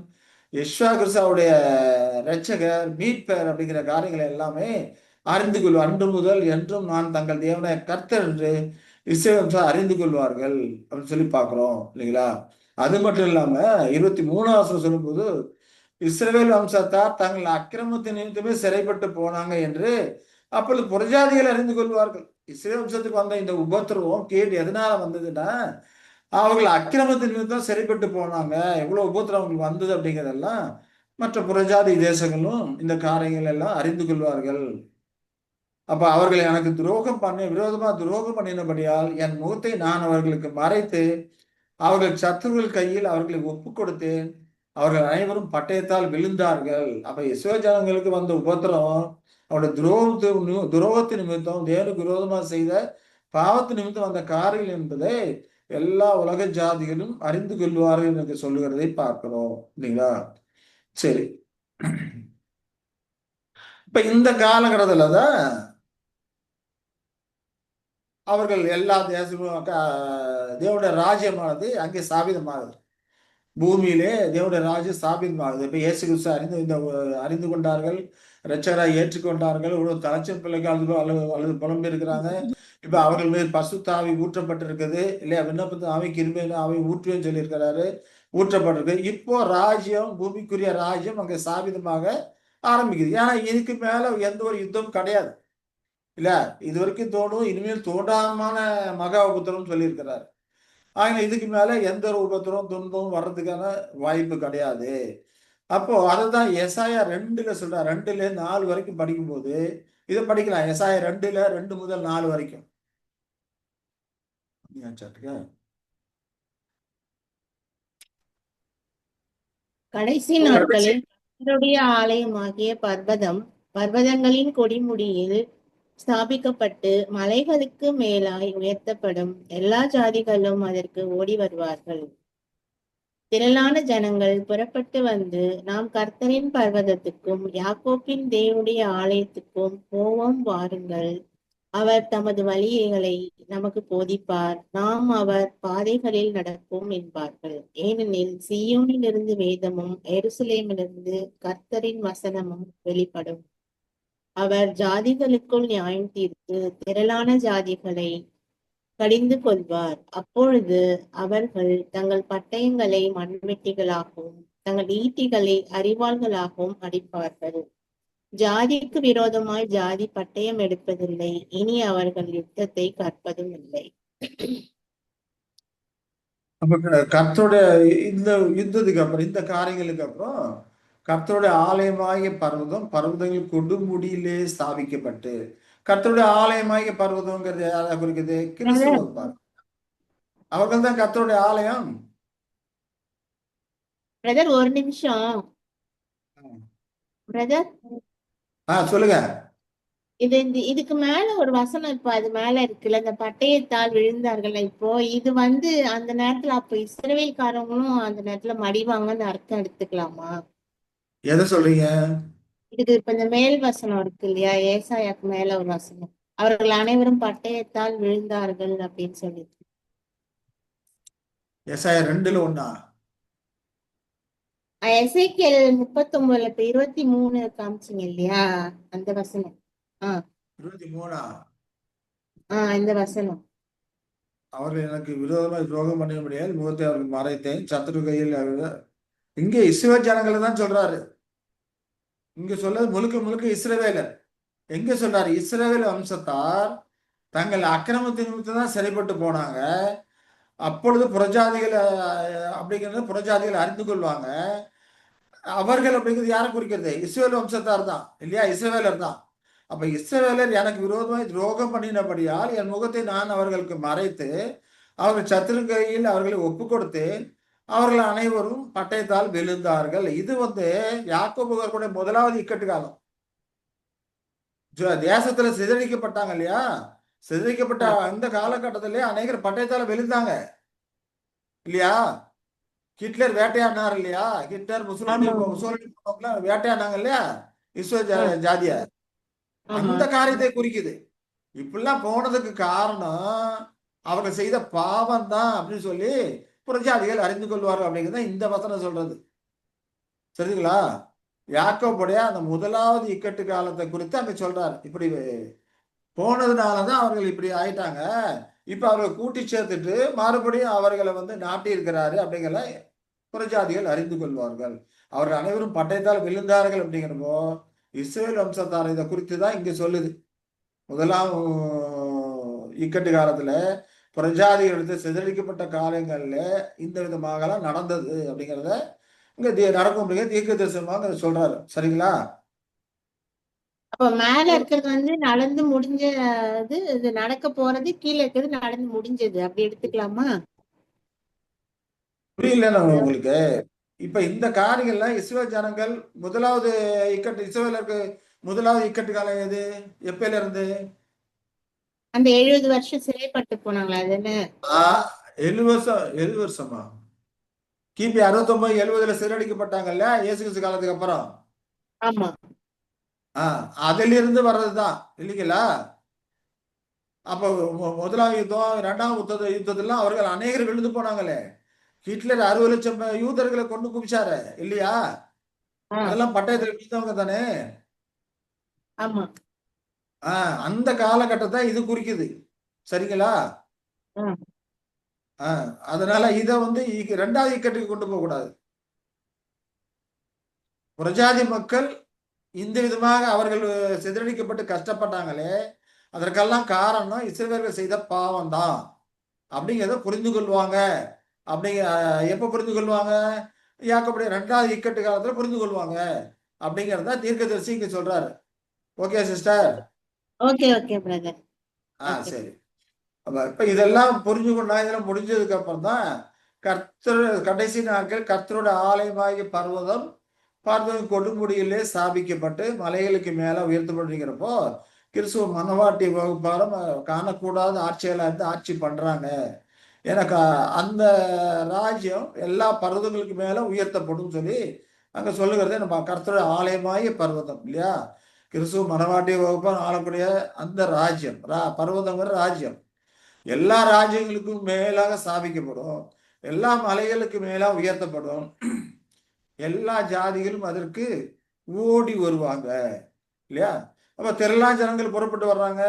யெஷுவா கிறிஸ்து அவருடைய இரட்சகர், மீட்பர் அப்படிங்கிற காரியங்களை எல்லாமே அறிந்து கொள்வார். அன்று முதல் என்றும் நான் தங்கள் தேவனாய கர்த்தர் என்று இஸ்ரவேல் வம்சத்தார் அறிந்து கொள்வார்கள் அப்படின்னு சொல்லி பார்க்கிறோம் இல்லைங்களா? அது மட்டும் இல்லாம 23 சொல்லும்போது, இஸ்ரவேல் வம்சத்தார் தங்கள் அக்கிரமத்தின் நிமித்தமே சிறைப்பட்டு போனாங்க என்று அப்பொழுது புறஜாதிகள் அறிந்து கொள்வார்கள். இஸ்ரவேல் வம்சத்துக்கு வந்த இந்த உபத்திரவம் கேடு எதனால வந்ததுன்னா, அவர்கள் அக்கிரமத்தின் நிமித்தம் சிறைப்பட்டு போனாங்க. எவ்வளவு உபத்திரம் அவங்களுக்கு வந்தது அப்படிங்கிறதெல்லாம் மற்ற புறஜாதி தேசங்களும் இந்த காரியங்கள் எல்லாம் அறிந்து கொள்வார்கள். அப்ப அவர்கள் எனக்கு விரோதமா துரோகம் பண்ணினபடியால் என் முகத்தை நான் அவர்களுக்கு மறைத்து அவர்கள் சத்துருக்கள் கையில் அவர்களை ஒப்பு கொடுத்தேன். அவர்கள் அனைவரும் பட்டயத்தால் விழுந்தார்கள். அப்ப இஸ்ரவேல் ஜனங்களுக்கு வந்த உபத்திரம் அவருடைய துரோகத்தின் நிமித்தம், தேவனுக்கு விரோதமாக செய்த பாவத்தின் நிமித்தம் வந்த காரியங்கள் என்பதை எல்லா உலக ஜாதிகளும் அறிந்து கொள்வார்கள் என்று சொல்லுகிறதை பார்க்கிறோம் இல்லைங்களா? சரி, இப்ப இந்த காலகட்டத்துல தான் அவர்கள் எல்லா தேசமும் தேவனுடைய ராஜ்யமானது அங்கே ஸ்தாபிதமாகுது. பூமியிலே தேவனுடைய ராஜ்யம் ஸ்தாபிதமாகுது. இப்ப இயேசு கிறிஸ்து அறிந்து கொண்டார்கள், இரட்சகராய் ஏற்றுக்கொண்டார்கள். ஒரு தலைச்சர் பிள்ளைகள் அல்லது புலம்பெயர்க்கிறாங்க. இப்ப அவர்கள் மேல் பரிசுத்த ஆவி ஊற்றப்பட்டிருக்குது இல்லையா? விண்ணப்பத்து ஆவி கிருபையில ஆவி ஊற்றுவேன்னு சொல்லியிருக்கிறாரு, ஊற்றப்பட்டிருக்கு. இப்போ ராஜ்யம், பூமிக்குரிய ராஜ்யம் அங்கே ஸ்தாபிதமாக ஆரம்பிக்குது. ஏன்னா இதுக்கு மேல எந்த ஒரு யுத்தமும் கிடையாது இல்ல. இது வரைக்கும் தோணும், இனிமேல் தோண்டாமான மகா உபத்திரம் சொல்லியிருக்கிறார். ஆனா இதுக்கு மேல எந்த ஒரு உபத்திரம் துன்பம் வர்றதுக்கான வாய்ப்பு கிடையாது. அப்போ அதுதான் எசாயா 2ல சொல்ற, 2ல 4 வரைக்கும் படிக்கும்போது இதை படிக்கலாம். எசாயா 2 முதல் 4 வரைக்கும். கடைசி நாட்களில் கர்த்தருடைய ஆலயமாகிய பர்வதங்களின் கொடிமுடியில் ஸ்தாபிக்கப்பட்டு மலைகளுக்கு மேலாய் உயர்த்தப்படும். எல்லா ஜாதிகளும் அதற்கு ஓடி வருவார்கள். திரளான ஜனங்கள் புறப்பட்டு வந்து, நாம் கர்த்தரின் பர்வதத்துக்கும் யாக்கோப்பின் தேவனுடைய ஆலயத்துக்கும் போவோம் வாருங்கள். அவர் தமது வழிகளை நமக்கு போதிப்பார், நாம் அவர் பாதைகளில் நடப்போம் என்பார்கள். ஏனெனில் சீயோனிலிருந்து வேதமும் எருசலேமிலிருந்து கர்த்தரின் வசனமும் வெளிப்படும். அவர் ஜாதிகளுக்குள் நியாயம் தீர்த்து திரளான ஜாதிகளை கடிந்து கொள்வார். அப்பொழுது அவர்கள் தங்கள் பட்டயங்களை மண்வெட்டிகளாகவும் தங்கள் ஈட்டிகளை அரிவாள்களாகவும் அடிப்பார்கள். ஜாதிக்கு விரோதமாய் ஜாதி பட்டயம் எடுப்பதில்லை, இனி அவர்கள் யுத்தத்தை கற்பதும் இல்லை. கர்த்தருடைய இந்த யுத்தத்துக்கு அப்புறம், இந்த காரியங்களுக்கு அப்புறம் கர்த்தருடைய ஆலயமாகிய பர்வதங்கள் கொடுமுடியிலே ஸ்தாபிக்கப்பட்டு, கர்த்தருடைய ஆலயமாகிய பர்வதம்ங்கிறது யாரை குறிக்குது? கிறிஸ்துவர். அவர்கள் தான் கர்த்தருடைய ஆலயம். பிரதர் ஒரு நிமிஷம். பிரதர் சொல்லுங்க. இதுக்கு மேல ஒரு வசனம் இப்ப அது மேல இருக்குல்ல, இந்த பட்டயத்தால் விழுந்தார்கள். இப்போ இது வந்து அந்த நேரத்துல அப்ப இஸ்ரவேல்காரங்களும் அந்த நேரத்துல மடிவாங்கன்னு அர்த்தம் எடுத்துக்கலாமா? எதை சொல்றீங்க? இதுக்கு இப்ப இந்த மேல் வசனம் இருக்கு இல்லையா, ஏசாயாக்கு மேல ஒரு வசனம், அவர்கள் அனைவரும் பட்டயத்தால் விழுந்தார்கள் அப்படின்னு சொல்லி. ஏசாயா 2:1 எசேக்கியேல் 39 இப்ப 23 காமிச்சிங்க இல்லையா, அந்த வசனம். ஆஹ் 23 இந்த வசனம். அவர்கள் எனக்கு விரோதமாக துரோகம் பண்ண முடியாது, முகத்தை அவர்கள் மறைத்தேன், சத்துரு கையில் இங்கே இஸ்ரவேல் ஜனங்களை தான் சொல்றாரு. இங்க சொல்றது முழுக்க முழுக்க இஸ்ரவேலர். எங்க சொல்றாரு? இஸ்ரவேல் வம்சத்தார் தங்கள் அக்கிரமத்தின் நிமித்தம் தான் சிறைப்பட்டு போனாங்க. அப்பொழுது புறஜாதிகள் அப்படிங்கிறது புறஜாதிகள் அறிந்து கொள்வாங்க. அவர்கள் அப்படிங்கிறது யாரை குறிக்கிறது? இஸ்ரவேல் வம்சத்தார் தான் இல்லையா, இஸ்ரவேலர் தான். அப்ப இஸ்ரவேலர் எனக்கு விரோதமாய் துரோகம் பண்ணினபடியால் என் முகத்தை நான் அவர்களுக்கு மறைத்து அவர்கள் சத்துரு கையில் அவர்களை ஒப்பு கொடுத்தேன், அவர்கள் அனைவரும் பட்டயத்தால் விழுந்தார்கள். இது யாக்கோபுடைய முதலாவது இக்கட்டு காலம். தேசத்துல சிதறிக்கப்பட்டாங்க இல்லையா, சிதறிக்கப்பட்ட அந்த காலகட்டத்திலே அநேகர் பட்டயத்தால விழுந்தாங்க இல்லையா. ஹிட்லர் வேட்டையாடினார் இல்லையா, ஹிட்லர் முசோலினி வேட்டையாடினாங்க இல்லையா ஜாதிய. அந்த காரியத்தை குறிக்குது. இப்படிலாம் போனதுக்கு காரணம் அவர்கள் செய்த பாவம் தான் அப்படின்னு சொல்லி புறஜாதிகள் அறிந்து கொள்வார்கள் அப்படிங்கிறத இந்த வசனம் சொல்றது. சரிங்களா? யாக்கோபுடைய அந்த முதலாவது இக்கட்டு காலத்தை குறித்து அங்க சொல்றாரு. இப்படி போனதுனாலதான் அவர்கள் இப்படி ஆயிட்டாங்க. இப்ப அவர்களை கூட்டி சேர்த்துட்டு மறுபடியும் அவர்களை நாட்டி இருக்கிறாரு அப்படிங்கிற புறஜாதிகள் அறிந்து கொள்வார்கள். அவர்கள் அனைவரும் பட்டயத்தால் விழுந்தார்கள் அப்படிங்கிறப்போ இஸ்ரவேல் வம்சத்தார் இதை குறித்து தான் இங்க சொல்லுது. முதலாம் இக்கட்டு காலத்துல புறஜாதிகளுக்கு சிதறடிக்கப்பட்ட காலங்கள்ல இந்த விதமாக நடந்தது அப்படிங்கிறத இங்க நடக்கும் அப்படிங்கிற தீர்க்க தரிசனமாக சொல்றாரு. சரிங்களா? அப்ப மேல இருக்கிறது நடந்து முடிஞ்சது, இது நடக்க போறது, கீழே இருக்கிறது நடந்து முடிஞ்சது, அப்படி எடுத்துக்கலாமா? புரியல உங்களுக்கு. இப்ப இந்த காரியங்கள்லாம் இஸ்ரவேல் ஜனங்கள் முதலாவது இக்கட்டு, இஸ்ரவேலருக்கு முதலாவது இக்கட்டு காலம் எது, எப்பயில இருந்து? அந்த 70 வருஷம் சிறைப்பட்டு போனாங்களா, அது என்ன? 70 வருஷமா? கிபி 69 70 சிறடிக்கப்பட்டாங்கல்ல இயேசு கிறிஸ்து காலத்துக்கு அப்புறம். ஆமா. அதுல இருந்து வர்றதுதான் இல்லைங்களா. அப்ப முதலாம் யுத்தம், இரண்டாம் யுத்தத்துல அவர்கள் அநேகர் விழுந்து போனாங்களே. ஹிட்லர் 60 லட்சம் யூதர்களை கொண்டு குவிச்சாரு இல்லையா, அதெல்லாம் பட்டயத்தில் விழுந்தவங்க தானே. ஆமா. அந்த காலகட்டத்தை இது குறிக்குது. சரிங்களா? அதனால இத இரண்டாவது இக்கட்டுக்கு கொண்டு போக கூடாது. புறஜாதி மக்கள் இந்த விதமாக அவர்கள் சிதறடிக்கப்பட்டு கஷ்டப்பட்டாங்களே, அதற்கெல்லாம் காரணம் இஸ்ரவேலர்கள் செய்த பாவம் தான் அப்படிங்கிறத புரிந்து கொள்வாங்க. எப்ப புரிந்து கொள்வாங்க? யாக்கோபுடைய இரண்டாவது இக்கட்டு காலத்துல புரிந்து கொள்வாங்க அப்படிங்கறத தீர்க்கதரிசி இங்க சொல்றாரு. Okay sister? Okay okay brother. சரி. இப்ப இதெல்லாம் புரிஞ்சுக்கொண்டா, இதெல்லாம் முடிஞ்சதுக்கு அப்புறம் தான் கர்த்தர் கடைசி நாட்கள் கர்த்தரோட ஆலயமாகிய பர்வதம் கொடுமுடியிலே ஸ்தாபிக்கப்பட்டு மலைகளுக்கு மேல உயர்த்தப்படுகிறப்போ கிறிஸ்துவ மனவாட்டி வகுப்பாரும் காணக்கூடாத ஆட்சியாளர் இருந்து ஆட்சி பண்றாங்க. எனக்கு அந்த ராஜ்யம் எல்லா பர்வதங்களுக்கு மேல உயர்த்தப்படும் சொல்லி அங்க சொல்லுகிறதே நம்ம கர்த்தரோட ஆலயமாகிய பர்வதம் இல்லையா. கிறிஸ்துவ மனவாட்டி வகுப்பார் ஆளக்கூடிய அந்த ராஜ்யம், பர்வதங்கிற ராஜ்யம் எல்லா ராஜ்யங்களுக்கும் மேலாக ஸ்தாபிக்கப்படும், எல்லா மலைகளுக்கு மேலாக உயர்த்தப்படும், எல்லா ஜாதிகளும் அதற்கு ஓடி வருவாங்க இல்லையா. அப்ப திரளா ஜனங்கள் புறப்பட்டு வர்றாங்க.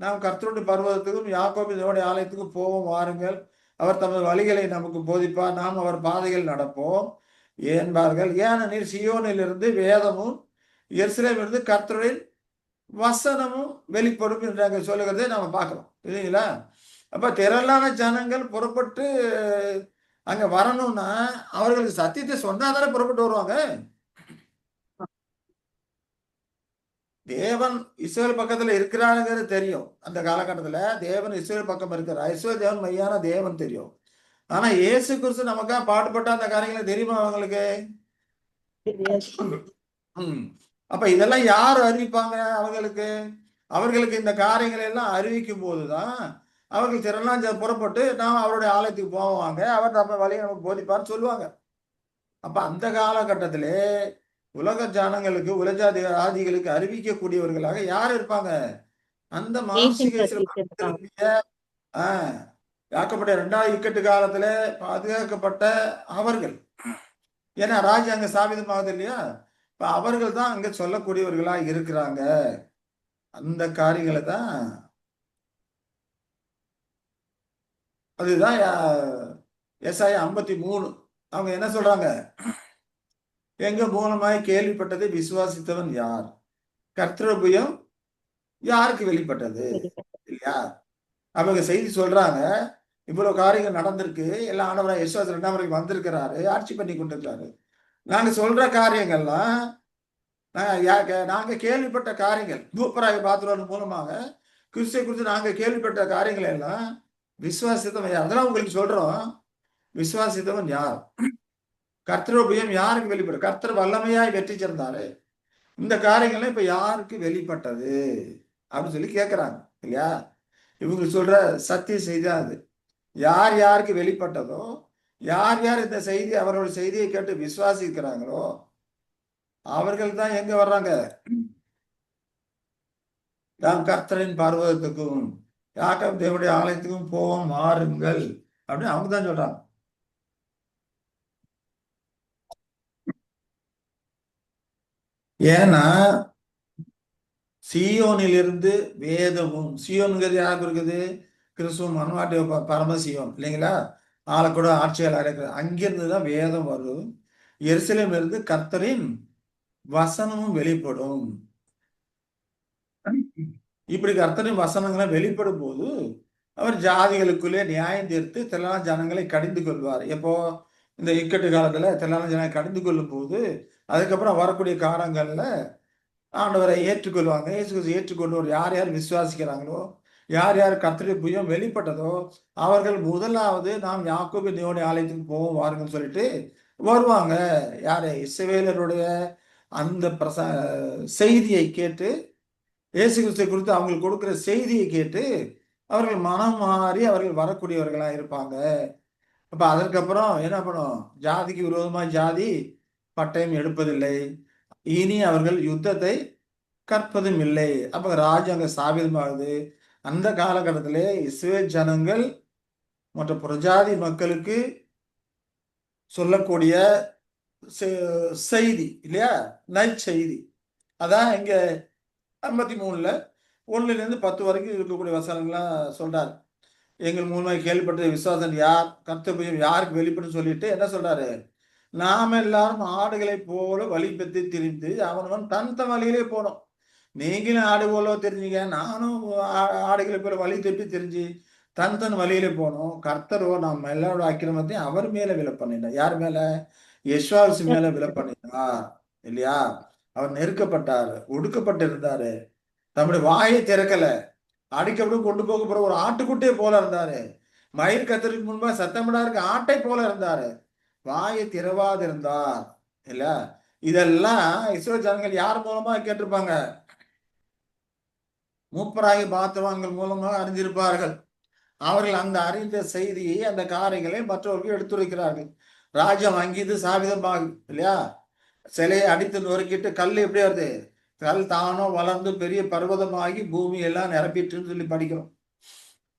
நாம் கர்த்தருடைய பர்வதத்துக்கும் யாக்கோபின் ஆலயத்துக்கும் போவோம், வாருங்கள், அவர் தமது வழிகளை நமக்கு போதிப்பார், நாம் அவர் பாதைகள் நடப்போம் என்பார்கள். ஏனெனில் சியோனிலிருந்து வேதமும் எருசலேமிலிருந்து கர்த்தருடைய வசனமும் வெளிப்படும் என்று அங்க சொல்லுகிறதை நாம பார்க்கிறோம் இல்லைங்களா. அப்ப திரளான ஜனங்கள் புறப்பட்டு அங்க வரணும்னா அவர்களுக்கு சத்தியத்தை சொன்னாதானே புறப்பட்டு வருவாங்க. தேவன் இஸ்ரவேல் பக்கத்துல இருக்கிறாருங்கிறது தெரியும். அந்த காலகட்டத்துல தேவன் இஸ்ரவேல் பக்கம் இருக்கிறார், இஸ்ரவேல் தேவன் மையான தேவன் தெரியும். ஆனா இயேசு கிறிஸ்து நமக்காக பாடுபட்ட அந்த காரியங்களை தெரியுமா அவங்களுக்கு? அப்ப இதெல்லாம் யார் அறிவிப்பாங்க அவங்களுக்கு? அவர்களுக்கு இந்த காரியங்களை எல்லாம் அறிவிக்கும் போதுதான் அவர்கள் திறனாஞ்ச புறப்பட்டு நாம் அவருடைய ஆலயத்துக்கு போவாங்க, அவர் நம்ம வழியை நமக்கு போதிப்பார்னு சொல்லுவாங்க. அப்ப அந்த காலகட்டத்திலே உலக ஜனங்களுக்கு உலஜாதி ஆதிகளுக்கு அறிவிக்கக்கூடியவர்களாக யார் இருப்பாங்க? அந்த மாம்சீக சிறப்பிய யாக்கப்பட்ட 2வது இக்கட்டு காலத்துல பாதுகாக்கப்பட்ட அவர்கள். ஏன்னா ராஜ்யம் அங்க ஸ்தாபிதமாகுது இல்லையா? இப்ப அவர்கள் தான் அங்க சொல்லக்கூடியவர்களா இருக்கிறாங்க. அந்த காரியங்களை தான் அதுதான் எசாயா 53 அவங்க என்ன சொல்றாங்க? எங்க மூலமாய் கேள்விப்பட்டதை விசுவாசித்தவன் யார்? கர்த்தருபயம் யாருக்கு வெளிப்பட்டது இல்லையா? அவங்க செய்தி சொல்றாங்க, இவ்வளவு காரியங்கள் நடந்திருக்கு, எல்லாம் ஆண்டவராக இயேசு 2ஆம் முறைக்கு வந்திருக்கிறாரு, ஆட்சி பண்ணி கொண்டிருக்கிறாரு. நாங்க சொல்ற காரியங்கள்லாம் நாங்க கேள்விப்பட்ட காரியங்கள் மூப்பராக பாத்திரம் மூலமாக கிறிஸ்துவை குறித்து நாங்க கேள்விப்பட்ட காரியங்கள் எல்லாம் விசுவாசித்தவன் யார்? அதெல்லாம் உங்களுக்கு சொல்றோம். விசுவாசித்தவன் யார்? கர்த்தருபயம் யாருக்கு வெளிப்படும்? கர்த்தர் வல்லமையாய் வெற்றி சேர்ந்தாரு. இந்த காரியங்கள்லாம் இப்ப யாருக்கு வெளிப்பட்டது அப்படின்னு சொல்லி கேட்கிறாங்க இல்லையா? இவங்க சொல்ற சத்திய செய்தி அது. யார் யாருக்கு வெளிப்பட்டதோ, யார் யார் இந்த செய்தி அவரோட செய்தியை கேட்டு விசுவாசிக்கிறாங்களோ அவர்கள் தான் எங்க வர்றாங்க? நாம் கர்த்தரின் பர்வதத்துக்கும் யாக்கோபு தேவனுடைய ஆலயத்துக்கும் போவோம் மாறுங்கள் அப்படின்னு அவங்க தான் சொல்றாங்க. ஏன்னா சீயோனிலிருந்து வேதமும், சீயோனுங்கிறது யாருக்கு இருக்குது? கிறிஸ்துவ மனவாட்டிய பரமசியோன் இல்லைங்களா? ஆளக்கூட ஆட்சியாளர் இருக்கிற அங்கிருந்து தான் வேதம் வரும். எருசலேம் இருந்து கர்த்தரின் வசனமும் வெளிப்படும். இப்படி கர்த்தரின் வசனங்களை வெளிப்படும் போது அவர் ஜாதிகளுக்குள்ளே நியாயம் தீர்த்து திரளான ஜனங்களை கடிந்து கொள்வார். எப்போ? இந்த இக்கட்டு காலத்துல திரளான ஜனங்களை கடிந்து கொள்ளும் போது அதுக்கப்புறம் வரக்கூடிய காலங்கள்ல ஆண்டவரை ஏற்றுக்கொள்வாங்க. இயேசு ஏற்றுக்கொள்வோர் யார் யார் விசுவாசிக்கிறாங்களோ, யார் யார் கர்த்தருடைய புயம் வெளிப்பட்டதோ அவர்கள் முதலாவது நாம் யாக்கோபு தேவனுடைய ஆலயத்துக்கு போவோம் வாருங்கன்னு சொல்லிட்டு வருவாங்க. யாரு? இஸ்ரவேலருடைய அந்த செய்தியை கேட்டு, இயேசு கிறிஸ்துவை குறித்து அவங்களுக்கு கொடுக்கிற செய்தியை கேட்டு அவர்கள் மனம் மாறி அவர்கள் வரக்கூடியவர்களா இருப்பாங்க. அப்ப அதற்கப்புறம் என்ன பண்ணும்? ஜாதிக்கு விரோதமாக ஜாதி பட்டயம் எடுப்பதில்லை, இனி அவர்கள் யுத்தத்தை கற்பதும் இல்லை. அப்ப ராஜ்யம் அங்க ஸ்தாபிதமாகுது. அந்த காலகட்டத்திலே இஸ்ரவேல் ஜனங்கள் மற்ற புறஜாதி மக்களுக்கு சொல்லக்கூடிய செய்தி இல்லையா? நற்செய்தி. அதான் இங்க 53 1 10 வரைக்கும் இருக்கக்கூடிய வசனங்கள்லாம் சொல்றாரு. எங்கள் மூலமாக கேள்விப்பட்ட விசுவாசம் யார்? கர்த்தபயம் யாருக்கு வெளிப்படும் சொல்லிட்டு என்ன சொல்றாரு? நாம் எல்லாரும் ஆடுகளை போல வழி பெற்று திரிந்து அவனவன் தன் வழியிலே போனோம். நீங்களும் ஆடு போல தெரிஞ்சீங்க, நானும் ஆடுகளை போல வழி தப்பி தெரிஞ்சு தன் வழியிலே போனோம். கர்த்தரோ நம்ம எல்லாரோட அக்கிரமத்தையும் அவர் மேல விலை பண்ணினார். யார் மேல? யெசுவாசி மேல விலை பண்ணினார் இல்லையா? அவர் நெருக்கப்பட்டார், ஒடுக்கப்பட்டிருந்தாரு, தம்முடைய வாயை திறக்கல, அடிக்கப்படும் கொண்டு போகப்படுற ஒரு ஆட்டுக்குட்டியை போல இருந்தாரு, மயிர் கத்தருக்கு முன்பா சத்தமிடாருக்கு ஆட்டை போல இருந்தாரு, வாயை திறவாது இருந்தார் இல்ல? இதெல்லாம் இஸ்ரவேல் ஜனங்கள் யார் மூலமா கேட்டிருப்பாங்க? மூப்பராகி பாத்திரவான்கள் மூலமாக அறிந்திருப்பார்கள். அவர்கள் அந்த அறிந்த செய்தியை, அந்த காரியங்களை மற்றவர்கள் எடுத்துரைக்கிறார்கள். ராஜ்யம் அங்கிருந்து சாபிதமாகும் இல்லையா? சிலையை அடித்து நொறுக்கிட்டு கல் எப்படி வருது? கல் தானோ வளர்ந்து பெரிய பர்வதமாகி பூமி எல்லாம் நிரப்பிட்டுன்னு சொல்லி படிக்கிறோம்.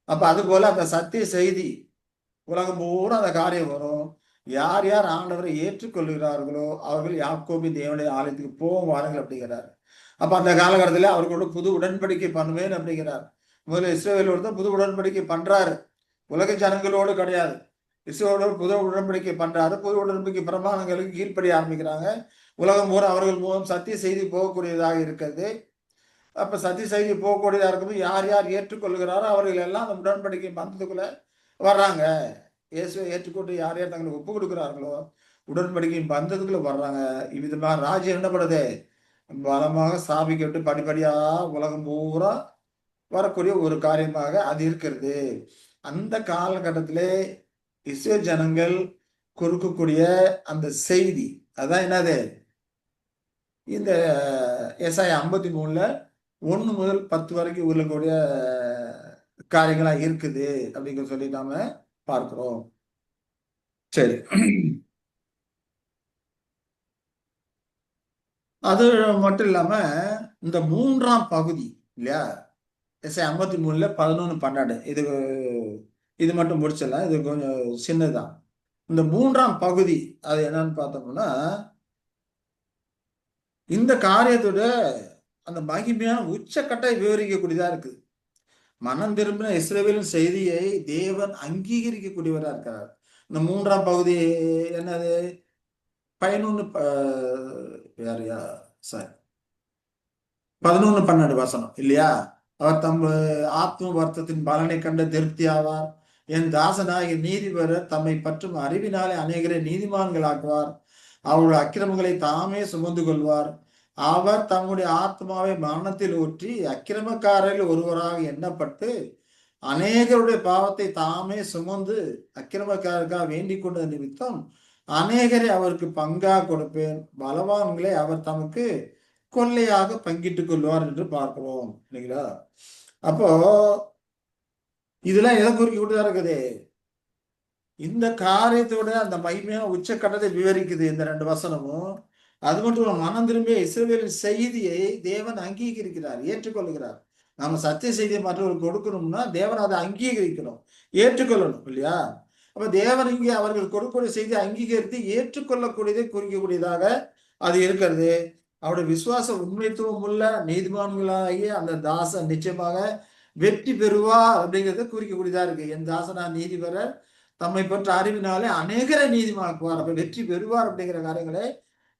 அப்ப அது போல அந்த சத்திய செய்தி உலகம் பூரா அந்த காரியம் வரும். யார் யார் ஆண்டவரை ஏற்றுக்கொள்கிறார்களோ அவர்கள் யாக்கோபு தேவனுடைய ஆலயத்துக்கு போவோம் வாருங்கள் அப்படிங்கிறார். அப்ப அந்த காலகட்டத்தில் அவர்களோட புது உடன்படிக்கை பண்ணுவேன் அப்படிங்கிறார். முதல்ல இஸ்ரவேலோடு தான் புது உடன்படிக்கை பண்றாரு, உலக ஜனங்களோடு கிடையாது. இஸ்ரவேலோடு புது உடன்படிக்கை பண்றாரு. புது உடன்படிக்கை பிரமாணங்களுக்கு கீழ்ப்படிய ஆரம்பிக்கிறாங்க. உலகம் பூரா அவர்கள் மூலம் சத்திய செய்தி போகக்கூடியதாக இருக்கிறது. அப்ப சத்திய செய்தி போகக்கூடியதாக இருக்கும்போது யார் யார் ஏற்றுக்கொள்கிறாரோ அவர்கள் எல்லாம் அந்த உடன்படிக்கை பந்தத்துக்குள்ள வர்றாங்க. இயேசுவை ஏற்றுக்கொண்டு யார் யார் தங்களை ஒப்பு கொடுக்கிறார்களோ உடன்படிக்கை பந்தத்துக்குள்ள வர்றாங்க. இவ்விதமா ராஜ்யம் என்னப்படுது? பலமாக ஸ்தாபிக்கப்பட்டு படிப்படியா உலகம் பூரா வரக்கூடிய ஒரு காரியமாக அது இருக்கிறது. அந்த காலகட்டத்திலே இஸ்ரவேல் ஜனங்கள் கொடுக்கக்கூடிய அந்த செய்தி அதான் என்னது? இந்த எசாயா 53 1 முதல் 10 வரைக்கும் உள்ளக்கூடிய காரியங்களா இருக்குது அப்படிங்கிற சொல்லி நாம பார்க்கிறோம். சரி, அது மட்டும் இல்லாம இந்த 3ஆம் பகுதி இல்லையா, எஸ்ஐ 53ல 11, 12 இது மட்டும் முடிச்சிடலாம். இது கொஞ்சம் சின்னதுதான். இந்த 3ஆம் பகுதி அது என்னன்னு பார்த்தோம்னா, இந்த காரியத்தோட அந்த மகிமையான உச்சக்கட்டை விவரிக்கக்கூடியதா இருக்குது. மனம் திரும்பின இஸ்ரவேலின் செய்தியை தேவன் அங்கீகரிக்கக்கூடியவரா இருக்கிறார். இந்த 3ஆம் பகுதி என்னது? 11 யாரையா சாரி 11, 12 வசனம் இல்லையா? அவர் தம் ஆத்ம வருத்தத்தின் பலனை கண்டு திருப்தி ஆவார். என் தாசனாகிய நீதிபரர் தம்மை பற்றும் அறிவினாலே அநேகரை நீதிமான்களாக்குவார். அவருடைய அக்கிரமங்களை தாமே சுமந்து கொள்வார். அவர் தம்முடைய ஆத்மாவை மரணத்தில் ஊற்றி அக்கிரமக்காரரில் ஒருவராக எண்ணப்பட்டு அநேகருடைய பாவத்தை தாமே சுமந்து அக்கிரமக்காரருக்காக வேண்டிக் கொண்ட நிமித்தம் அநேகரை அவருக்கு பங்கா கொடுப்பேன். பலவான்களை அவர் தமக்கு கொள்ளையாக பங்கிட்டுக் கொள்வார் என்று பார்க்கிறோம் இல்லைங்களா? அப்போ இதெல்லாம் எதை குறிக்கக்கூடியதா இருக்குது? இந்த காரியத்தோட அந்த மகிமையான உச்சக்கட்டத்தை விவரிக்குது இந்த 2 வசனமும். அது மட்டும் இல்ல, மனம் திரும்பிய இஸ்ரவேலின் செய்தியை தேவன் அங்கீகரிக்கிறார், ஏற்றுக்கொள்கிறார். நாம சத்திய செய்தியை மற்றவர்களுக்கு கொடுக்கணும்னா தேவன் அதை அங்கீகரிக்கணும், ஏற்றுக்கொள்ளணும் இல்லையா? அப்ப தேவன் இங்கே அவர்கள் கொடுக்கக்கூடிய செய்தியை அங்கீகரித்து ஏற்றுக்கொள்ளக்கூடியதை குறிக்கக்கூடியதாக அது இருக்கிறது. அவருடைய விசுவாச உண்மைத்துவம் உள்ள நீதிமான்களாகிய அந்த தாசன் நிச்சயமாக வெற்றி பெறுவார் அப்படிங்கிறத குறிக்கக்கூடியதா இருக்கு. என் தாசனா நீதிபரர் தம்மை பற்ற அறிவினாலே அநேகரை நீதிமாக்குவார். அப்ப வெற்றி பெறுவார் அப்படிங்கிற காரியங்களை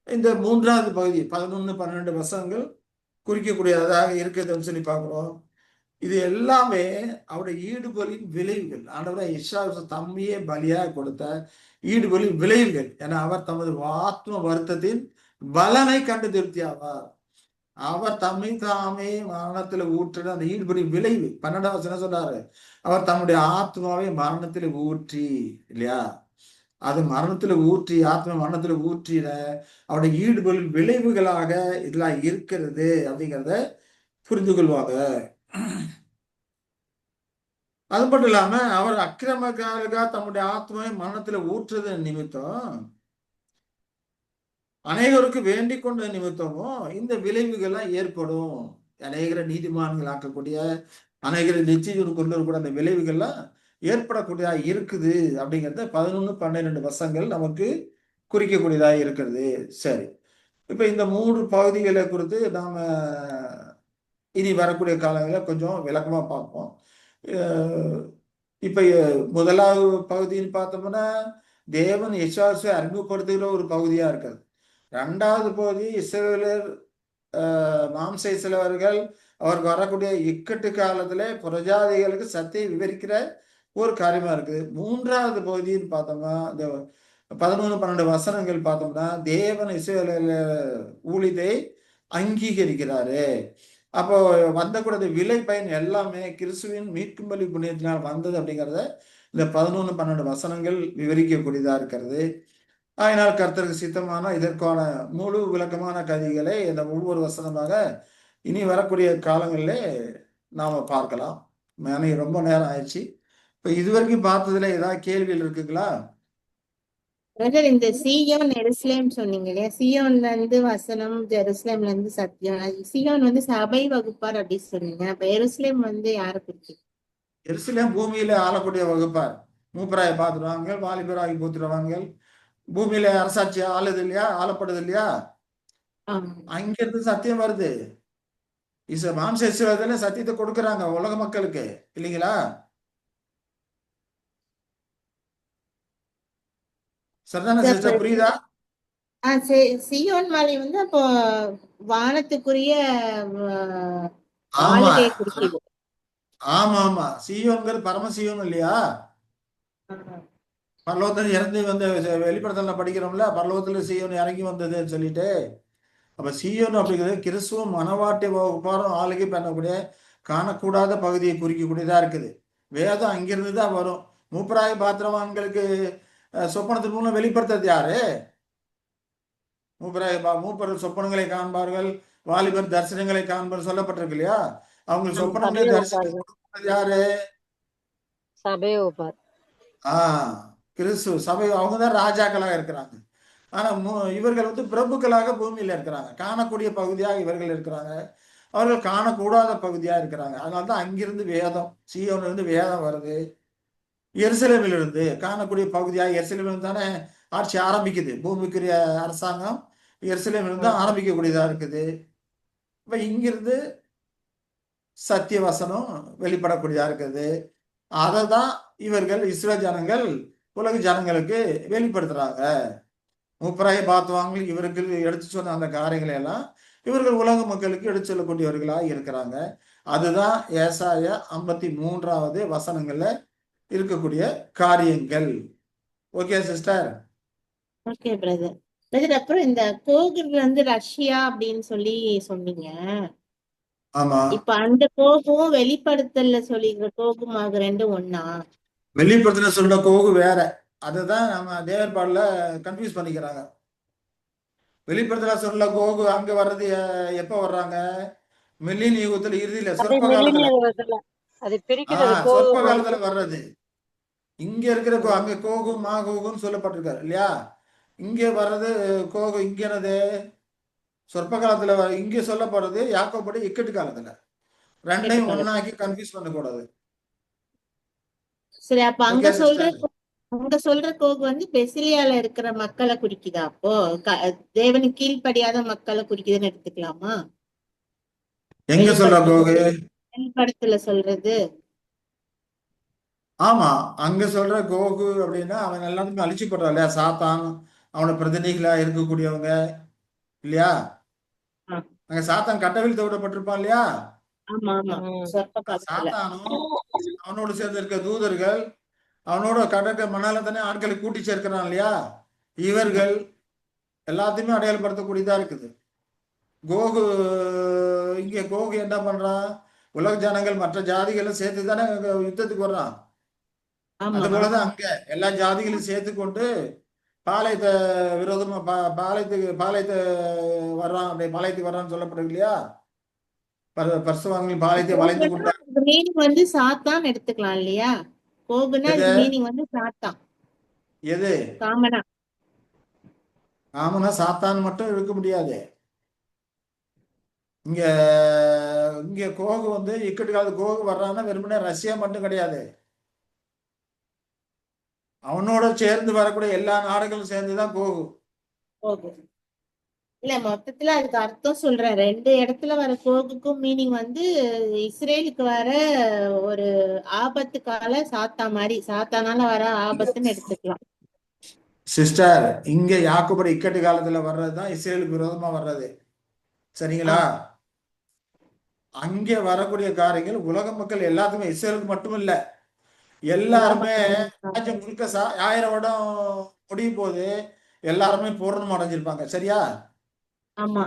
இந்த 3ஆவது பகுதி 11, 12 வசனங்கள் குறிக்கக்கூடியதாக இருக்குதுன்னு சொல்லி பார்க்கிறோம். இது எல்லாமே அவருடைய ஈடுபலின் விளைவுகள். ஆண்டவரை இஸ்ராயேல் தம்மையே பலியாக கொடுத்த ஈடுபலின் விளைவுகள். ஏன்னா அவர் தமது ஆத்ம வருத்தத்தின் பலனை கண்டு திருப்தி ஆவார். அவர் தம்மை தாமே மரணத்துல ஊற்றின அந்த ஈடுபடி விளைவு 12ஆம் வசனம் சொல்றாரு. அவர் தம்முடைய ஆத்மாவை மரணத்துல ஊற்றி இல்லையா, அது மரணத்துல ஊற்றி ஆத்ம மரணத்துல ஊற்றின அவருடைய ஈடுபடி விளைவுகளாக இதெல்லாம் இருக்கிறது அப்படிங்கிறத புரிந்து கொள்வாங்க. அது மட்டும் இல்லாம அவர் அக்கிரமக்காரர்களாக தம்முடைய ஆத்மாவை மரணத்துல ஊற்றுறது நிமித்தம் அநேகருக்கு வேண்டிக் கொண்ட நிமித்தமும் இந்த விளைவுகள்லாம் ஏற்படும். அநேகரை நீதிமான்கள் ஆக்கக்கூடிய அநேகரை நிச்சயம் கொண்டு வரக்கூடிய அந்த விளைவுகள்லாம் ஏற்படக்கூடியதா இருக்குது அப்படிங்கிறத 11, 12 வசனங்கள் நமக்கு குறிக்கக்கூடியதா இருக்கிறது. சரி, இப்ப இந்த 3 பகுதிகளை குறித்து நாம இனி வரக்கூடிய காலங்களில் கொஞ்சம் விளக்கமா பார்ப்போம். இப்ப முதலாவது பகுதின்னு பார்த்தோம்னா தேவன் இஸ்ராயேலை அறிமுகப்படுத்துகிற ஒரு பகுதியா இருக்காது. 2வது பகுதி இஸ்ரவேலர் மாம்ச இஸ்ரவேலர்கள் அவருக்கு வரக்கூடிய இக்கட்டு காலத்துல பிரஜாதிகளுக்கு சத்தியை விவரிக்கிற ஒரு காரியமா இருக்குது. 3வது பகுதின்னு பார்த்தோம்னா இந்த 11, 12 வசனங்கள் பார்த்தோம்னா தேவன் இஸ்ரவேல ஊழியத்தை அங்கீகரிக்கிறாரு. அப்போ வந்தக்கூடிய விலை பயன் எல்லாமே கிறிஸ்துவின் மீட்கும் பலி புண்ணியத்தினால் வந்தது அப்படிங்கிறத இந்த 11, 12 வசனங்கள் விவரிக்கக்கூடியதா இருக்கிறது. அதனால் கர்த்தருக்கு சித்தமான இதற்கான முழு விளக்கமான கதைகளை இந்த ஒவ்வொரு வசனமாக இனி வரக்கூடிய காலங்களிலே நாம பார்க்கலாம். ரொம்ப நேரம் ஆயிடுச்சு. இப்ப இதுவரைக்கும் பார்த்ததுல ஏதாவது கேள்விகள் இருக்குங்களா? இந்த சீயோன் எருசலேம் சொன்னீங்க இல்லையா, சீயோன்ல இருந்து வசனம், ஜெருசலேம்ல இருந்து சத்தியம். சீயோன் வந்து சபை வகுப்பார் அப்படி சொன்னீங்க. அப்ப எருசலேம் வந்து யாரை குறிச்சு? எருசலேம் பூமியில ஆளக்கூடிய வகுப்பார். மூப்பராய பார்த்துருவாங்க, வாலிபராகி போத்துருவாங்க. பூமியில அரசாட்சி ஆளுது இல்லையா, ஆளப்படுது இல்லையா, அங்கிருந்து சத்தியம் வருது. மாம்ச இஸ்ரவேலர்ல சத்தியத்தை கொடுக்கறாங்க உலக மக்களுக்கு இல்லைங்களா? சரிதானே சிஸ்டர், புரியுதா? சீயோன் மலை வந்து அப்போ வானத்துக்குரிய ஆமா ஆளுகையை குறிக்குது. ஆமா ஆமா, சீயோன்கிறது பரமசீயோன் இல்லையா? பரலோகத்துல இறந்து வந்து வெளிப்படத்துல படிக்கிறோம்ல, பரலோகத்துல சீயோன் இறங்கி வந்ததுன்னு சொல்லிட்டு. அப்ப சீயோன் அப்படிங்கிறது கிறிஸ்துவம் மனவாட்டி வகுப்பாரும் ஆளுகை பண்ணக்கூடிய காணக்கூடாத பகுதியை குறிக்கக்கூடியதா இருக்குது. வேதம் அங்கிருந்து தான் வரும். மூப்பராய பாத்திரவான்களுக்கு சொப்பனத்தின் மூலம் வெளிப்படுத்துறது யாரு? மூப்பர் சொப்பனங்களை காண்பார்கள், வாலிபர் தரிசனங்களை காண்பர் சொல்லப்பட்டிருக்கு இல்லையா? அவங்களுக்கு நம்ம சொப்பனங்களை சபையை தரிசனம் ஒப்பார்கள். கொடுக்கிறது யாரு? சபையை ஒப்பார். கிறிஸ்து சபை. அவங்கதான் ராஜாக்களாக இருக்கிறாங்க. ஆனா இவர்கள் வந்து பிரபுக்களாக பூமியில இருக்கிறாங்க. காணக்கூடிய பகுதியாக இவர்கள் இருக்கிறாங்க, அவர்கள் காணக்கூடாத பகுதியா இருக்கிறாங்க. அதனால்தான் அங்கிருந்து வேதம், சீயோன்ல இருந்து வேதம் வருது. எருசலேமில் இருந்து காணக்கூடிய பகுதியாக எருசலேமில் தானே ஆட்சி ஆரம்பிக்குது. பூமிக்குரிய அரசாங்கம் எருசலேமில் இருந்து தான் ஆரம்பிக்கக்கூடியதா இருக்குது. இப்ப இங்கிருந்து சத்திய வசனம் வெளிப்படக்கூடியதா இருக்குது. அதை தான் இவர்கள் இஸ்ரேல் ஜனங்கள் உலக ஜனங்களுக்கு வெளிப்படுத்துறாங்க. முப்பராய பாத்துவாங்க இவருக்கு எடுத்து சொன்ன அந்த காரியங்களை எல்லாம் இவர்கள் உலக மக்களுக்கு எடுத்து சொல்லக்கூடியவர்களாக இருக்கிறாங்க. அதுதான் ஏசாயா 53வது வசனங்கள்ல இருக்கக்கூடிய காரியங்கள். Okay sister? Okay brother. Brother, அப்புறம் இந்த கோகுல் வந்து ரஷ்யா அப்படின்னு சொல்லி சொன்னீங்க. ஆமா, இப்ப அந்த கோகும் வெளிப்படுத்தல சொல்லிக்கிற கோகுமாக ரெண்டும் ஒண்ணா? வெளிப்படுத்தின சொல்ற கோகு வேற. அதுதான் நம்ம தேவர்பாடுல கன்ஃபியூஸ் பண்ணிக்கிறாங்க. வெளிப்படுத்தின சொல்ல கோகு அங்க வர்றது எப்ப வர்றாங்க? மில்லியன் யுகத்துல இறுதியில அது சொற்ப காலத்துல. மில்லினிய யுகத்துல அது பிரிக்கிறது சொற்ப காலத்துல வர்றது. இங்க இருக்கிற அங்க கோகு மா கோகுன்னு சொல்லப்பட்டிருக்காரு இல்லையா? இங்க வர்றது கோகு. இங்க என்னது? சொற்ப காலத்துல இங்க சொல்லப்படுறது யாக்கோபடி இக்கட்டு காலத்துல. ரெண்டையும் ஒன்னாக்கி கன்ஃபியூஸ் பண்ணக்கூடாது. சரி, அப்ப அங்க ஓகே சொல்ற சிஸ்டர்? அங்க சொல்ற கோகு வந்து பெசிலியால இருக்கிற மக்களை குறிக்குதா? அப்போ தேவனுக்கு கீழ்ப்படியாத மக்களை குறிக்குதுன்னு எடுத்துக்கலாமா? எங்க சொல்ற கோகு? வெளிப்படத்துல சொல்றது. ஆமா, அங்க சொல்ற கோகு அப்படின்னா அவன் எல்லாத்துக்கும் அழிச்சு போடுறான் இல்லையா? சாத்தான், அவனை பிரதிநிதிகளா இருக்கக்கூடியவங்க இல்லையா? அங்க சாத்தான் கட்டவில் தவிடப்பட்டிருப்பான் இல்லையா? ஆமா ஆமா, சொற்ப காலத்துல. சாத்தானும் அவனோடு சேர்ந்து இருக்க தூதர்கள் அவனோட கடற்க மணால தானே ஆட்களை கூட்டி சேர்க்கிறான் இல்லையா? இவர்கள் எல்லாத்தையுமே அடையாளப்படுத்தக்கூடியதா இருக்குது. கோகு இங்க கோகு என்ன பண்றான்? உலக ஜனங்கள் மற்ற ஜாதிகளை சேர்த்து தானே யுத்தத்துக்கு வர்றான். ஆமா அது போலதான் அங்க எல்லா ஜாதிகளையும் சேர்த்து கொண்டு பாளையத்தை விரோதமா பாளையத்தை வர்றான். அப்படியே பாளையத்துக்கு வர்றான்னு சொல்லப்படுது இல்லையா? பரிசுவாங்களின் பாளையத்தை வளைந்து கொண்டு மீனிங் வந்து சாத்தான் எடுத்துக்கலாம் இல்லையா? கோகுனா எது? மீனிங் வந்து சாத்தான், எது? காமனா. ஆமனா சாத்தான் மட்டும் இருக்க முடியாது. இங்க இங்க கோகு வந்து இக்கட்டு காலத்து கோகு வர்றான்னா வெறுமனே ரஷ்யா மட்டும் கிடையாது. அவனோட சேர்ந்து வரக்கூடிய எல்லா நாடுகளும் சேர்ந்துதான் கோகு. கோகு இல்ல, மொத்தத்துல அதுக்கு அர்த்தம் சொல்றேன். ரெண்டு இடத்துல வர கோகுக்கும் மீனிங் வந்து இஸ்ரேலுக்கு வர ஒரு ஆபத்து கால சாத்தா மாதிரி, சாத்தானால வர ஆபத்துன்னு எடுத்துக்கலாம். சிஸ்டர், இங்க யாக்கோபுடைய இக்கட்டு காலத்துல வர்றதுதான் இஸ்ரேலுக்கு விரோதமா வர்றது. சரிங்களா? அங்கே வரக்கூடிய காரியங்கள் உலக மக்கள் எல்லாத்துக்குமே, இஸ்ரேலுக்கு மட்டும் இல்ல, எல்லாருமே ராஜ்யம் முழுக்க 1000 வருடம் முடியும் போது எல்லாருமே பூரணம் அடைஞ்சிருப்பாங்க. சரியா? ஆமா,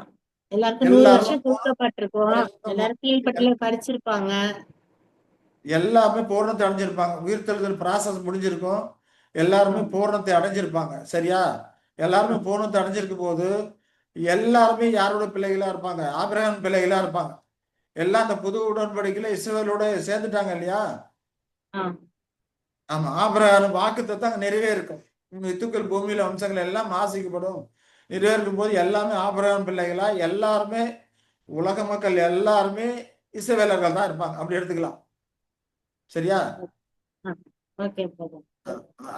எல்லாருக்கும் 100 வருஷம் கொடுக்கப்பட்டிருக்கோம். எல்லாரும் கீழ்பட்டில படிச்சிருப்பாங்க. எல்லாமே பூரணத்தை அடைஞ்சிருப்பாங்க. உயிர்த்தெழுதல் ப்ராசஸ் முடிஞ்சிருக்கும். எல்லாருமே பூரணத்தை அடைஞ்சிருப்பாங்க. சரியா? எல்லாருமே பூரணத்தை அடைஞ்சிருக்கும் போது எல்லாருமே யாரோட பிள்ளைகளா இருப்பாங்க? ஆபிரகாம் பிள்ளைகளா இருப்பாங்க. எல்லாம் அந்த புது உடன்படிக்கையில இஸ்ரவேலோட சேர்ந்துட்டாங்க இல்லையா? ஆமா, ஆபிரகாம் வாக்குத்தத்தம் நிறைவேறும். வித்துக்கள் பூமியில வம்சங்கள் எல்லாம் ஆசிக்கப்படும். நிறைவேறும் போது எல்லாமே ஆபிரகாம் பிள்ளைகளா, எல்லாருமே உலக மக்கள் எல்லாருமே இஸ்ரவேலர்கள் தான் இருப்பாங்க. அப்படி எடுத்துக்கலாம். சரியா?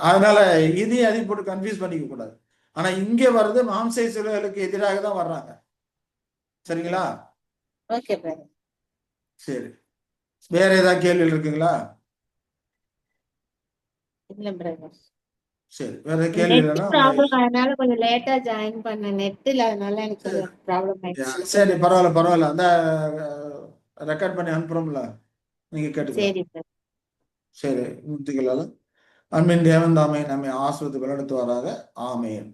அதனால இதையும் அதையும் போட்டு கன்ஃபியூஸ் பண்ணிக்க கூடாது. ஆனா இங்க வர்றது மாம்ச இஸ்ரவேலுக்கு எதிராக தான் வர்றாங்க. சரிங்களா? சரி, வேற ஏதாவது கேள்வி இருக்குங்களா? சரி, வேற கேள்வி இல்லைன்னா அதனால கொஞ்சம் லேட்டா ஜாயின் பண்ண நெட்ல, அதனால எனக்கு ப்ராப்ளம் ஆயிடுச்சு. சரி, பரவாயில்ல. அந்த ரெக்கார்ட் பண்ணி அனுப்புறோம்ல, நீங்க கேட்டுக்கலாம். சரி, முத்துக்களால அன்பின் தேவன் தாமே நம்மை ஆசிர்வதித்து வழிநடத்துவாராக. ஆமென்.